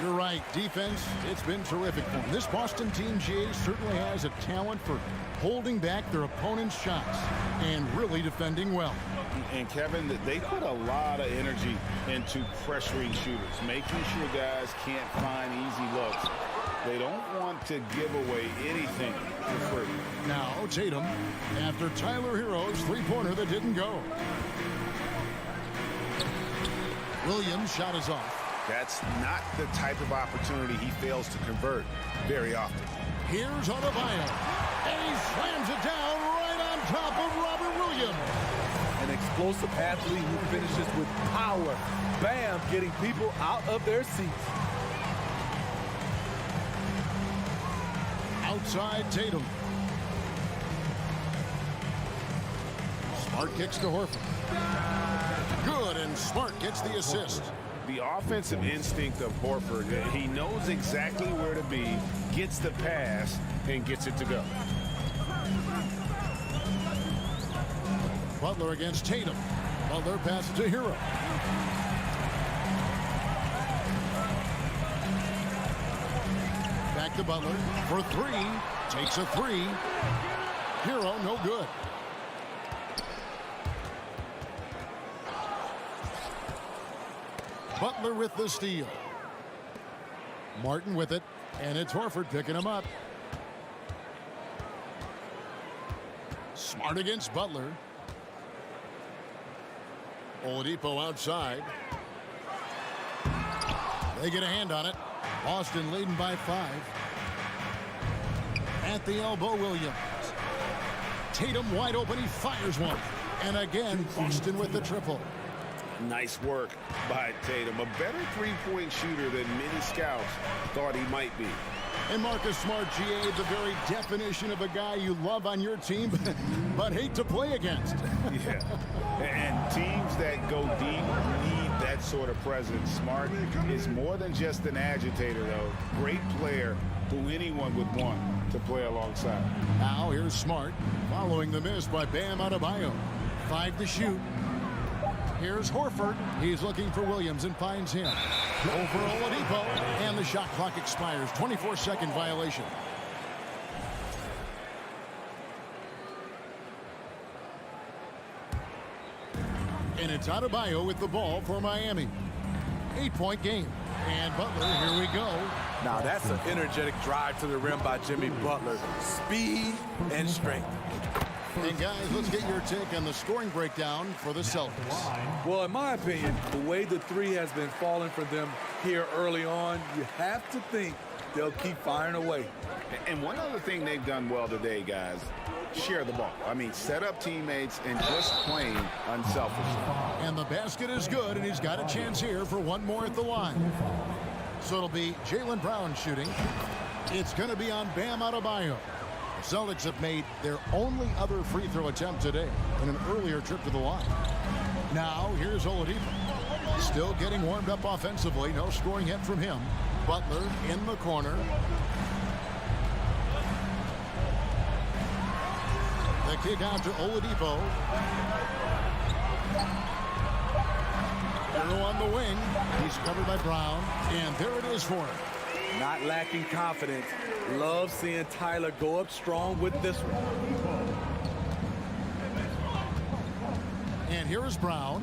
You're right, defense, it's been terrific for him. This Boston team, GA, certainly has a talent for holding back their opponent's shots and really defending well. And Kevin, they put a lot of energy into pressuring shooters, making sure guys can't find easy looks. They don't want to give away anything for free. Now Tatum, after Tyler Hero's three-pointer that didn't go. Williams' shot is off. That's not the type of opportunity he fails to convert very often. Here's Adebayo. And he slams it down right on top of Robert Williams. An explosive athlete who finishes with power. Bam, getting people out of their seats. Outside Tatum. Smart kicks to Horford. Good, and Smart gets the assist. The offensive instinct of Horford, he knows exactly where to be, gets the pass, and gets it to go. Butler against Tatum. Butler passes to Hero. Back to Butler for 3. Takes a 3. Hero, no good. Butler with the steal. Martin with it, and it's Horford picking him up. Smart against Butler. Oladipo outside. They get a hand on it. Boston leading by 5. At the elbow, Williams. Tatum wide open. He fires one. And again, Boston with the triple. Nice work by Tatum. A better three-point shooter than many scouts thought he might be. And Marcus Smart, GA, the very definition of a guy you love on your team, but hate to play against. Yeah. And teams that go deep need that sort of presence. Smart is more than just an agitator, though. Great player who anyone would want to play alongside. Now here's Smart, following the miss by Bam Adebayo. 5 to shoot. Here's Horford. He's looking for Williams and finds him. Over Oladipo, and the shot clock expires. 24-second violation. And it's Adebayo with the ball for Miami. 8-point game. And Butler, here we go. Now that's an energetic drive to the rim by Jimmy Butler. Speed and strength. And guys, let's get your take on the scoring breakdown for the Celtics. Well, in my opinion, the way the three has been falling for them here early on, you have to think they'll keep firing away. And one other thing they've done well today, guys, share the ball. I mean, set up teammates and just playing unselfishly. And the basket is good, and he's got a chance here for one more at the line. So it'll be Jaylen Brown shooting. It's going to be on Bam Adebayo. The Celtics have made their only other free throw attempt today in an earlier trip to the line. Now, here's Oladipo. Still getting warmed up offensively. No scoring yet from him. Butler in the corner. The kick out to Oladipo. Hero on the wing. He's covered by Brown. And there it is for him. Not lacking confidence. Love seeing Tyler go up strong with this one. And here is Brown.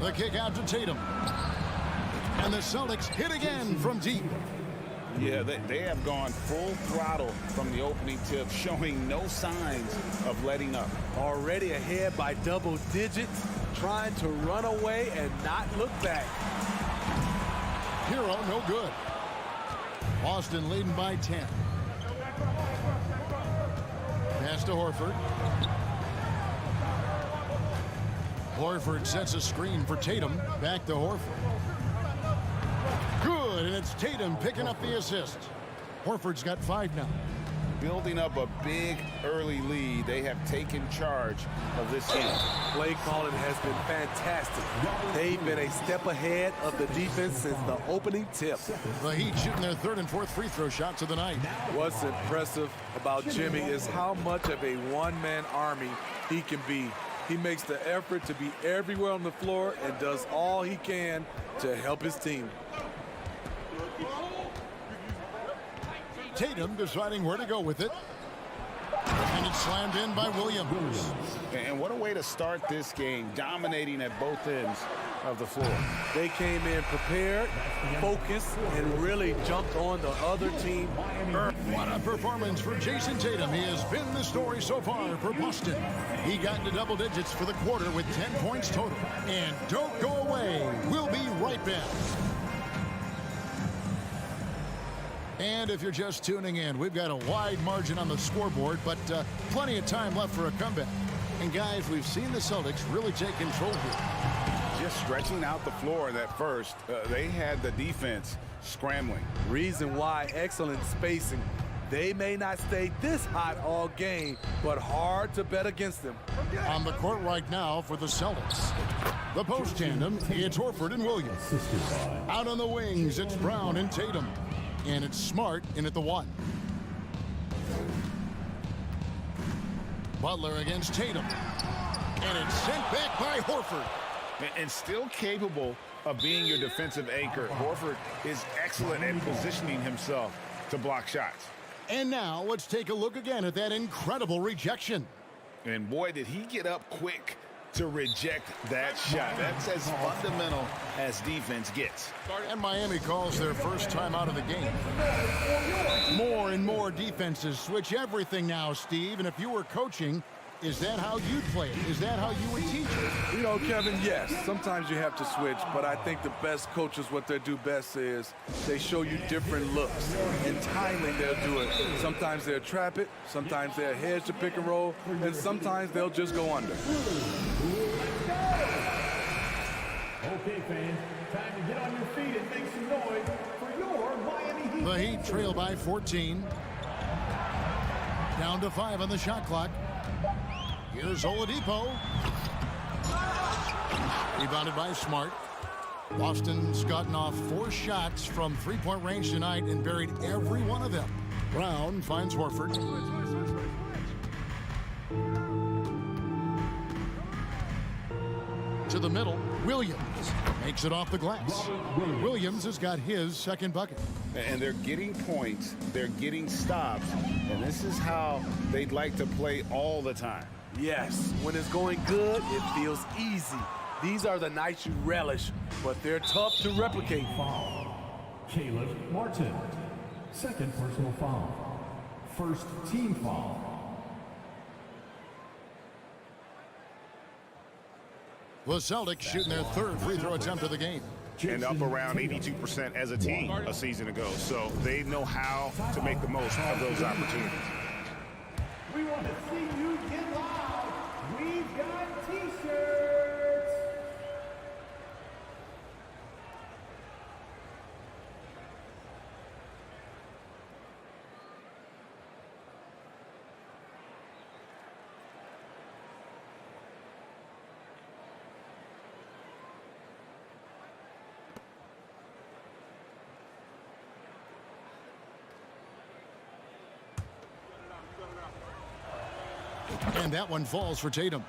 The kick out to Tatum. And the Celtics hit again from deep. Yeah, they have gone full throttle from the opening tip, showing no signs of letting up. Already ahead by double digits, trying to run away and not look back. Hero, no good. Boston leading by 10. Pass to Horford. Horford sets a screen for Tatum. Back to Horford. Good, and it's Tatum picking up the assist. Horford's got 5 now. Building up a big early lead, they have taken charge of this game. Play calling has been fantastic. They've been a step ahead of the defense since the opening tip. The Heat shooting their 3rd and 4th free throw shots of the night. What's impressive about Jimmy is how much of a one-man army he can be. He makes the effort to be everywhere on the floor and does all he can to help his team. Tatum deciding where to go with it. And it's slammed in by Williams. And what a way to start this game, dominating at both ends of the floor. They came in prepared, focused, and really jumped on the other team. What a performance for Jason Tatum. He has been the story so far for Boston. He got into double digits for the quarter with 10 points total. And don't go away. We'll be right back. And if you're just tuning in, we've got a wide margin on the scoreboard, but plenty of time left for a comeback. And guys, we've seen the Celtics really take control here. Just stretching out the floor in that first, they had the defense scrambling. Reason why: excellent spacing. They may not stay this hot all game, but hard to bet against them. On the court right now for the Celtics. The post tandem, it's Horford and Williams. Out on the wings, it's Brown and Tatum. And it's Smart in at the 1. Butler against Tatum. And it's sent back by Horford. And still capable of being your defensive anchor. Horford is excellent at positioning himself to block shots. And now let's take a look again at that incredible rejection. And boy, did he get up quick to reject that shot. That's as fundamental as defense gets. And Miami calls their first time out of the game. More and more defenses switch everything now, Steve. And if you were coaching, is that how you'd play it? Is that how you would teach it? You know, Kevin, yes. Sometimes you have to switch, but I think the best coaches, what they do best is they show you different looks. And timing, they'll do it. Sometimes they'll trap it. Sometimes they'll hedge the pick and roll. And sometimes they'll just go under. Okay, fans, time to get on your feet and make some noise for your Miami Heat. The Heat trail by 14. Down to 5 on the shot clock. Here's Oladipo. Rebounded by Smart. Boston's gotten off 4 shots from 3-point range tonight and buried every one of them. Brown finds Horford. To the middle, Williams makes it off the glass. Williams has got his second bucket. And they're getting points, they're getting stops, and this is how they'd like to play all the time. Yes, when it's going good, it feels easy. These are the nights you relish, but they're tough to replicate. Foul. Caleb Martin. Second personal foul. First team foul. The Celtics shooting their 3rd free throw attempt of the game. And up around 82% as a team a season ago. So they know how to make the most of those opportunities. We want to see you get loud. We've got t-shirts. And that one falls for Tatum.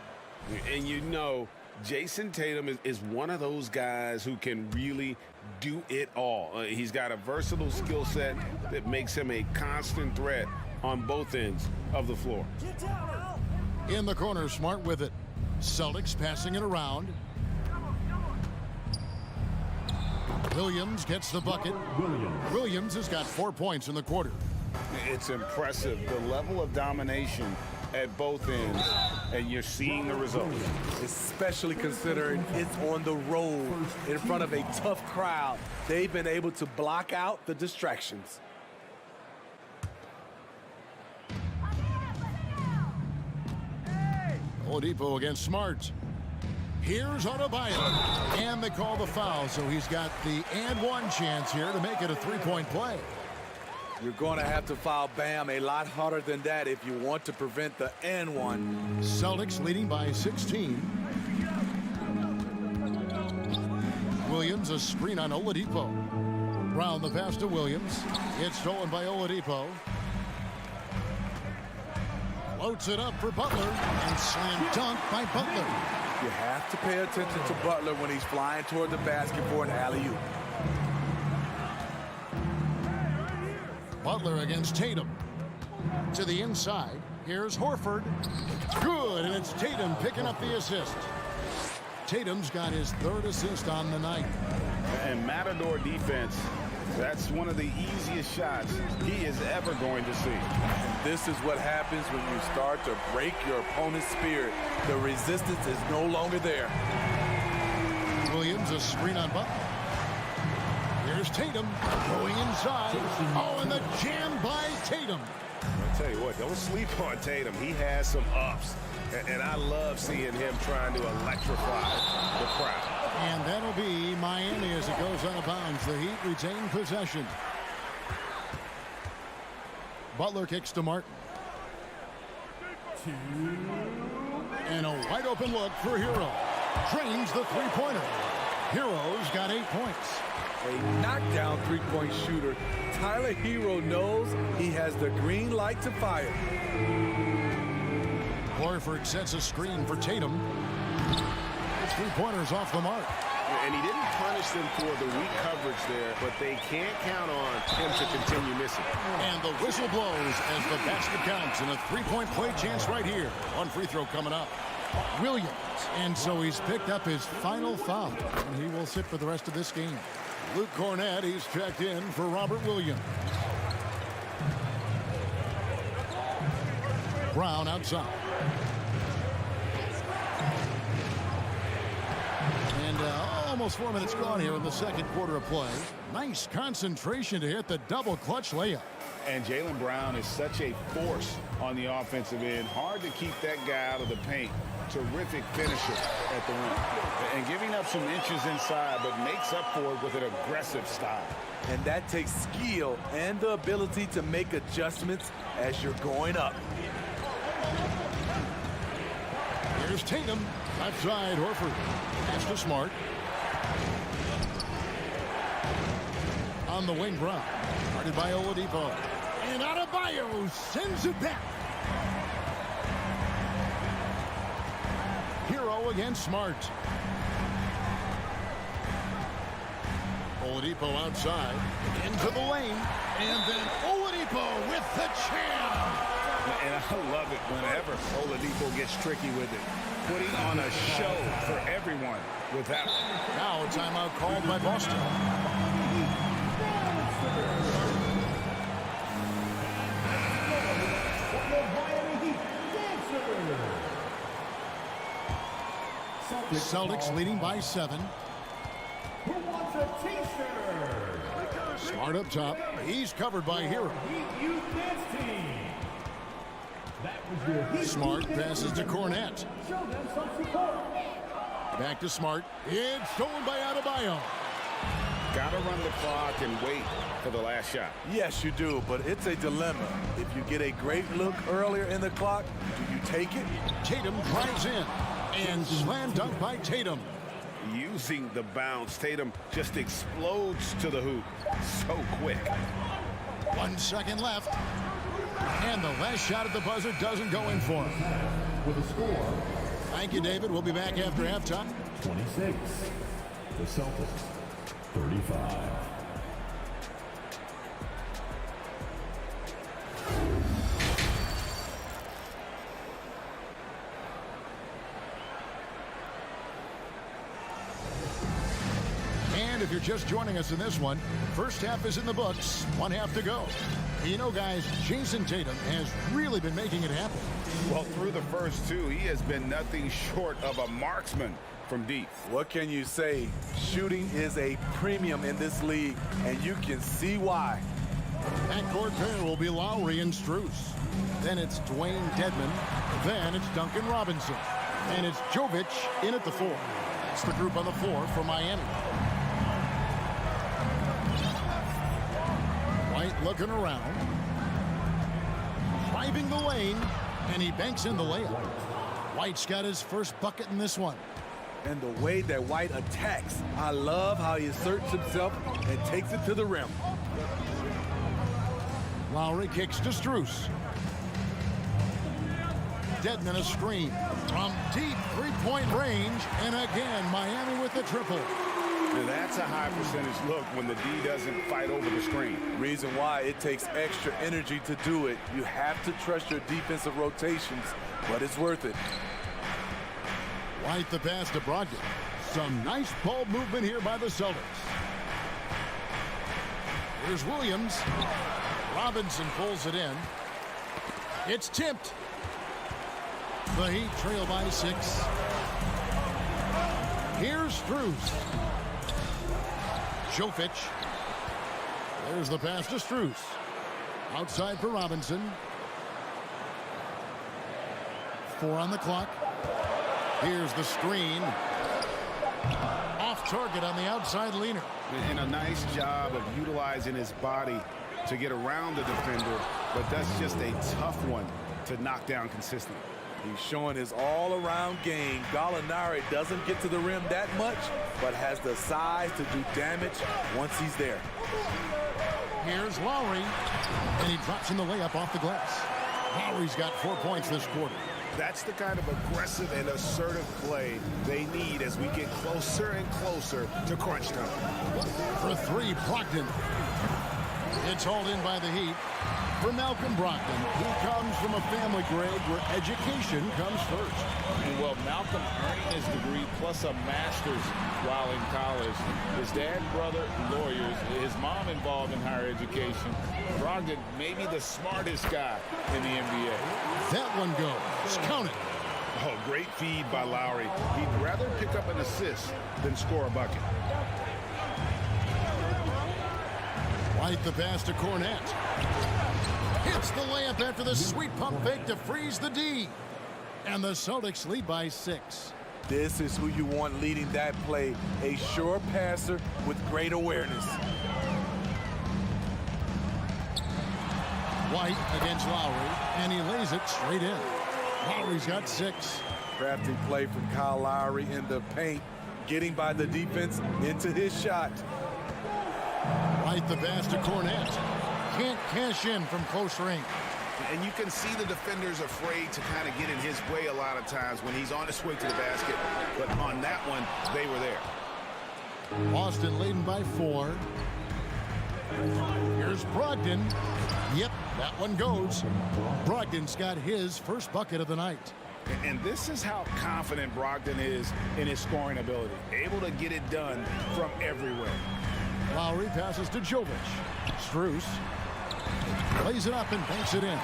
And you know, Jason Tatum is one of those guys who can really do it all. He's got a versatile skill set that makes him a constant threat on both ends of the floor. In the corner, Smart with it. Celtics passing it around. Williams gets the bucket. Williams has got 4 points in the quarter. It's impressive, the level of domination at both ends, and you're seeing the results. Especially considering it's on the road in front of a tough crowd. They've been able to block out the distractions. Oladipo against Smart. Here's Adebayo. And they call the foul, so he's got the and one chance here to make it a three-point play. You're going to have to foul Bam a lot harder than that if you want to prevent the and one. Celtics leading by 16. Williams a screen on Oladipo. Brown the pass to Williams. It's stolen by Oladipo. Floats it up for Butler and slam dunk by Butler. You have to pay attention to Butler when he's flying toward the basket for an alley-oop. Butler against Tatum. To the inside. Here's Horford. Good, and it's Tatum picking up the assist. Tatum's got his third assist on the night. And Matador defense, that's one of the easiest shots he is ever going to see. This is what happens when you start to break your opponent's spirit. The resistance is no longer there. Williams a screen on Butler. Here's Tatum going inside. Oh, and the jam by Tatum. I'll tell you what, don't sleep on Tatum. He has some ups. And I love seeing him trying to electrify the crowd. And that'll be Miami as it goes out of bounds. The Heat retain possession. Butler kicks to Martin. And a wide open look for Hero. Drains the three-pointer. Hero's got 8 points. A knockdown three-point shooter. Tyler Hero knows he has the green light to fire. Horford sets a screen for Tatum. His three-pointer's off the mark. And he didn't punish them for the weak coverage there, but they can't count on him to continue missing. And the whistle blows as the basket counts, and a three-point play chance right here. One free throw coming up. Williams. And so he's picked up his final foul, and he will sit for the rest of this game. Luke Cornett, he's checked in for Robert Williams. Brown outside. And almost 4 minutes gone here in the second quarter of play. Nice concentration to hit the double clutch layup. And Jaylen Brown is such a force on the offensive end. Hard to keep that guy out of the paint. Terrific finisher at the rim. And giving up some inches inside, but makes up for it with an aggressive style. And that takes skill and the ability to make adjustments as you're going up. Here's Tatum. Left side, Horford. Pass to Smart. On the wing, Brown. Guarded by Oladipo. And Adebayo sends it back. Hero against Smart. Oladipo outside. Into the lane. And then Oladipo with the jam. And I love it whenever Oladipo gets tricky with it. Putting on a show for everyone with that one. Now a timeout called by Boston. The Celtics leading by 7. Who wants a t-shirt? Smart up top. He's covered by Hero. Youth Dance Team. That was your Smart passes to Cornett. Show them some support. Back to Smart. It's stolen by Adebayo. Got to run the clock and wait for the last shot. Yes, you do, but it's a dilemma. If you get a great look earlier in the clock, do you take it? Tatum drives in. And slam dunk by Tatum. Using the bounce, Tatum just explodes to the hoop. So quick. 1 second left. And the last shot at the buzzer doesn't go in for him. With a score Thank you, David. We'll be back after halftime. 26. The Celtics, 35. And if you're just joining us in this one, first half is in the books, 1 half to go. You know, guys, Jason Tatum has really been making it happen. Well, through the first two, he has been nothing short of a marksman from deep. What can you say? Shooting is a premium in this league, and you can see why. Backcourt pair will be Lowry and Strus. Then it's Dwayne Dedmon. Then it's Duncan Robinson. And it's Jovic in at the 4. That's the group on the 4 for Miami. White looking around. Driving the lane. And he banks in the layup. White's got his first bucket in this one. And the way that White attacks, I love how he asserts himself and takes it to the rim. Lowry kicks to Strus. Dedmon a screen from deep three-point range. And again, Miami with the triple. Now that's a high percentage look when the D doesn't fight over the screen. Reason why it takes extra energy to do it. You have to trust your defensive rotations, but it's worth it. White the pass to Brogdon. Some nice ball movement here by the Celtics. Here's Williams. Robinson pulls it in. It's tipped. The Heat trail by 6. Here's Strus. Jovic. There's the pass to Strus. Outside for Robinson. 4 on the clock. Here's the screen. Off target on the outside leaner. And a nice job of utilizing his body to get around the defender, but that's just a tough one to knock down consistently. He's showing his all-around game. Gallinari doesn't get to the rim that much, but has the size to do damage once he's there. Here's Lowry, and he drops in the layup off the glass. Lowry's got 4 points this quarter. That's the kind of aggressive and assertive play they need as we get closer and closer to crunch time. For 3, Brogdon. It's hauled in by the Heat. For Malcolm Brogdon, he comes from a family, Greg, where education comes first. And well, Malcolm earning his degree plus a master's while in college. His dad and brother, lawyers. His mom involved in higher education. Brogdon, maybe the smartest guy in the NBA. That one goes. Count it. Oh, great feed by Lowry. He'd rather pick up an assist than score a bucket. White the pass to Cornette. Hits the layup after the sweet pump fake to freeze the D. And the Celtics lead by 6. This is who you want leading that play. A sure passer with great awareness. White against Lowry, and he lays it straight in. Lowry's got 6. Crafty play from Kyle Lowry in the paint, getting by the defense into his shot. White the pass to Cornette. Can't cash in from close range. And you can see the defenders afraid to kind of get in his way a lot of times when he's on his way to the basket. But on that one, they were there. Boston leading by 4. Here's Brogdon. Yep, that one goes. Brogdon's got his first bucket of the night. And this is how confident Brogdon is in his scoring ability. Able to get it done from everywhere. Lowry passes to Jovic. Strus lays it up and banks it in.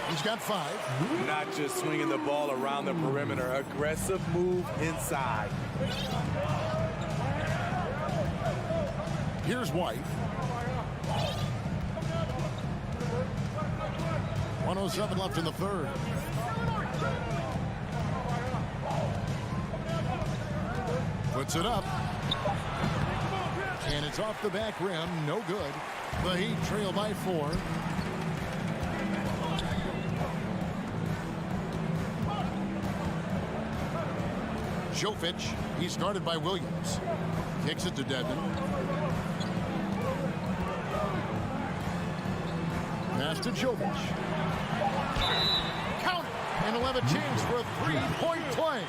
He's got 5. Not just swinging the ball around the perimeter. Aggressive move inside. Here's White. 1:07 left in the third. Puts it up. And it's off the back rim. No good. The Heat trail by 4. Jovic. He's guarded by Williams. Kicks it to Dedmon. Pass to Jovic. Count it. And he'll have a chance for a 3-point play.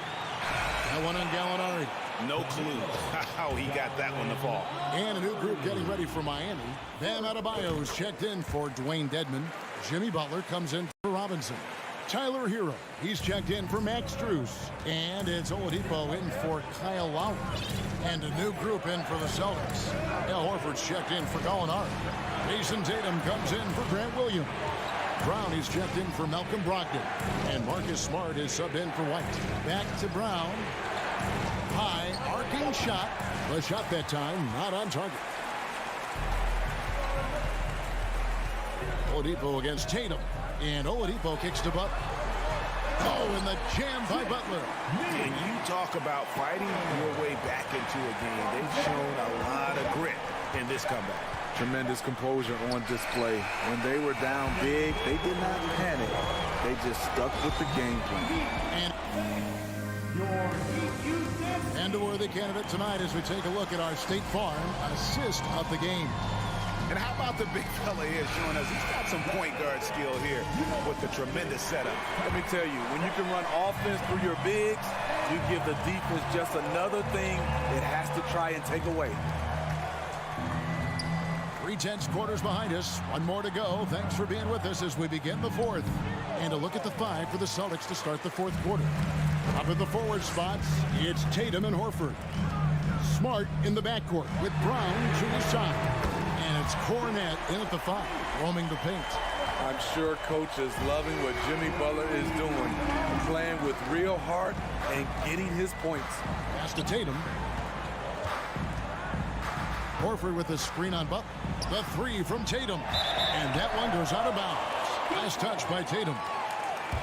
That one on Gallinari. No clue how he got that one to fall. And a new group getting ready for Miami. Bam Adebayo's checked in for Dwayne Dedmon. Jimmy Butler comes in for Robinson. Tyler Hero, he's checked in for Max Strus. And it's Oladipo in for Kyle Lowry. And a new group in for the Celtics. Al Horford's checked in for Gallinari. Jason Tatum comes in for Grant Williams. Brown is checked in for Malcolm Brogdon. And Marcus Smart is subbed in for White. Back to Brown. High arcing shot. The shot that time not on target. Oladipo against Tatum. And Oladipo kicks to Butler. Oh, and the jam by Butler. And you talk about fighting your way back into a game. They've shown a lot of grit in this comeback. Tremendous composure on display. When they were down big, they did not panic. They just stuck with the game plan. And a worthy candidate tonight as we take a look at our State Farm assist of the game. And how about the big fella here showing us he's got some point guard skill here with the tremendous setup. Let me tell you, when you can run offense through your bigs, you give the defense just another thing it has to try and take away. 3/10 quarters behind us. One more to go. Thanks for being with us as we begin the fourth. And a look at the five for the Celtics to start the fourth quarter. Up at the forward spots, it's Tatum and Horford. Smart in the backcourt with Brown to his side. And it's Cornette in at the 5, roaming the paint. I'm sure coach is loving what Jimmy Butler is doing, playing with real heart and getting his points. Pass to Tatum. Horford with the screen on Butler. The 3 from Tatum. And that one goes out of bounds. Nice touch by Tatum.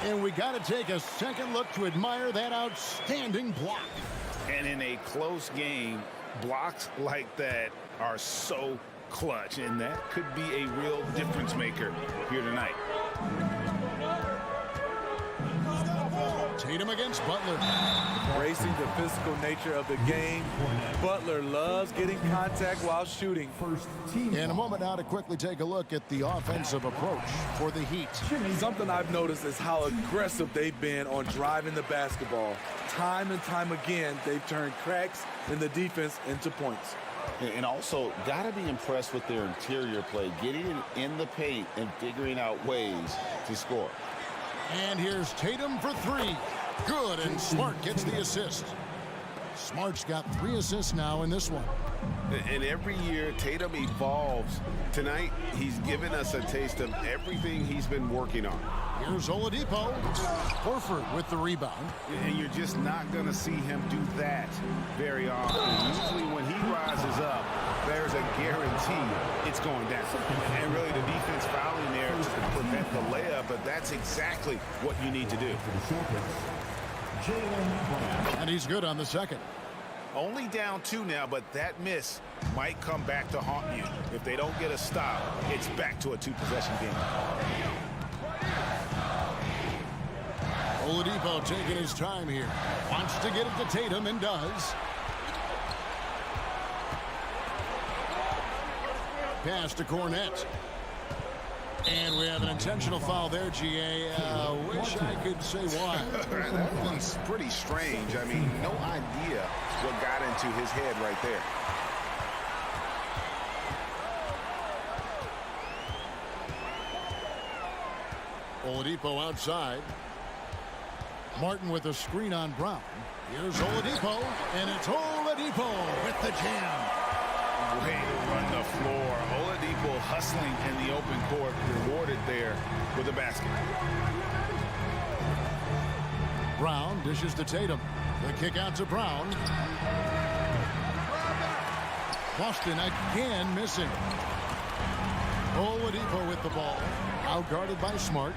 And we got to take a second look to admire that outstanding block. And in a close game, blocks like that are so clutch, and that could be a real difference maker here tonight. Tatum against Butler. Embracing the physical nature of the game, Butler loves getting contact while shooting. In a moment now to quickly take a look at the offensive approach for the Heat. Something I've noticed is how aggressive they've been on driving the basketball. Time and time again, they've turned cracks in the defense into points. And also, got to be impressed with their interior play, getting it in the paint and figuring out ways to score. And here's Tatum for 3. Good, and Smart gets the assist. Smart's got 3 assists now in this one. And every year, Tatum evolves. Tonight, he's given us a taste of everything he's been working on. Here's Oladipo. Horford with the rebound. And you're just not going to see him do that very often. Usually when he rises up, there's a guarantee it's going down. And really the defense fouling there to prevent the layup, but that's exactly what you need to do. And he's good on the second. Only down 2 now, but that miss might come back to haunt you. If they don't get a stop, it's back to a 2-possession game. Oladipo taking his time here. Wants to get it to Tatum and does. Pass to Cornette. And we have an intentional foul there, GA. Wish I could say why. That one's pretty strange. I mean, no idea what got into his head right there. Oladipo outside. Martin with a screen on Brown. Here's Oladipo, and it's Oladipo with the jam. Way to run the floor. Oladipo hustling in the open court, rewarded there with a basket. Brown dishes to Tatum. The kick out to Brown. Boston again missing. Oladipo with the ball. Out guarded by Smart.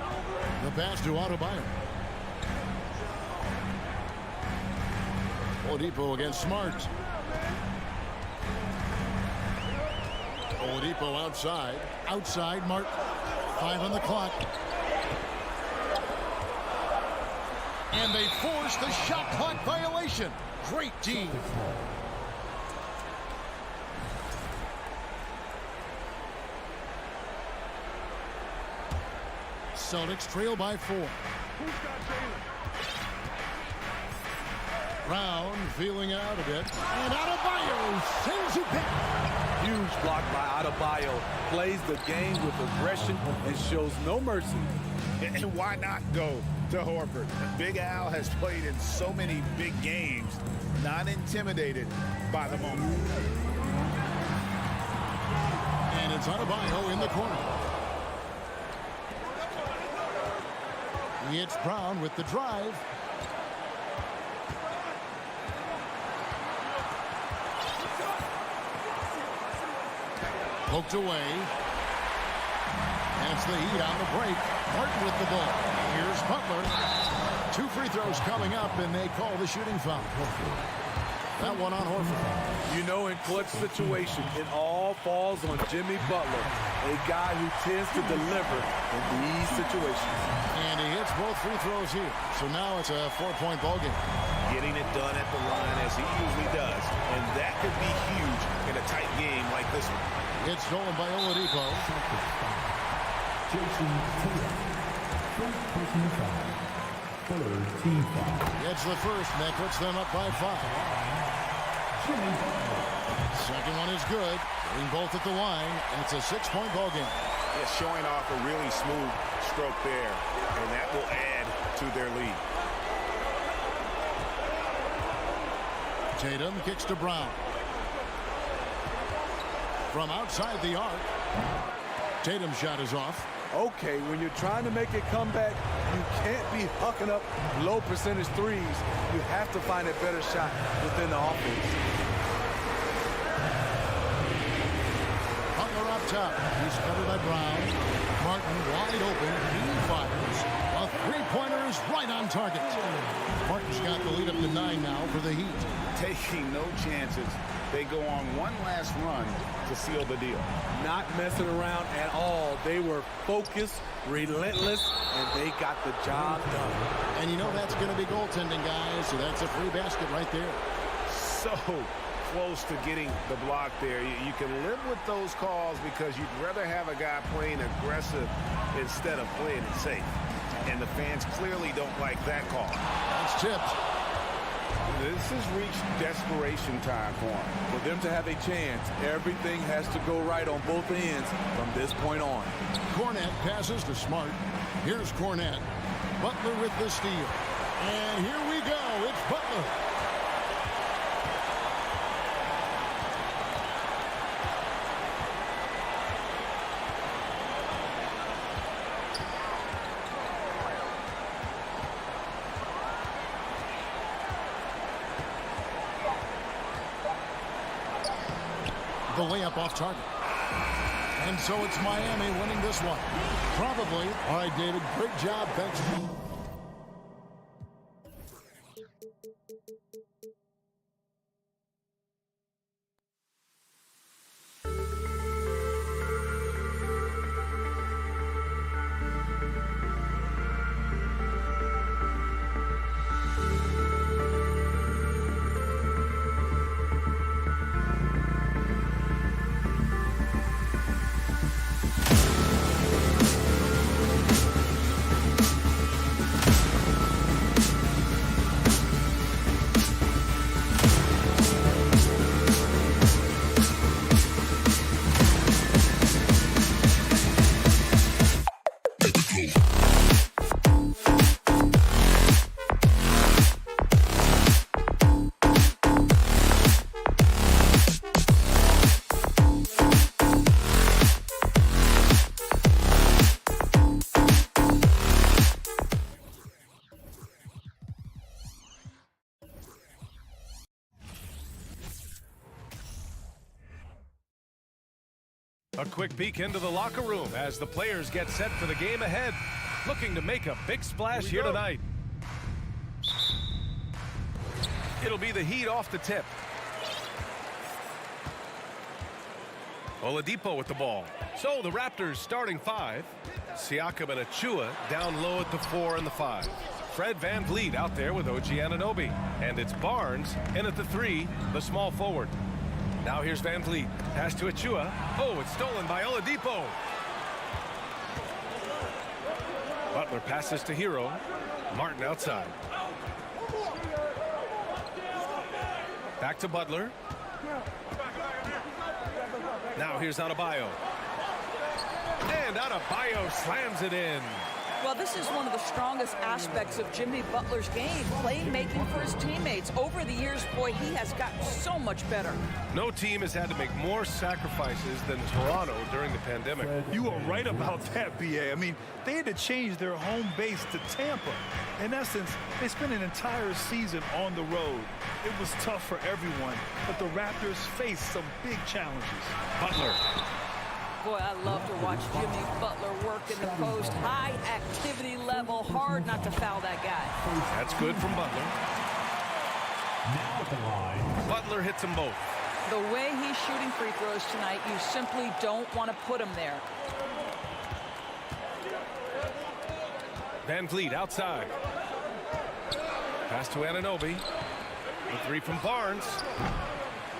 The pass to Adebayo. Oladipo against Smart. Oladipo outside. Outside, Martin. 5 on the clock. And they force the shot clock violation. Great D. Celtics trail by 4. Brown feeling it out a bit. And Adebayo sends it back. Huge block by Adebayo. Plays the game with aggression and shows no mercy. And why not go to Horford? Big Al has played in so many big games, not intimidated by the moment. And it's Adebayo in the corner. It's Brown with the drive. Poked away. That's the Heat on the break. Martin with the ball. Here's Butler. 2 free throws coming up, and they call the shooting foul. That one on Horford. You know, in clutch situation, it all falls on Jimmy Butler, a guy who tends to deliver in these situations. And he hits both free throws here. So now it's a 4-point ball game. Getting it done at the line as he usually does. And that could be huge in a tight game like this one. It's stolen by Oladipo. Gets the first, and that puts them up by 5. Second one is good. Getting both at the line, and it's a 6-point ball game. Yeah, showing off a really smooth stroke there, and that will add to their lead. Tatum kicks to Brown. From outside the arc, Tatum's shot is off. Okay, when you're trying to make a comeback, you can't be hucking up low percentage threes. You have to find a better shot within the offense. Butler up top. He's covered by Brown. Martin wide open. He fires. A three-pointer is right on target. Martin's got the lead up to 9 now for the Heat. Taking no chances. They go on one last run to seal the deal. Not messing around at all. They were focused, relentless, and they got the job done. And you know that's going to be goaltending, guys, so that's a free basket right there. So close to getting the block there. You can live with those calls because you'd rather have a guy playing aggressive instead of playing it safe. And the fans clearly don't like that call. That's tipped. This has reached desperation time for them. For them to have a chance, everything has to go right on both ends from this point on. Cornette passes to Smart. Here's Cornette. Butler with the steal. And here we go. It's Butler. The layup off target. And so it's Miami winning this one. Probably. All right, David, great job. Thanks. A quick peek into the locker room as the players get set for the game ahead, looking to make a big splash here tonight. It'll be the Heat off the tip. Oladipo with the ball. So the Raptors starting 5. Siakam and Achua down low at the 4 and the 5. Fred VanVleet out there with OG Anunoby. And it's Barnes in at the 3, the small forward. Now here's VanVleet. Pass to Achua. Oh, it's stolen by Oladipo. Butler passes to Hero. Martin outside. Back to Butler. Now here's Adebayo. And Adebayo slams it in. Well, this is one of the strongest aspects of Jimmy Butler's game, playmaking for his teammates. Over the years, boy, he has gotten so much better. No team has had to make more sacrifices than Toronto during the pandemic. You are right about that, B.A. I mean, they had to change their home base to Tampa. In essence, they spent an entire season on the road. It was tough for everyone, but the Raptors faced some big challenges. Butler. Boy, I love to watch Jimmy Butler work in the post. High activity level. Hard not to foul that guy. That's good from Butler. Now at the line. Butler hits them both. The way he's shooting free throws tonight, you simply don't want to put him there. Van Vliet outside. Pass to Anunoby. The three from Barnes.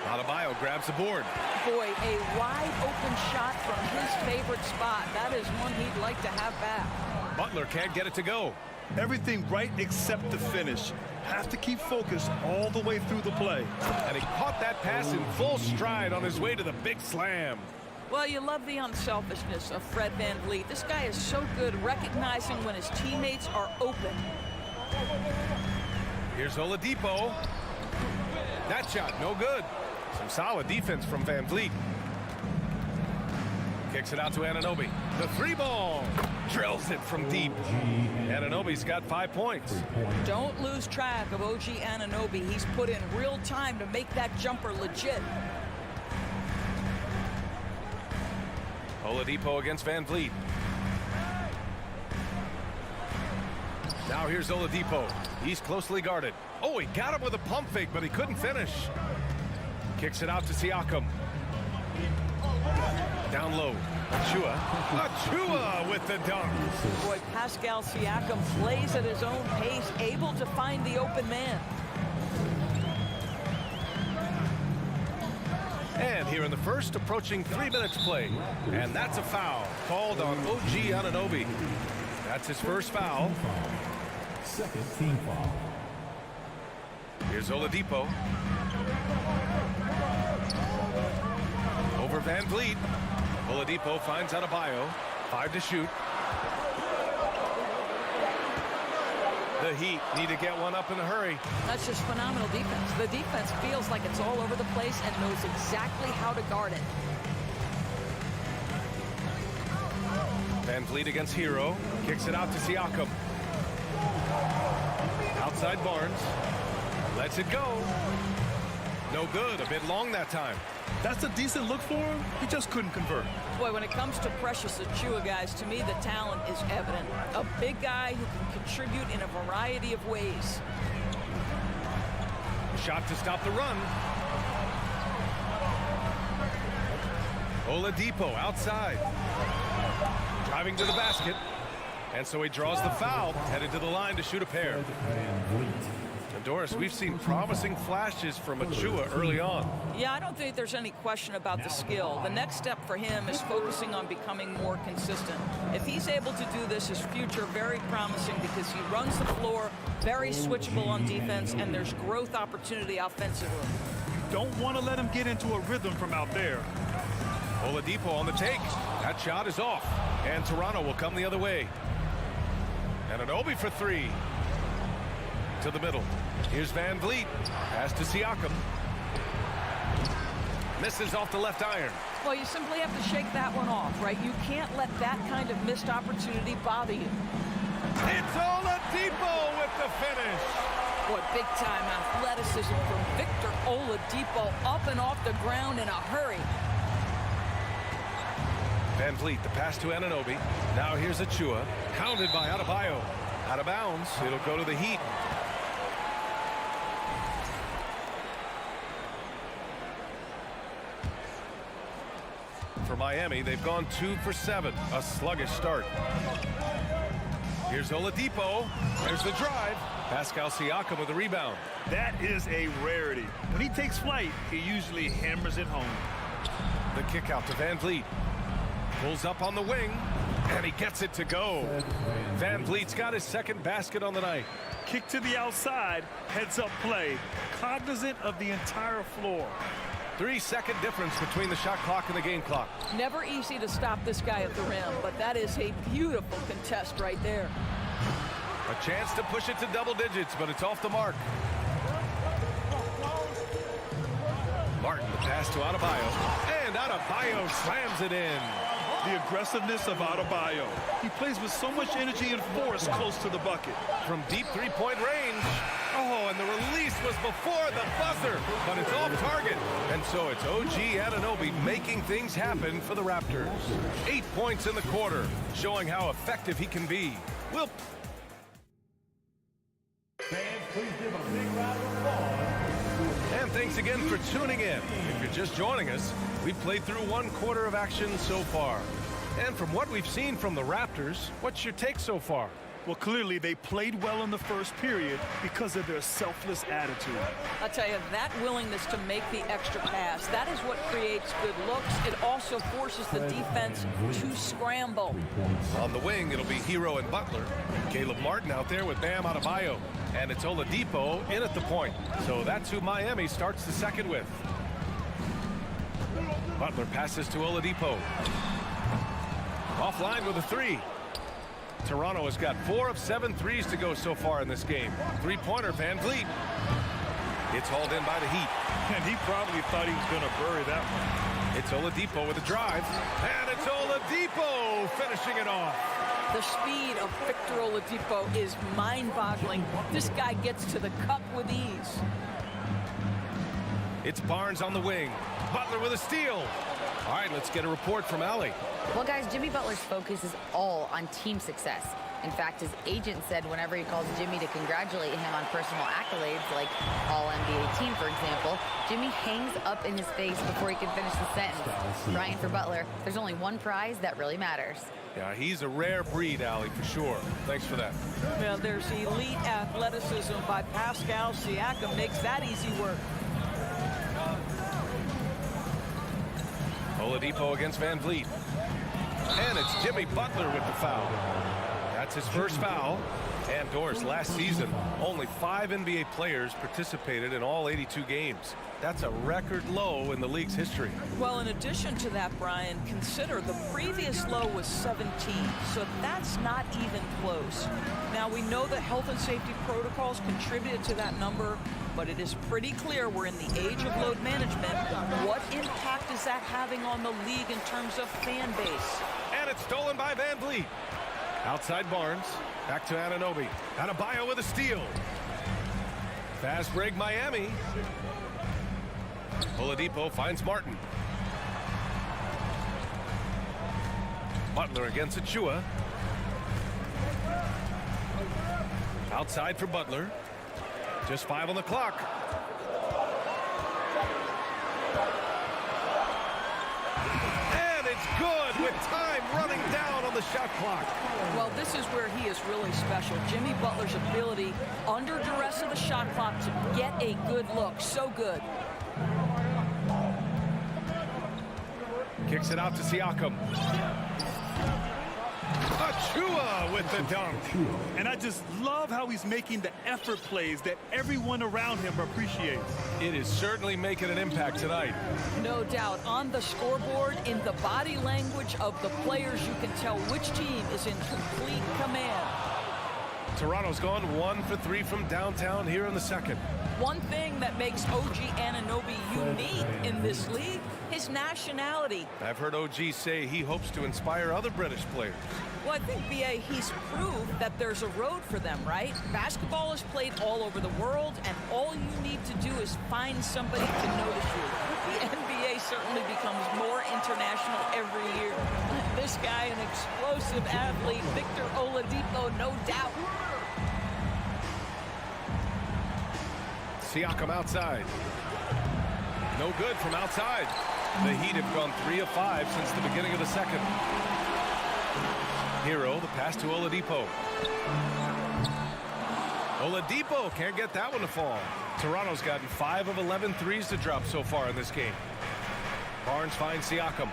Adebayo grabs the board. Boy, a wide open shot from his favorite spot. That is one he'd like to have back. Butler can't get it to go. Everything right except the finish. Have to keep focused all the way through the play. And he caught that pass in full stride on his way to the big slam. Well, you love the unselfishness of Fred Van Vliet. This guy is so good recognizing when his teammates are open. Here's Oladipo. That shot, no good. Some solid defense from Van Vliet. Kicks it out to Anunoby. The three ball. Drills it from deep. Anunoby's got 5 points. Don't lose track of OG Anunoby. He's put in real time to make that jumper legit. Oladipo against Van Vliet. Now here's Oladipo. He's closely guarded. Oh, he got him with a pump fake, but he couldn't finish. Kicks it out to Siakam. Down low. Achua with the dunk. Boy, Pascal Siakam plays at his own pace, able to find the open man. And here in the first, approaching 3 minutes play. And that's a foul called on OG Anunoby. That's his first foul. Second team foul. Here's Oladipo. Over Van Vliet. Oladipo finds Adebayo. 5 to shoot. The Heat need to get one up in a hurry. That's just phenomenal defense. The defense feels like it's all over the place and knows exactly how to guard it. Van Vliet against Hero. Kicks it out to Siakam. Outside Barnes. Lets it go. No good. A bit long that time. That's a decent look for him. He just couldn't convert. Boy, when it comes to Precious Achiuwa, guys, to me the talent is evident. A big guy who can contribute in a variety of ways. Shot to stop the run. Oladipo outside. Driving to the basket. And so he draws the foul, headed to the line to shoot a pair. And Doris, we've seen promising flashes from Achiuwa early on. Yeah, I don't think there's any question about the skill. The next step for him is focusing on becoming more consistent. If he's able to do this, his future very promising because he runs the floor, very switchable on defense, and there's growth opportunity offensively. Don't want to let him get into a rhythm from out there. Oladipo on the take. That shot is off. And Toronto will come the other way. And Anunoby for three. To the middle. Here's Van Vliet. Pass to Siakam. Misses off the left iron. Well, you simply have to shake that one off, right? You can't let that kind of missed opportunity bother you. It's Oladipo with the finish. Boy, big-time athleticism from Victor Oladipo, up and off the ground in a hurry. Van Vliet, the pass to Anunoby. Now here's Achiuwa, hounded by Adebayo. Out of bounds, it'll go to the Heat. For Miami, they've gone 2 for 7, a sluggish start. Here's Oladipo. There's the drive. Pascal Siakam with the rebound. That is a rarity. When he takes flight, he usually hammers it home. The kick out to Van Vliet. Pulls up on the wing, and he gets it to go. Van Vliet's got his second basket on the night. Kick to the outside, heads-up play, cognizant of the entire floor. 3-second difference between the shot clock and the game clock. Never easy to stop this guy at the rim, but that is a beautiful contest right there. A chance to push it to double digits, but it's off the mark. Martin, the pass to Adebayo, and Adebayo slams it in. The aggressiveness of Adebayo. He plays with so much energy and force close to the bucket. From deep three-point range. Oh, and the release was before the buzzer, but it's off target. And so it's OG Anunoby making things happen for the Raptors. 8 points in the quarter, showing how effective he can be. Fans, please give a big round of applause. And thanks again for tuning in. If you're just joining us, we've played through 1 quarter of action so far. And from what we've seen from the Raptors, what's your take so far? Well, clearly they played well in the first period because of their selfless attitude. I'll tell you, that willingness to make the extra pass, that is what creates good looks. It also forces the defense to scramble. On the wing, it'll be Hero and Butler. Caleb Martin out there with Bam Adebayo. And it's Oladipo in at the point. So that's who Miami starts the second with. Butler passes to Oladipo. Offline with a 3. Toronto has got 4 of 7 threes to go so far in this game. 3-pointer, Van Vliet. It's hauled in by the Heat. And he probably thought he was going to bury that one. It's Oladipo with a drive. And it's Oladipo finishing it off. The speed of Victor Oladipo is mind-boggling. This guy gets to the cup with ease. It's Barnes on the wing. Butler with a steal. All right, let's get a report from Allie. Well, guys, Jimmy Butler's focus is all on team success. In fact, his agent said whenever he calls Jimmy to congratulate him on personal accolades, like All-NBA team, for example, Jimmy hangs up in his face before he can finish the sentence. Ryan, for Butler, there's only one prize that really matters. Yeah, he's a rare breed, Allie, for sure. Thanks for that. Well, there's elite athleticism by Pascal Siakam. Makes that easy work. Oladipo against Van Vliet. And it's Jimmy Butler with the foul. That's his first foul. And Doris, last season, only 5 NBA players participated in all 82 games. That's a record low in the league's history. Well, in addition to that, Brian, consider the previous low was 17, so that's not even close. Now, we know the health and safety protocols contributed to that number, but it is pretty clear we're in the age of load management. What impact is that having on the league in terms of fan base? And it's stolen by Van Vliet. Outside Barnes, back to Anunoby. Adebayo with a steal. Fast break Miami. Oladipo finds Martin. Butler against Achua. Outside for Butler. Just 5 on the clock. And it's good with time running down on the shot clock. Well, this is where he is really special. Jimmy Butler's ability under duress of the shot clock to get a good look. So good. Kicks it out to Siakam. Achua with the dunk. And I just love how he's making the effort plays that everyone around him appreciates. It is certainly making an impact tonight. No doubt. On the scoreboard, in the body language of the players, you can tell which team is in complete command. Toronto's gone 1 for 3 from downtown here in the second. One thing that makes OG Anunoby unique in this league, his nationality. I've heard OG say he hopes to inspire other British players. Well, I think, B.A., he's proved that there's a road for them, right? Basketball is played all over the world, and all you need to do is find somebody to notice you. The NBA certainly becomes more international every year. This guy, an explosive athlete, Victor Oladipo, no doubt. Siakam outside. No good from outside. The Heat have gone 3 of 5 since the beginning of the second. Hero, the pass to Oladipo. Oladipo can't get that one to fall. Toronto's gotten 5 of 11 threes to drop so far in this game. Barnes finds Siakam.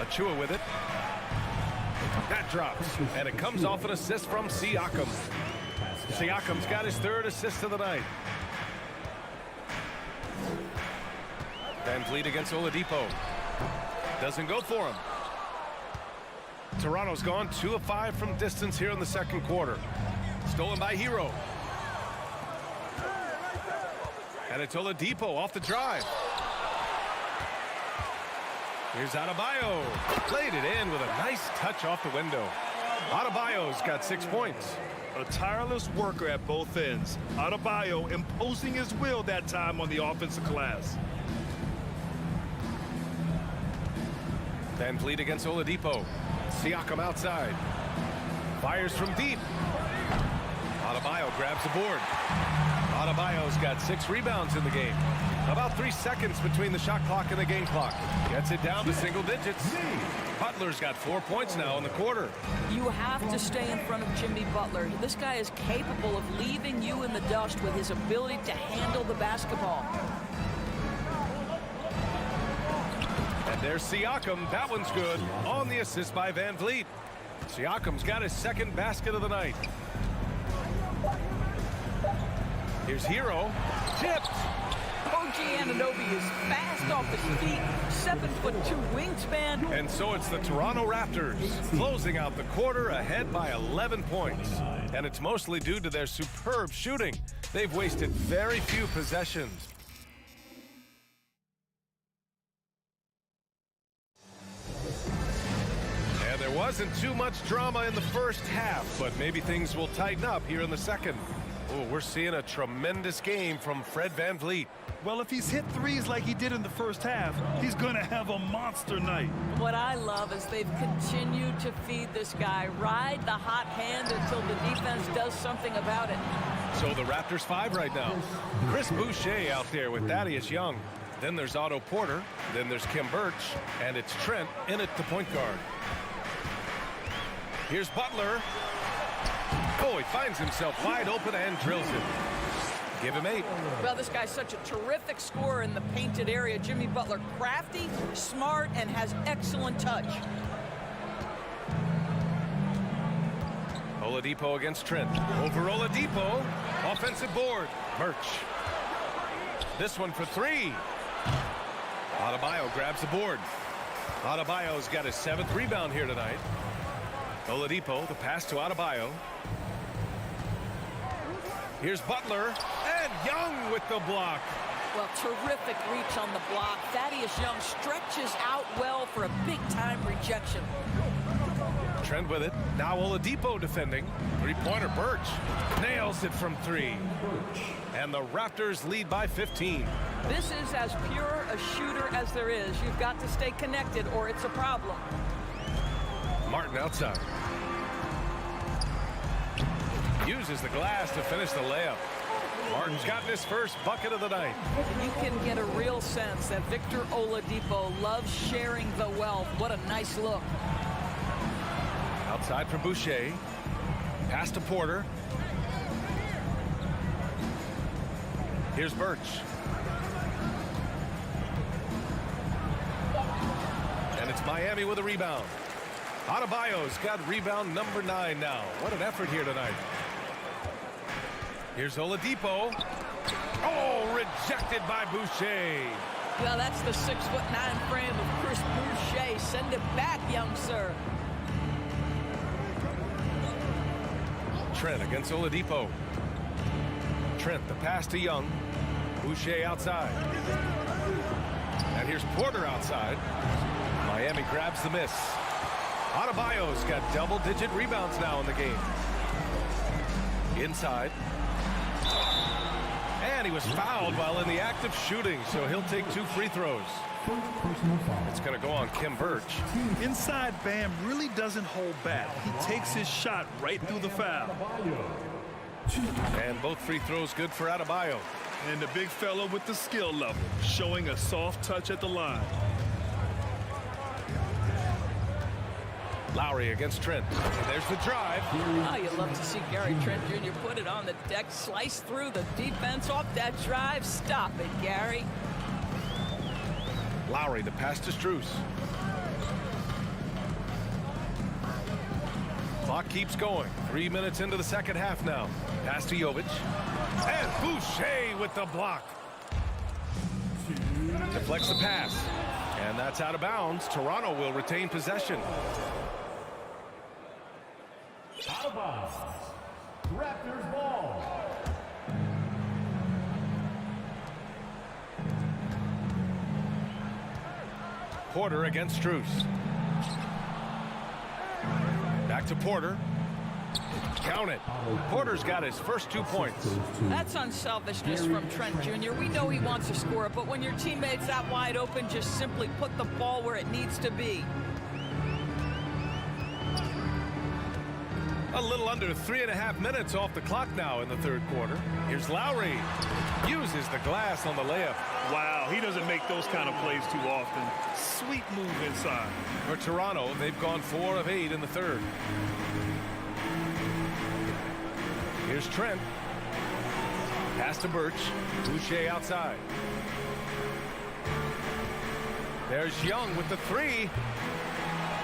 Achua with it. That drops, and it comes off an assist from Siakam. Siakam's got his 3rd assist of the night. Van Vliet against Oladipo. Doesn't go for him. Toronto's gone 2 of 5 from distance here in the 2nd quarter. Stolen by Hero. And it's Oladipo off the drive. Here's Adebayo. Played it in with a nice touch off the window. Adebayo's got 6 points. A tireless worker at both ends. Adebayo imposing his will that time on the offensive glass. Van Vliet against Oladipo. Siakam outside. Fires from deep. Adebayo grabs the board. Adebayo's got 6 rebounds in the game. About 3 seconds between the shot clock and the game clock. Gets it down to single digits. Butler's got 4 points now in the quarter. You have to stay in front of Jimmy Butler. This guy is capable of leaving you in the dust with his ability to handle the basketball. And there's Siakam. That one's good. On the assist by Van Vliet. Siakam's got his 2nd basket of the night. Here's Hero. Tipped. OG Anunoby is fast off his feet. 7'2" wingspan. And so it's the Toronto Raptors closing out the quarter ahead by 11 points. And it's mostly due to their superb shooting. They've wasted very few possessions. And there wasn't too much drama in the first half, but maybe things will tighten up here in the 2nd. Oh, we're seeing a tremendous game from Fred Van Vliet. Well, if he's hit threes like he did in the first half, he's going to have a monster night. What I love is they've continued to feed this guy. Ride the hot hand until the defense does something about it. So the Raptors 5 right now. Chris Boucher out there with Thaddeus Young. Then there's Otto Porter. Then there's Kim Birch. And it's Trent in at the point guard. Here's Butler. Oh, he finds himself wide open and drills it. Give him 8. Well, this guy's such a terrific scorer in the painted area. Jimmy Butler, crafty, smart, and has excellent touch. Oladipo against Trent. Over Oladipo. Offensive board. Birch. This one for 3. Adebayo grabs the board. Adebayo's got his 7th rebound here tonight. Oladipo, the pass to Adebayo. Here's Butler, and Young with the block. Well, terrific reach on the block. Thaddeus Young stretches out well for a big-time rejection. Trent with it. Now Oladipo defending. 3-pointer Birch. Nails it from 3. And the Raptors lead by 15. This is as pure a shooter as there is. You've got to stay connected or it's a problem. Martin outside. Uses the glass to finish the layup. Martin's gotten his first bucket of the night. You can get a real sense that Victor Oladipo loves sharing the wealth. What a nice look. Outside from Boucher. Pass to Porter. Here's Birch. And it's Miami with a rebound. Adebayo's got rebound number 9 now. What an effort here tonight. Here's Oladipo. Oh, rejected by Boucher. Well, that's the 6'9" frame of Chris Boucher. Send it back, young sir. Trent against Oladipo. Trent, the pass to Young. Boucher outside. And here's Porter outside. Miami grabs the miss. Adebayo's got double-digit rebounds now in the game. Inside. And he was fouled while in the act of shooting, so he'll take 2 free throws. It's going to go on Kim Birch. Inside, Bam really doesn't hold back. He takes his shot right through the foul. And both free throws good for Adebayo. And the big fella with the skill level, showing a soft touch at the line. Lowry against Trent. And there's the drive. Oh, you love to see Gary Trent Jr. put it on the deck, slice through the defense off that drive. Stop it, Gary. Lowry, the pass to Strus. Clock keeps going. 3 minutes into the second half now. Pass to Jovic. And Boucher with the block. Deflects the pass. And that's out of bounds. Toronto will retain possession. Out of bounds. Raptors ball. Porter against Strus. Back to Porter. Count it. Porter's got his first 2 points. That's unselfishness from Trent Jr. We know he wants to score, but when your teammate's that wide open, just simply put the ball where it needs to be. A little under 3.5 minutes off the clock now in the third quarter. Here's Lowry. Uses the glass on the layup. Wow, he doesn't make those kind of plays too often. Sweet move inside. For Toronto, they've gone 4 of 8 in the third. Here's Trent. Pass to Birch. Boucher outside. There's Young with the 3.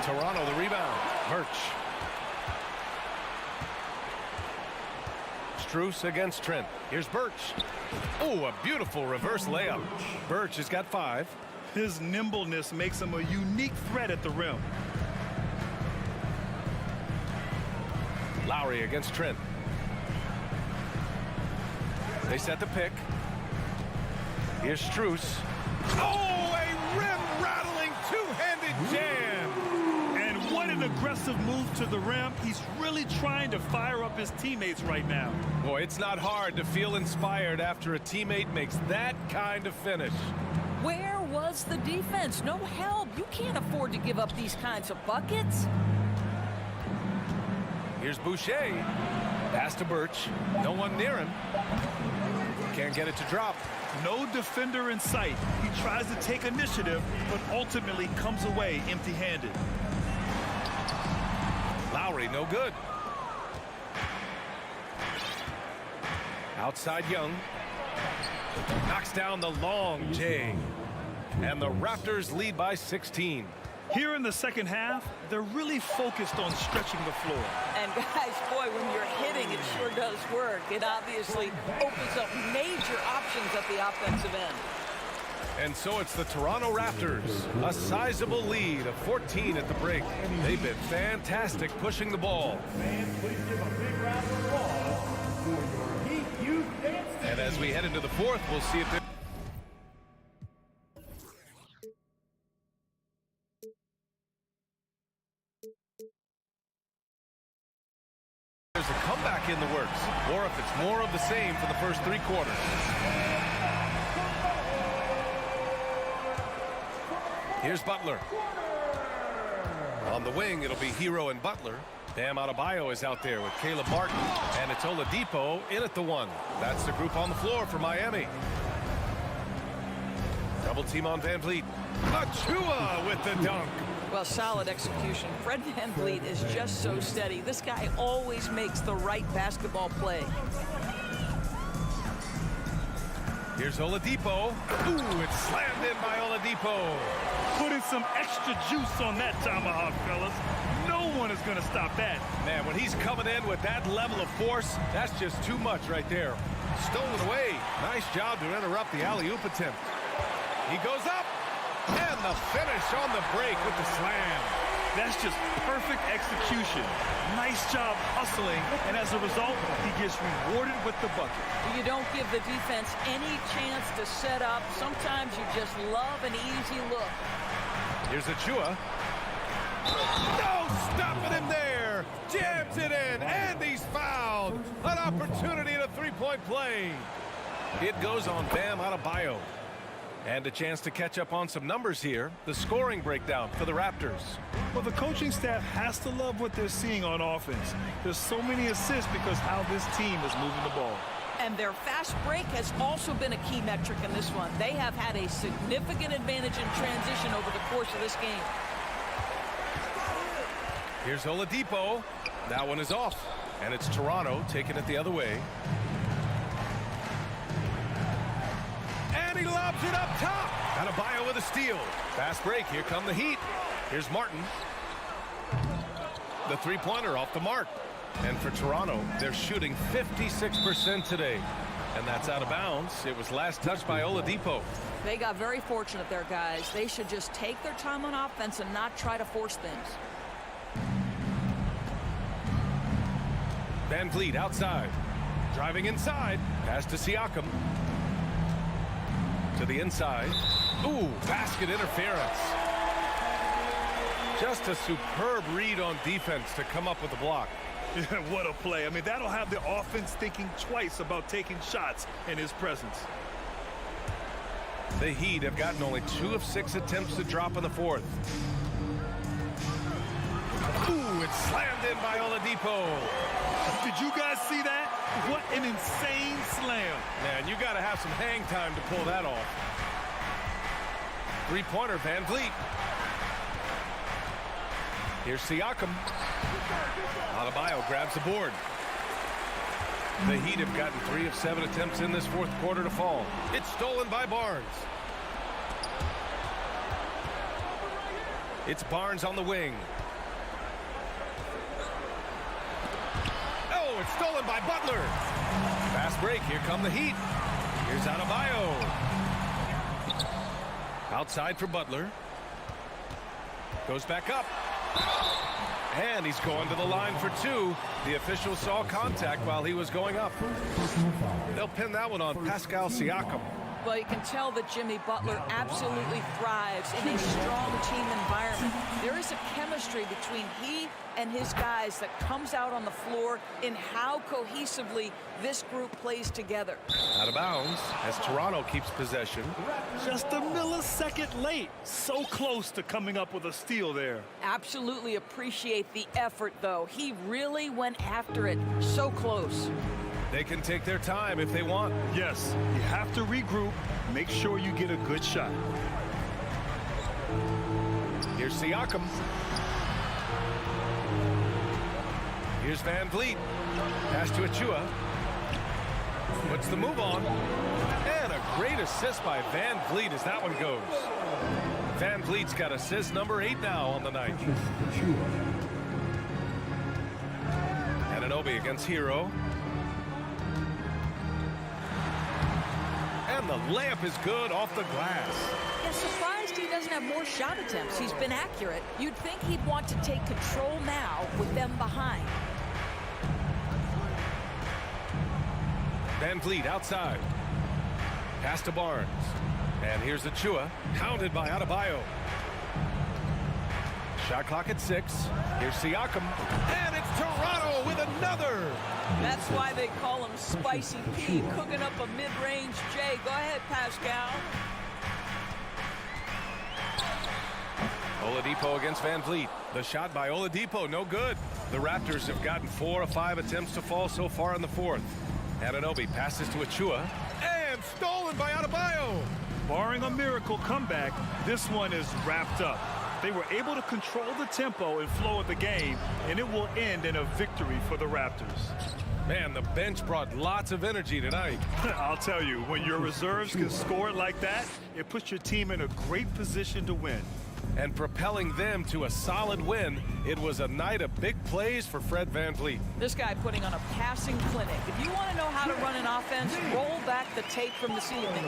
Toronto the rebound. Birch. Strus against Trent. Here's Birch. Oh, a beautiful reverse layup. Birch has got 5. His nimbleness makes him a unique threat at the rim. Lowry against Trent. They set the pick. Here's Strus. Oh, a rim-rattling two-handed jam. And what an aggressive move to the rim. He's really trying to fire up his teammates right now. Boy, it's not hard to feel inspired after a teammate makes that kind of finish. Where was the defense? No help. You can't afford to give up these kinds of buckets. Here's Boucher. Pass to Birch. No one near him. Can't get it to drop. No defender in sight. He tries to take initiative, but ultimately comes away empty-handed. Lowry, no good. Outside Young. Knocks down the long J. And the Raptors lead by 16. Here in the second half, they're really focused on stretching the floor. And guys, boy, when you're hitting, it sure does work. It obviously opens up major options at the offensive end. And so it's the Toronto Raptors, a sizable lead of 14 at the break. They've been fantastic pushing the ball. And as we head into the fourth, we'll see if there's a comeback in the works, or if it's more of the same for the first 3 quarters. Here's Butler. On the wing, it'll be Hero and Butler. Bam Adebayo is out there with Caleb Martin. And it's Oladipo in at the 1. That's the group on the floor for Miami. Double team on Van Vliet. Achua with the dunk. Well, solid execution. Fred Van Vliet is just so steady. This guy always makes the right basketball play. Here's Oladipo. Ooh, it's slammed in by Oladipo. Putting some extra juice on that tomahawk, fellas. No one is going to stop that. Man, when he's coming in with that level of force, that's just too much right there. Stolen away. Nice job to interrupt the alley-oop attempt. He goes up. And the finish on the break with the slam. That's just perfect execution. Nice job hustling, and as a result, he gets rewarded with the bucket. You don't give the defense any chance to set up. Sometimes you just love an easy look. Here's Achua. No stopping him there. Jams it in, and he's fouled. An opportunity at a three-point play. It goes on Bam Adebayo. And a chance to catch up on some numbers here. The scoring breakdown for the Raptors. Well, the coaching staff has to love what they're seeing on offense. There's so many assists because how this team is moving the ball. And their fast break has also been a key metric in this one. They have had a significant advantage in transition over the course of this game. Here's Oladipo. That one is off. And it's Toronto taking it the other way. And he lobs it up top. Adebayo with a steal. Fast break. Here come the Heat. Here's Martin. The three-pointer off the mark. And for Toronto, they're shooting 56% today. And that's out of bounds. It was last touched by Oladipo. They got very fortunate there, guys. They should just take their time on offense and not try to force things. Van Vliet outside. Driving inside. Pass to Siakam. To the inside. Ooh, basket interference. Just a superb read on defense to come up with the block. What a play. I mean, that'll have the offense thinking twice about taking shots in his presence. The Heat have gotten only 2 of 6 attempts to drop in the fourth. Ooh, it's slammed in by Oladipo. Did you guys see that? What an insane slam. Man, you got to have some hang time to pull that off. Three-pointer, Van Vliet. Here's Siakam. Adebayo grabs the board. The Heat have gotten 3 of 7 attempts in this fourth quarter to fall. It's stolen by Barnes. It's Barnes on the wing. Oh, it's stolen by Butler. Fast break. Here come the Heat. Here's Adebayo. Outside for Butler. Goes back up. And he's going to the line for 2. The official saw contact while he was going up. They'll pin that one on Pascal Siakam. Well, you can tell that Jimmy Butler absolutely thrives in a strong team environment. There is a chemistry between he and his guys that comes out on the floor in how cohesively this group plays together. Out of bounds as Toronto keeps possession. Just a millisecond late. So close to coming up with a steal there. Absolutely appreciate the effort, though. He really went after it. So close. They can take their time if they want. Yes, you have to regroup. Make sure you get a good shot. Here's Siakam. Here's Van Vliet. Pass to Achua. Puts the move on. And a great assist by Van Vliet as that one goes. Van Vliet's got assist number 8 now on the night. Anunoby against Hero. And the layup is good off the glass. Yeah, surprised he doesn't have more shot attempts. He's been accurate. You'd think he'd want to take control now with them behind. Van Vliet outside. Pass to Barnes. And here's Achua. Hounded by Adebayo. Shot clock at 6. Here's Siakam. And it's Toronto with another. That's why they call him Spicy P, cooking up a mid-range J. Go ahead, Pascal. Oladipo against Van Vliet. The shot by Oladipo, no good. The Raptors have gotten 4 of 5 attempts to fall so far in the fourth. Anunoby passes to Achua. And stolen by Adebayo. Barring a miracle comeback, this one is wrapped up. They were able to control the tempo and flow of the game, and it will end in a victory for the Raptors. Man, the bench brought lots of energy tonight. I'll tell you, when your reserves can score it like that, it puts your team in a great position to win. And propelling them to a solid win, it was a night of big plays for Fred VanVleet. This guy putting on a passing clinic. If you want to know how to run an offense, roll back the tape from this evening.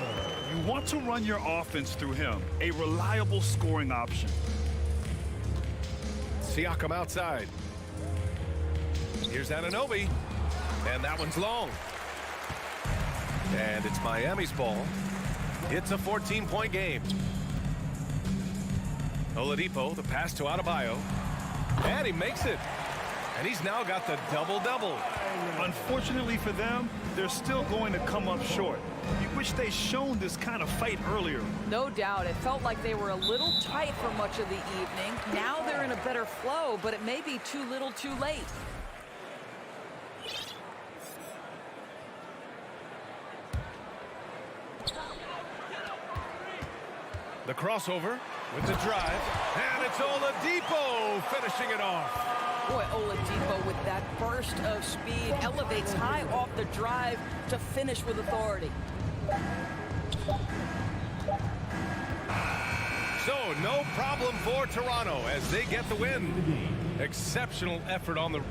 You want to run your offense through him, a reliable scoring option. Siakam outside. Here's Anunoby. And that one's long. And it's Miami's ball. It's a 14-point game. Oladipo, the pass to Adebayo. And he makes it. And he's now got the double-double. Unfortunately for them, they're still going to come up short. You wish they'd shown this kind of fight earlier. No doubt. It felt like they were a little tight for much of the evening. Now they're in a better flow, but it may be too little too late. The crossover with the drive, and it's Oladipo finishing it off. Boy, Oladipo with that burst of speed elevates high off the drive to finish with authority. So no problem for Toronto as they get the win. Exceptional effort on the...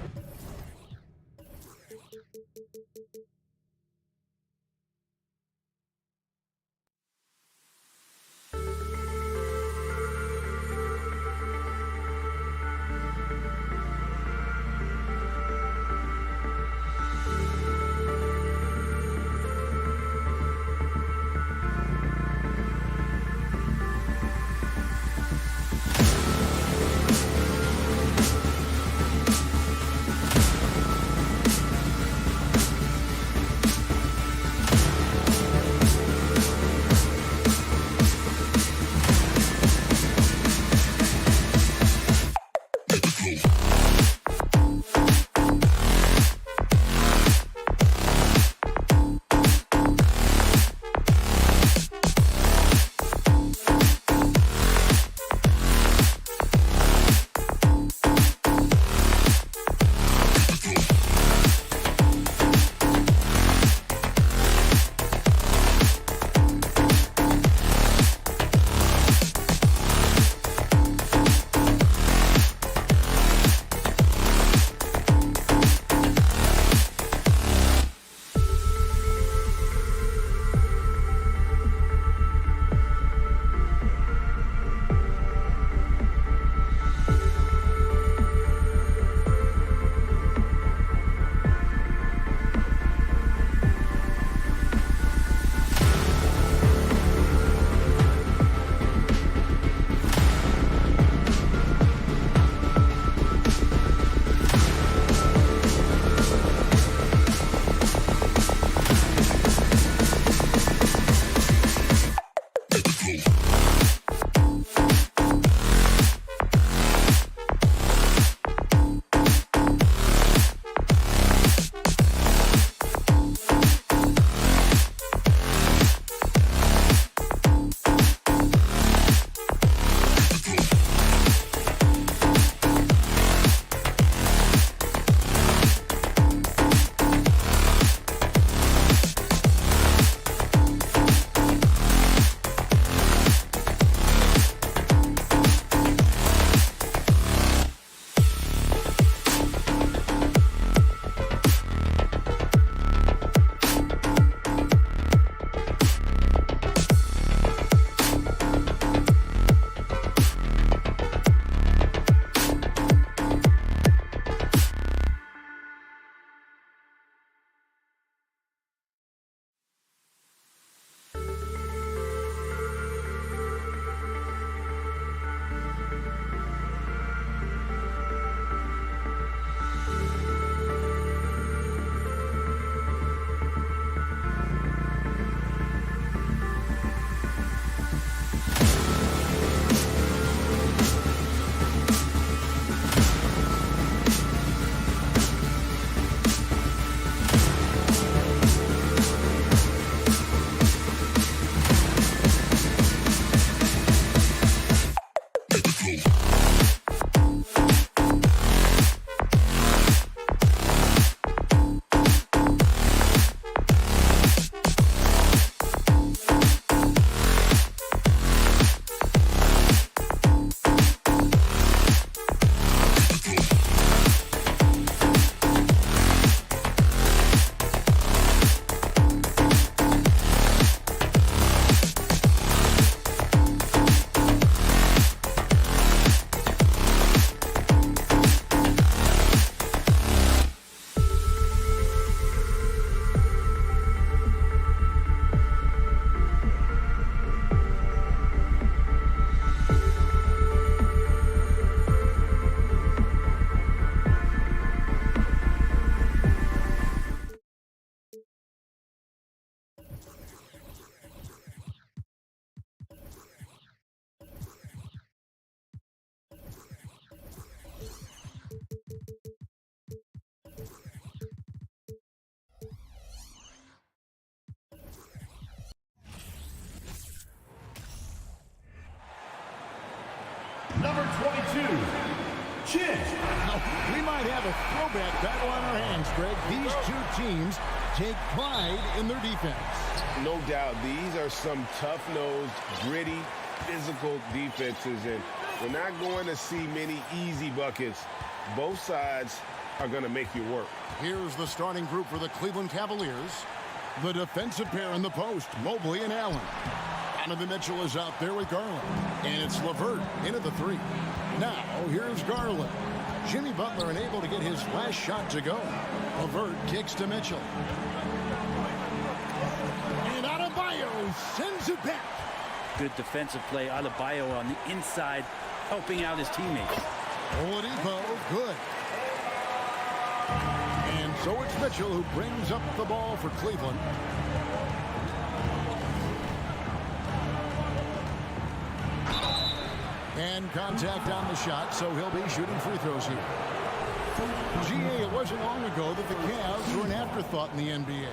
Number 22, Chin. We might have a throwback battle on our hands, Greg. These two teams take pride in their defense. No doubt, these are some tough-nosed, gritty, physical defenses, and we're not going to see many easy buckets. Both sides are going to make you work. Here's the starting group for the Cleveland Cavaliers. The defensive pair in the post, Mobley and Allen. Donovan Mitchell is out there with Garland. And it's LeVert into the three. Now, here's Garland. Jimmy Butler unable to get his last shot to go. LeVert kicks to Mitchell. And Adebayo sends it back. Good defensive play. Adebayo on the inside, helping out his teammates. Oladipo, good. And so it's Mitchell who brings up the ball for Cleveland. And contact on the shot, so he'll be shooting free throws here. GA, it wasn't long ago that the Cavs were an afterthought in the NBA.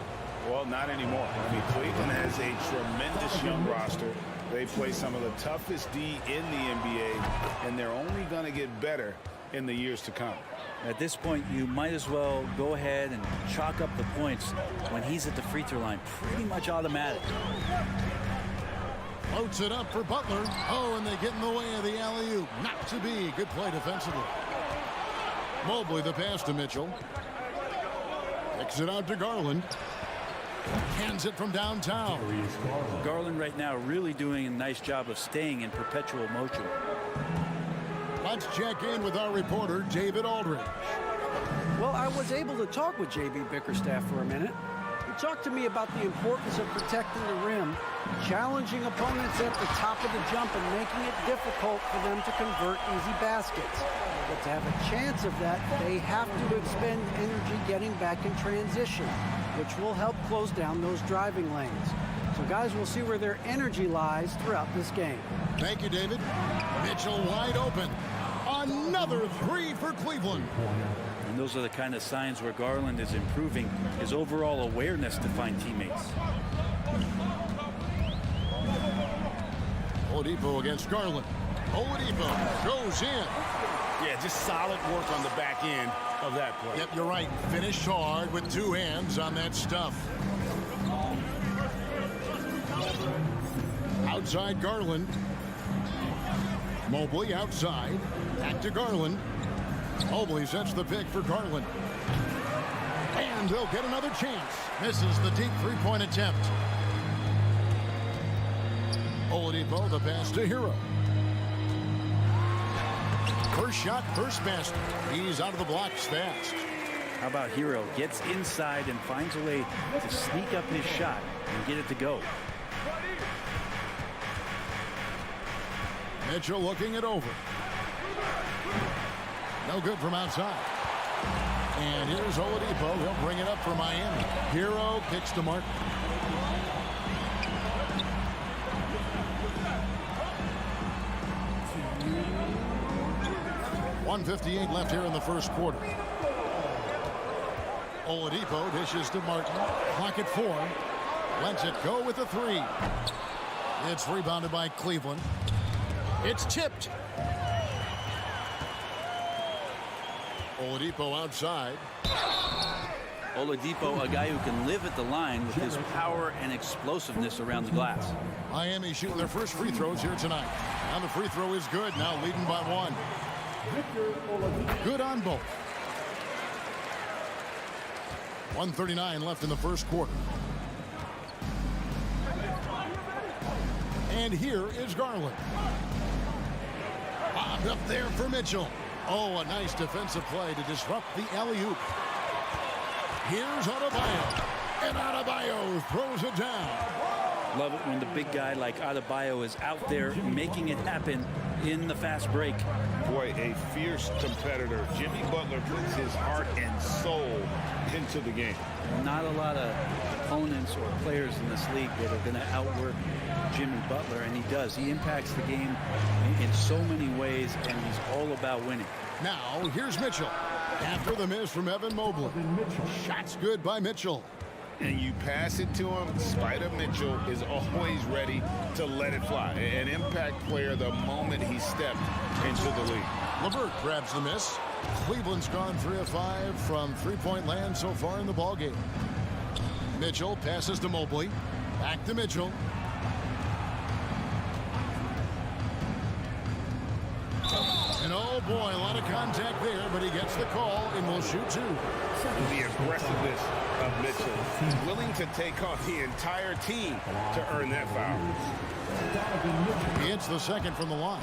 Well, not anymore. I mean, Cleveland has a tremendous young roster. They play some of the toughest D in the NBA, and they're only going to get better in the years to come. At this point, you might as well go ahead and chalk up the points when he's at the free throw line. Pretty much automatic. Floats it up for Butler. Oh, and they get in the way of the alley-oop. Not to be. Good play defensively. Mobley the pass to Mitchell. Kicks it out to Garland. Hands it from downtown. Garland right now really doing a nice job of staying in perpetual motion. Let's check in with our reporter, David Aldridge. Well, I was able to talk with J.B. Bickerstaff for a minute. He talked to me about the importance of protecting the rim, challenging opponents at the top of the jump, and making it difficult for them to convert easy baskets. But to have a chance of that, they have to expend energy getting back in transition, which will help close down those driving lanes. So guys, we'll see where their energy lies throughout this game. Thank you, David. Mitchell wide open. Another three for Cleveland. And those are the kind of signs where Garland is improving his overall awareness to find teammates. Oladipo against Garland. Oladipo goes in. Yeah, just solid work on the back end of that play. Yep, you're right. Finished hard with two hands on that stuff. Outside Garland. Mobley outside. Back to Garland. Mobley sets the pick for Garland. And they'll get another chance. Misses the deep three-point attempt. Oladipo, the pass to Hero. First shot, first basket. He's out of the blocks fast. How about Hero? Gets inside and finds a way to sneak up his shot and get it to go. Mitchell looking it over. No good from outside. And here's Oladipo. He'll bring it up for Miami. Hero kicks to Martin. .158 left here in the first quarter. Oladipo dishes to Martin. Clock at 4. Lets it go with the three. It's rebounded by Cleveland. It's tipped. Oladipo outside. Oladipo, a guy who can live at the line with his power and explosiveness around the glass. Miami shooting their first free throws here tonight. And the free throw is good, now leading by 1. Good on both. 1:39 left in the first quarter. And here is Garland. Bobbed up there for Mitchell. Oh, a nice defensive play to disrupt the alley-oop. Here's Adebayo. And Adebayo throws it down. Love it when the big guy like Adebayo is out there making it happen in the fast break. Boy, a fierce competitor. Jimmy Butler puts his heart and soul into the game. Not a lot of opponents or players in this league that are going to outwork Jimmy Butler, and he does. He impacts the game in so many ways, and he's all about winning. Now, here's Mitchell. After the miss from Evan Mobley. Shots good by Mitchell. And you pass it to him, Spider Mitchell is always ready to let it fly. An impact player the moment he stepped into the league. LeVert grabs the miss. Cleveland's gone 3 of 5 from three-point land so far in the ballgame. Mitchell passes to Mobley. Back to Mitchell. And oh boy, a lot of contact there, but he gets the call and will shoot two. The aggressiveness of Mitchell. He's willing to take on the entire team to earn that foul. He hits the second from the line.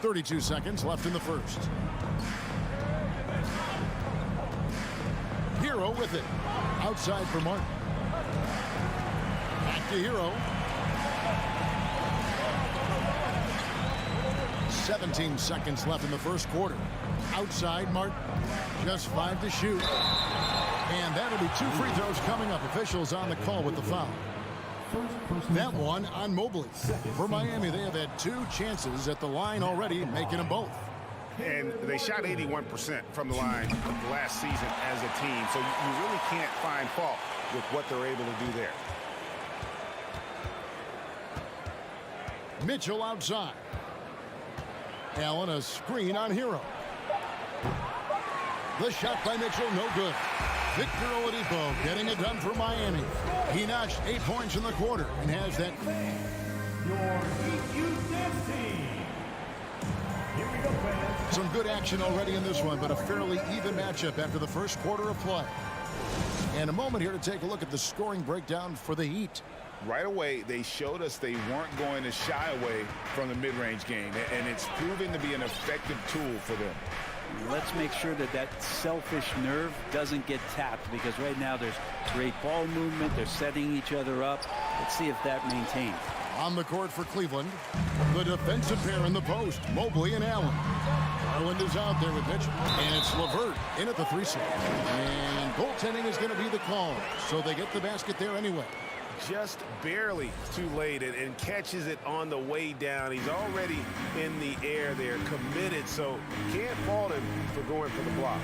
32 seconds left in the first. Hero with it. Outside for Martin. Back to Hero. 17 seconds left in the first quarter. Outside Martin. Just 5 to shoot. And that'll be 2 free throws coming up. Officials on the call with the foul. That one on Mobley. For Miami, they have had 2 chances at the line already, making them both. And they shot 81% from the line last season as a team. So you really can't find fault with what they're able to do there. Mitchell outside. Allen a screen on Hero. The shot by Mitchell, no good. Victor Oladipo getting it done for Miami. He notched 8 points in the quarter and has that. Your EQ dance team. Here we go, fans. Some good action already in this one, but a fairly even matchup after the first quarter of play. And a moment here to take a look at the scoring breakdown for the Heat. Right away, they showed us they weren't going to shy away from the mid-range game, and it's proven to be an effective tool for them. Let's make sure that that selfish nerve doesn't get tapped, because right now there's great ball movement. They're setting each other up. Let's see if that maintains. On the court for Cleveland, the defensive pair in the post, Mobley and Allen. Garland is out there with Mitchell, and it's LeVert in at the 3 slot. And goaltending is going to be the call, so they get the basket there anyway. Just barely too late and catches it on the way down. He's already in the air there, committed, so can't fault him for going for the block.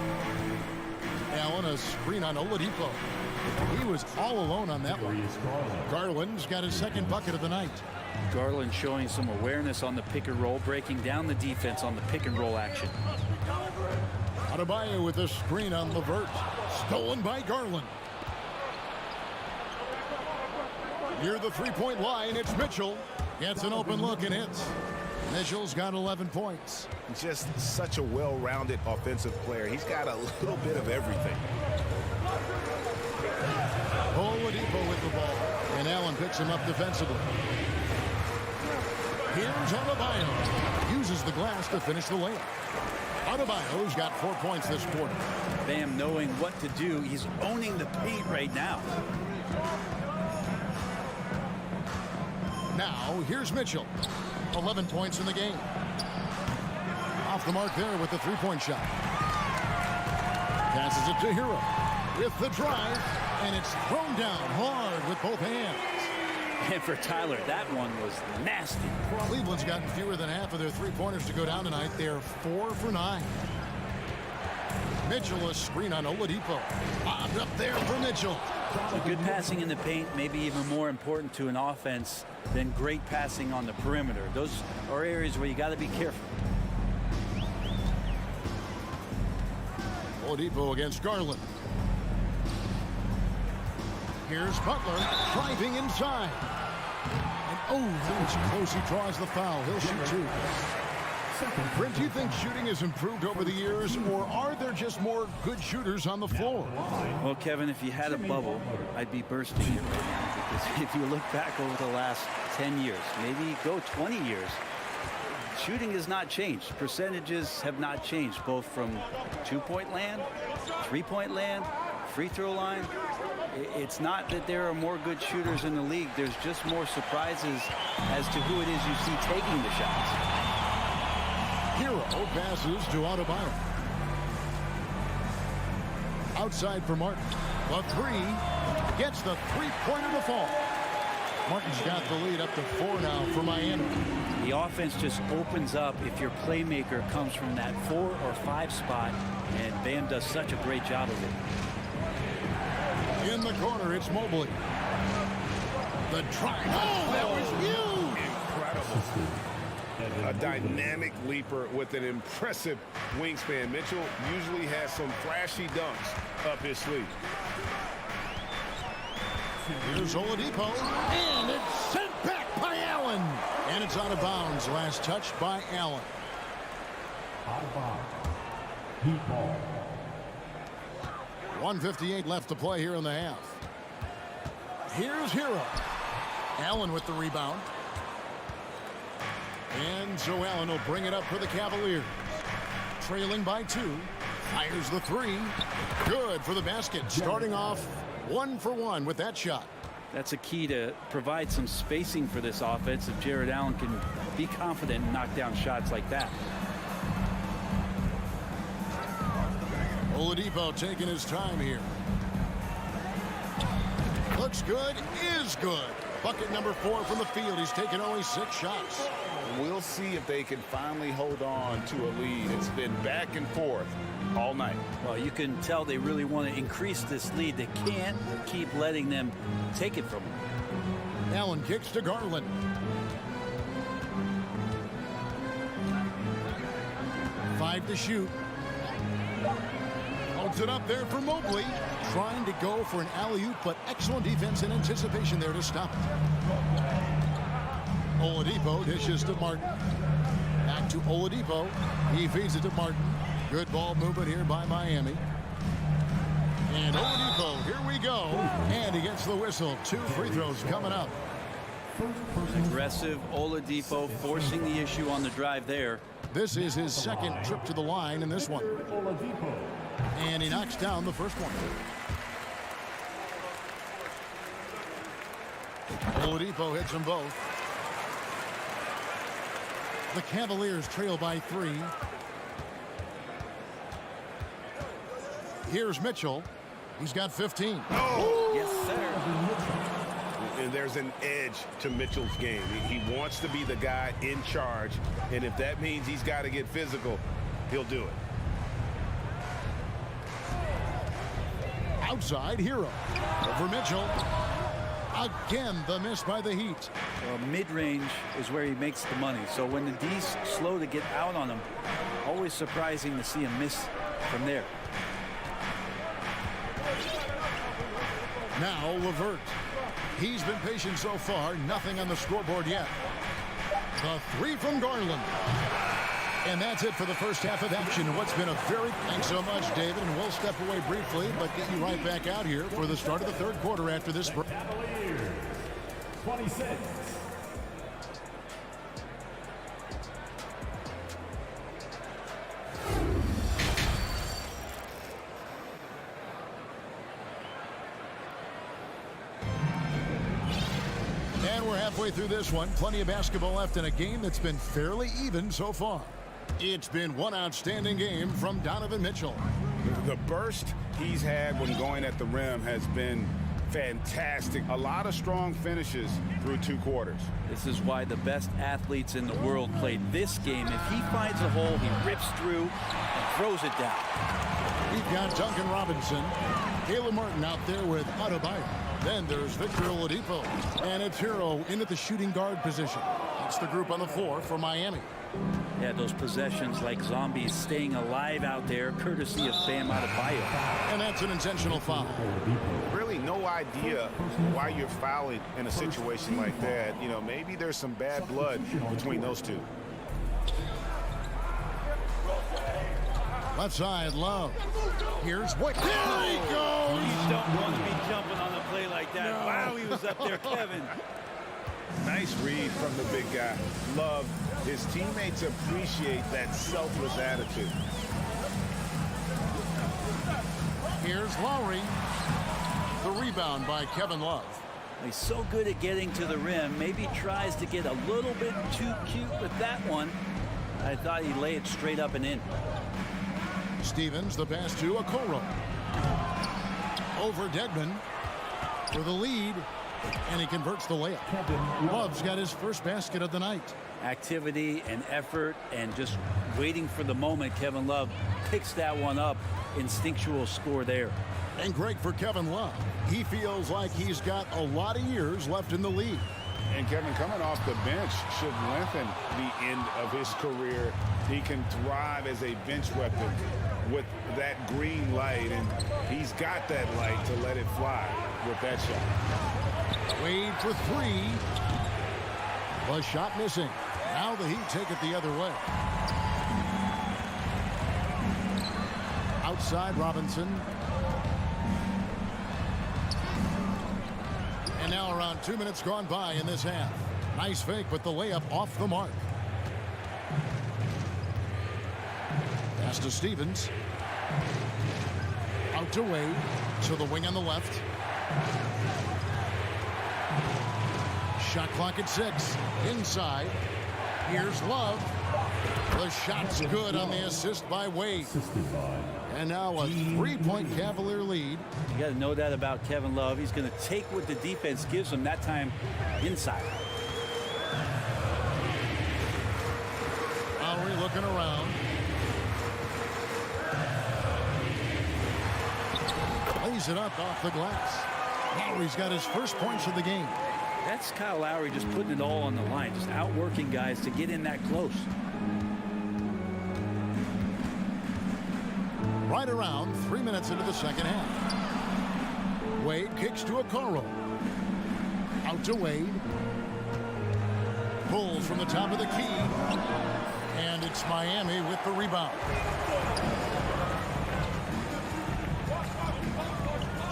Allen a screen on Oladipo. He was all alone on that one. Garland's got his second bucket of the night. Garland showing some awareness on the pick and roll, breaking down the defense on the pick and roll action. Adebayo with a screen on LeVert. Stolen by Garland. Near the three-point line, it's Mitchell. Gets an open look and hits. Mitchell's got 11 points. Just such a well-rounded offensive player. He's got a little bit of everything. Oladipo with the ball. And Allen picks him up defensively. Here's Adebayo. Uses the glass to finish the layup. Adebayo's got 4 points this quarter. Bam knowing what to do. He's owning the paint right now. Now, here's Mitchell. 11 points in the game. Off the mark there with the three-point shot. Passes it to Hero with the drive, and it's thrown down hard with both hands. And for Tyler, that one was nasty. Cleveland's gotten fewer than half of their three-pointers to go down tonight. They're 4 for 9. Mitchell a screen on Oladipo. Bobbed up there for Mitchell. So good passing in the paint, maybe even more important to an offense than great passing on the perimeter. Those are areas where you got to be careful. Oladipo against Garland. Here's Butler driving inside. And oh, that's close. He draws the foul. He'll shoot 2. Brent, do you think shooting has improved over the years, or are there just more good shooters on the floor? Well, Kevin, if you had a bubble, I'd be bursting it right now. Because if you look back over the last 10 years, maybe go 20 years, shooting has not changed. Percentages have not changed, both from two-point land, three-point land, free throw line. It's not that there are more good shooters in the league. There's just more surprises as to who it is you see taking the shots. Hero passes to Adebayo. Outside for Martin. The 3 gets the three-pointer to fall. Martin's got the lead up to 4 now for Miami. The offense just opens up if your playmaker comes from that 4 or 5 spot, and Bam does such a great job of it. In the corner, it's Mobley. The drive. Oh, that was huge! Incredible. A dynamic leaper with an impressive wingspan. Mitchell usually has some flashy dunks up his sleeve. Here's Oladipo, and it's sent back by Allen. And it's out of bounds. Last touch by Allen. Out of bounds. Heat ball. 1:58 left to play here in the half. Here's Hero. Allen with the rebound. And so Allen will bring it up for the Cavaliers. Trailing by 2. Fires the 3. Good for the basket. Starting off 1 for 1 with that shot. That's a key to provide some spacing for this offense if Jared Allen can be confident and knock down shots like that. Oladipo taking his time here. Looks good, is good. Bucket number 4 from the field. He's taken only 6 shots. We'll see if they can finally hold on to a lead. It's been back and forth all night. Well, you can tell they really want to increase this lead. They can't keep letting them take it from them. Allen kicks to Garland. Five to shoot. Holds it up there for Mobley. Trying to go for an alley-oop, but excellent defense and anticipation there to stop it. Oladipo dishes to Martin. Back to Oladipo. He feeds it to Martin. Good ball movement here by Miami. And Oladipo, here we go. And he gets the whistle. 2 free throws coming up. Aggressive Oladipo forcing the issue on the drive there. This is his second trip to the line in this one. And he knocks down the first one. Oladipo hits them both. The Cavaliers trail by 3. Here's Mitchell. He's got 15. Oh! Yes, sir. And there's an edge to Mitchell's game. He wants to be the guy in charge, and if that means he's got to get physical, he'll do it. Outside, Hero. Over Mitchell. Again, the miss by the Heat. Well, mid-range is where he makes the money. So when the D's slow to get out on him, always surprising to see him miss from there. Now Levert. He's been patient so far. Nothing on the scoreboard yet. The 3 from Garland. And that's it for the first half of action. What's been a very... Thanks so much, David. And we'll step away briefly, but get you right back out here for the start of the third quarter after this break. 26. And we're halfway through this one. Plenty of basketball left in a game that's been fairly even so far. It's been one outstanding game from Donovan Mitchell. The burst he's had when going at the rim has been fantastic. A lot of strong finishes through 2 quarters. This is why the best athletes in the world play this game. If he finds a hole, he rips through and throws it down. We've got Duncan Robinson, Caleb Martin out there with Adebayo. Then there's Victor Oladipo. And it's Hero in at the shooting guard position. That's the group on the floor for Miami. Yeah, those possessions like zombies staying alive out there, courtesy of Bam Adebayo. And that's an intentional foul. Really no idea why you're fouling in a situation like that. You know, maybe there's some bad blood between those two. Left side, Love. Here's White. There he goes! You don't want to be jumping on a play like that. No. Wow, he was up there, Kevin. Nice read from the big guy. Love. His teammates appreciate that selfless attitude. Here's Lowry. The rebound by Kevin Love. He's so good at getting to the rim. Maybe tries to get a little bit too cute with that one. I thought he'd lay it straight up and in. Stevens, the pass to Okoro. Over Dedmon for the lead. And he converts the layup. Love's got his first basket of the night. Activity and effort and just waiting for the moment. Kevin Love picks that one up. Instinctual score there. And great for Kevin Love. He feels like he's got a lot of years left in the league. And Kevin, coming off the bench should lengthen the end of his career. He can thrive as a bench weapon with that green light, and he's got that light to let it fly with that shot. Wade for 3. The shot missing. Now the Heat take it the other way. Outside Robinson. And now around 2 minutes gone by in this half. Nice fake, but the layup off the mark. Pass to Stevens. Out to Wade. To the wing on the left. Shot clock at 6. Inside. Here's Love. The shot's good on the assist by Wade. And now a 3-point Cavalier lead. You got to know that about Kevin Love. He's going to take what the defense gives him, that time inside. Lowry looking around. Lays it up off the glass. Lowry's got his first points of the game. That's Kyle Lowry just putting it all on the line, just outworking guys to get in that close. Right around 3 minutes into the second half. Wade kicks to Okoro. Out to Wade. Pulls from the top of the key. And it's Miami with the rebound.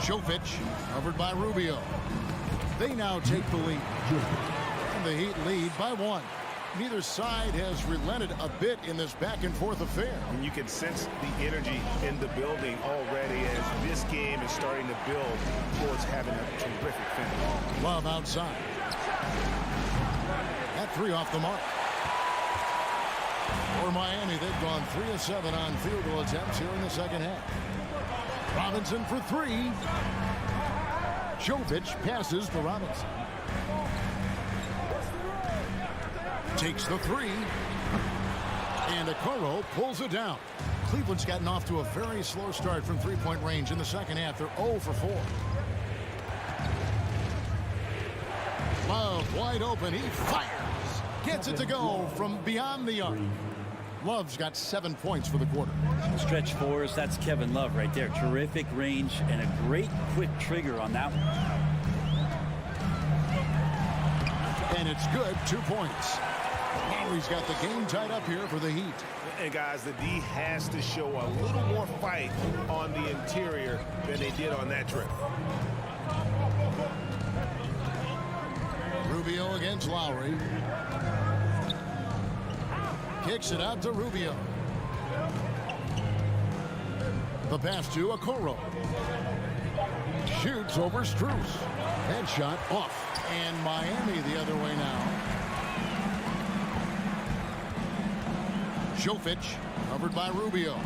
Jovic covered by Rubio. They now take the lead. And the Heat lead by 1. Neither side has relented a bit in this back-and-forth affair. And you can sense the energy in the building already as this game is starting to build towards having a terrific finish. Love outside. That 3 off the mark. For Miami, they've gone 3 of 7 on field goal attempts here in the second half. Robinson for 3. Jovic passes to Robinson. Takes the 3. And Okoro pulls it down. Cleveland's gotten off to a very slow start from three-point range in the second half. They're 0 for 4. Love wide open. He fires. Gets it to go from beyond the arc. Love's got 7 points for the quarter. Stretch 4s, that's Kevin Love right there. Terrific range and a great quick trigger on that one. And it's good. 2 points. Lowry's got the game tied up here for the Heat. And guys, the D has to show a little more fight on the interior than they did on that trip. Rubio against Lowry. Kicks it out to Rubio. The pass to Okoro. Shoots over Strus. Headshot off. And Miami the other way now. Jovic covered by Rubio.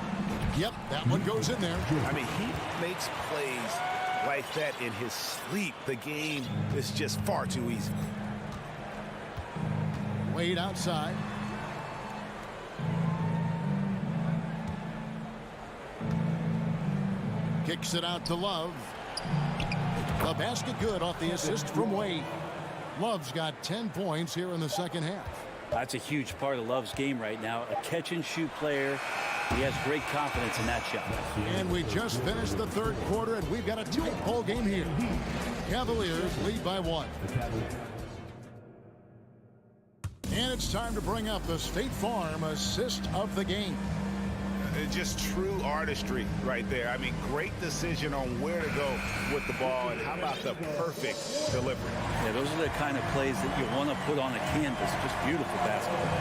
Yep, that one goes in there. I mean, he makes plays like that in his sleep. The game is just far too easy. Wade outside. Kicks it out to Love. The basket good off the assist from Wade. Love's got 10 points here in the second half. That's a huge part of Love's game right now. A catch-and-shoot player. He has great confidence in that shot. And we just finished the third quarter, and we've got a tight ball game here. Cavaliers lead by 1. And it's time to bring up the State Farm assist of the game. Just true artistry right there. I mean, great decision on where to go with the ball, and how about the perfect delivery? Yeah, those are the kind of plays that you want to put on a canvas. Just beautiful basketball.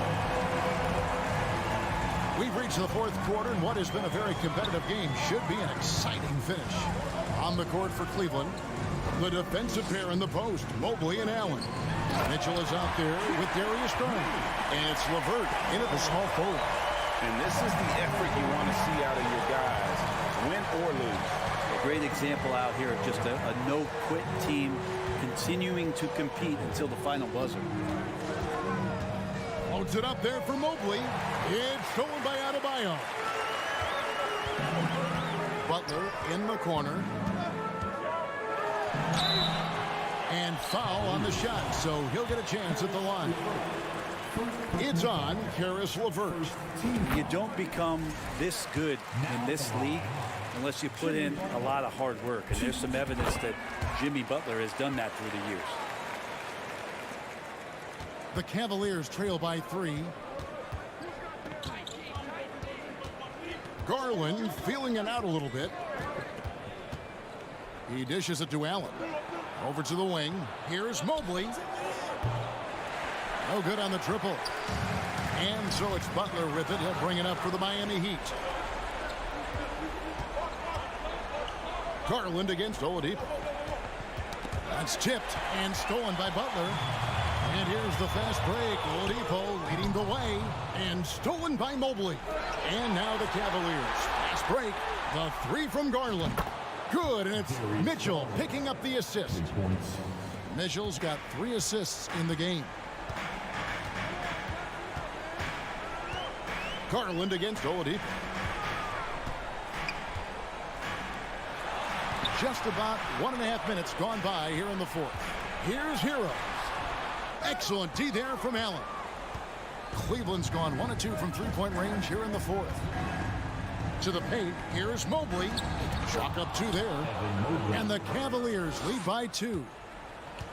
We've reached the fourth quarter, and what has been a very competitive game should be an exciting finish. On the court for Cleveland, the defensive pair in the post, Mobley and Allen. Mitchell is out there with Darius Garland, and it's LeVert into the small forward. And this is the effort you want to see out of your guys, win or lose. A great example out here of just a no-quit team continuing to compete until the final buzzer. Loads it up there for Mobley. It's stolen by Adebayo. Butler in the corner. And foul on the shot, so he'll get a chance at the line. It's on Caris LeVert. You don't become this good in this league unless you put in a lot of hard work. And there's some evidence that Jimmy Butler has done that through the years. The Cavaliers trail by 3. Garland feeling it out a little bit. He dishes it to Allen. Over to the wing. Here's Mobley. No good on the triple. And so it's Butler with it. He'll bring it up for the Miami Heat. Garland against Oladipo. That's tipped and stolen by Butler. And here's the fast break. Oladipo leading the way and stolen by Mobley. And now the Cavaliers. Fast break. The 3 from Garland. Good, and it's Mitchell picking up the assist. Mitchell's got 3 assists in the game. Garland against Oladipo. Just about 1.5 minutes gone by here in the 4th. Here's Hero. Excellent D there from Allen. Cleveland's gone 1 of 2 from three-point range here in the 4th. To the paint, here's Mobley. Chalk up 2 there. And the Cavaliers lead by 2.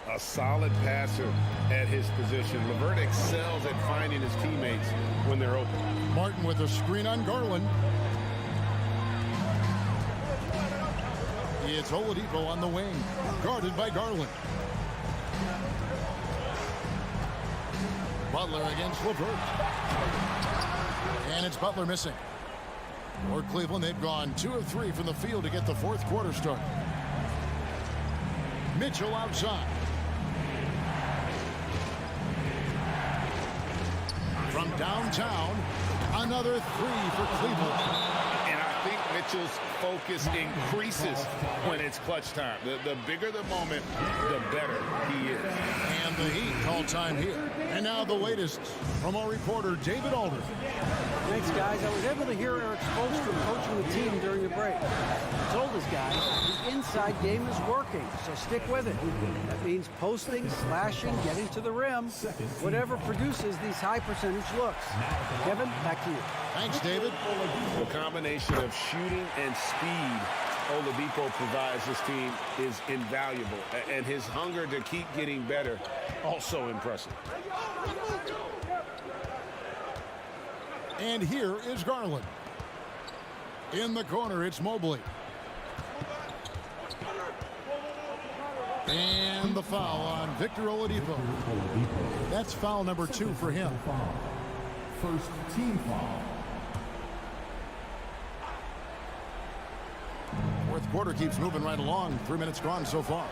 A solid passer at his position. LeVert excels at finding his teammates when they're open. Martin with a screen on Garland. It's Oladipo on the wing, guarded by Garland. Butler against LeVert. And it's Butler missing. For Cleveland, they've gone 2 of 3 from the field to get the 4th quarter started. Mitchell outside. From downtown, another 3 for Cleveland. And I think Mitchell's focus increases when it's clutch time. The bigger the moment, the better he is. And the Heat call time here. And now the latest from our reporter, David Alder. Thanks, guys. I was able to hear Eric Spoelstra coaching the team during the break. He told his guys the inside game is working, so stick with it. That means posting, slashing, getting to the rim, whatever produces these high percentage looks. Kevin, back to you. Thanks, David. The combination of shooting and speed Oladipo provides this team is invaluable. And his hunger to keep getting better, also impressive. And here is Garland. In the corner, it's Mobley. And the foul on Victor Oladipo. That's foul number 2 for him. First team foul. 4th quarter keeps moving right along. 3 minutes gone so far.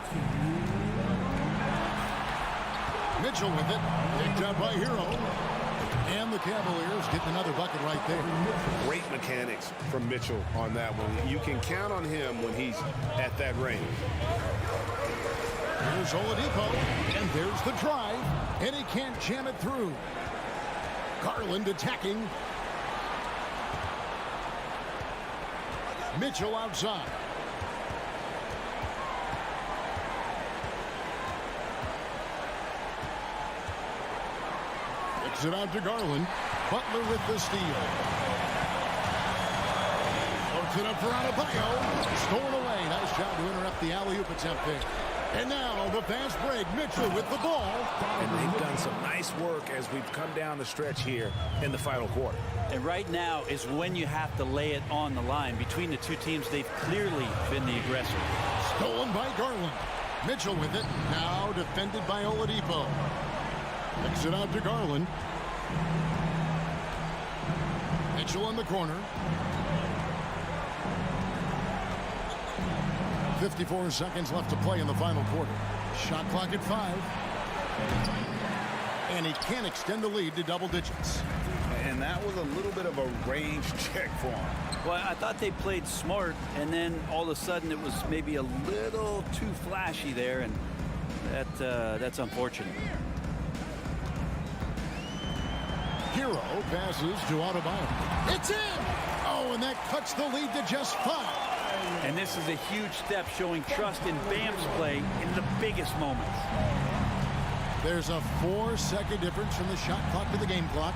Mitchell with it. Picked up by Hero. And the Cavaliers getting another bucket right there. Great mechanics from Mitchell on that one. You can count on him when he's at that range. Here's Oladipo. And there's the drive. And he can't jam it through. Garland attacking. Mitchell outside. Kicks it out to Garland. Butler with the steal. Floats it up for Adebayo. Stolen away. Nice job to interrupt the alley-oop attempt there. And now the fast break. Mitchell with the ball. And they've done some nice work as we've come down the stretch here in the final quarter. And right now is when you have to lay it on the line. Between the two teams, they've clearly been the aggressor. Stolen by Garland. Mitchell with it. Now defended by Oladipo. Kicks it out to Garland. Mitchell in the corner. 54 seconds left to play in the final quarter. Shot clock at 5. And he can't extend the lead to double digits. And that was a little bit of a range check for him. Well, I thought they played smart, and then all of a sudden it was maybe a little too flashy there, and that's unfortunate. Hero passes to Adebayo. It's in! Oh, and that cuts the lead to just 5. And this is a huge step showing trust in Bam's play in the biggest moments. There's a 4-second difference from the shot clock to the game clock.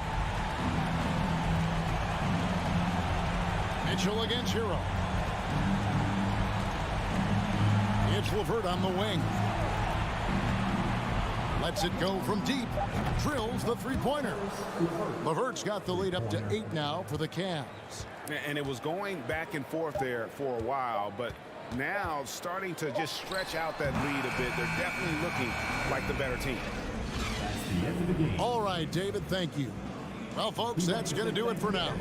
Mitchell against Hero. It's LeVert on the wing. Lets it go from deep. Drills the three-pointer. LeVert's got the lead up to 8 now for the Cavs. And it was going back and forth there for a while, but now starting to just stretch out that lead a bit. They're definitely looking like the better team. All right, David, thank you. Well, folks, that's going to do it for now.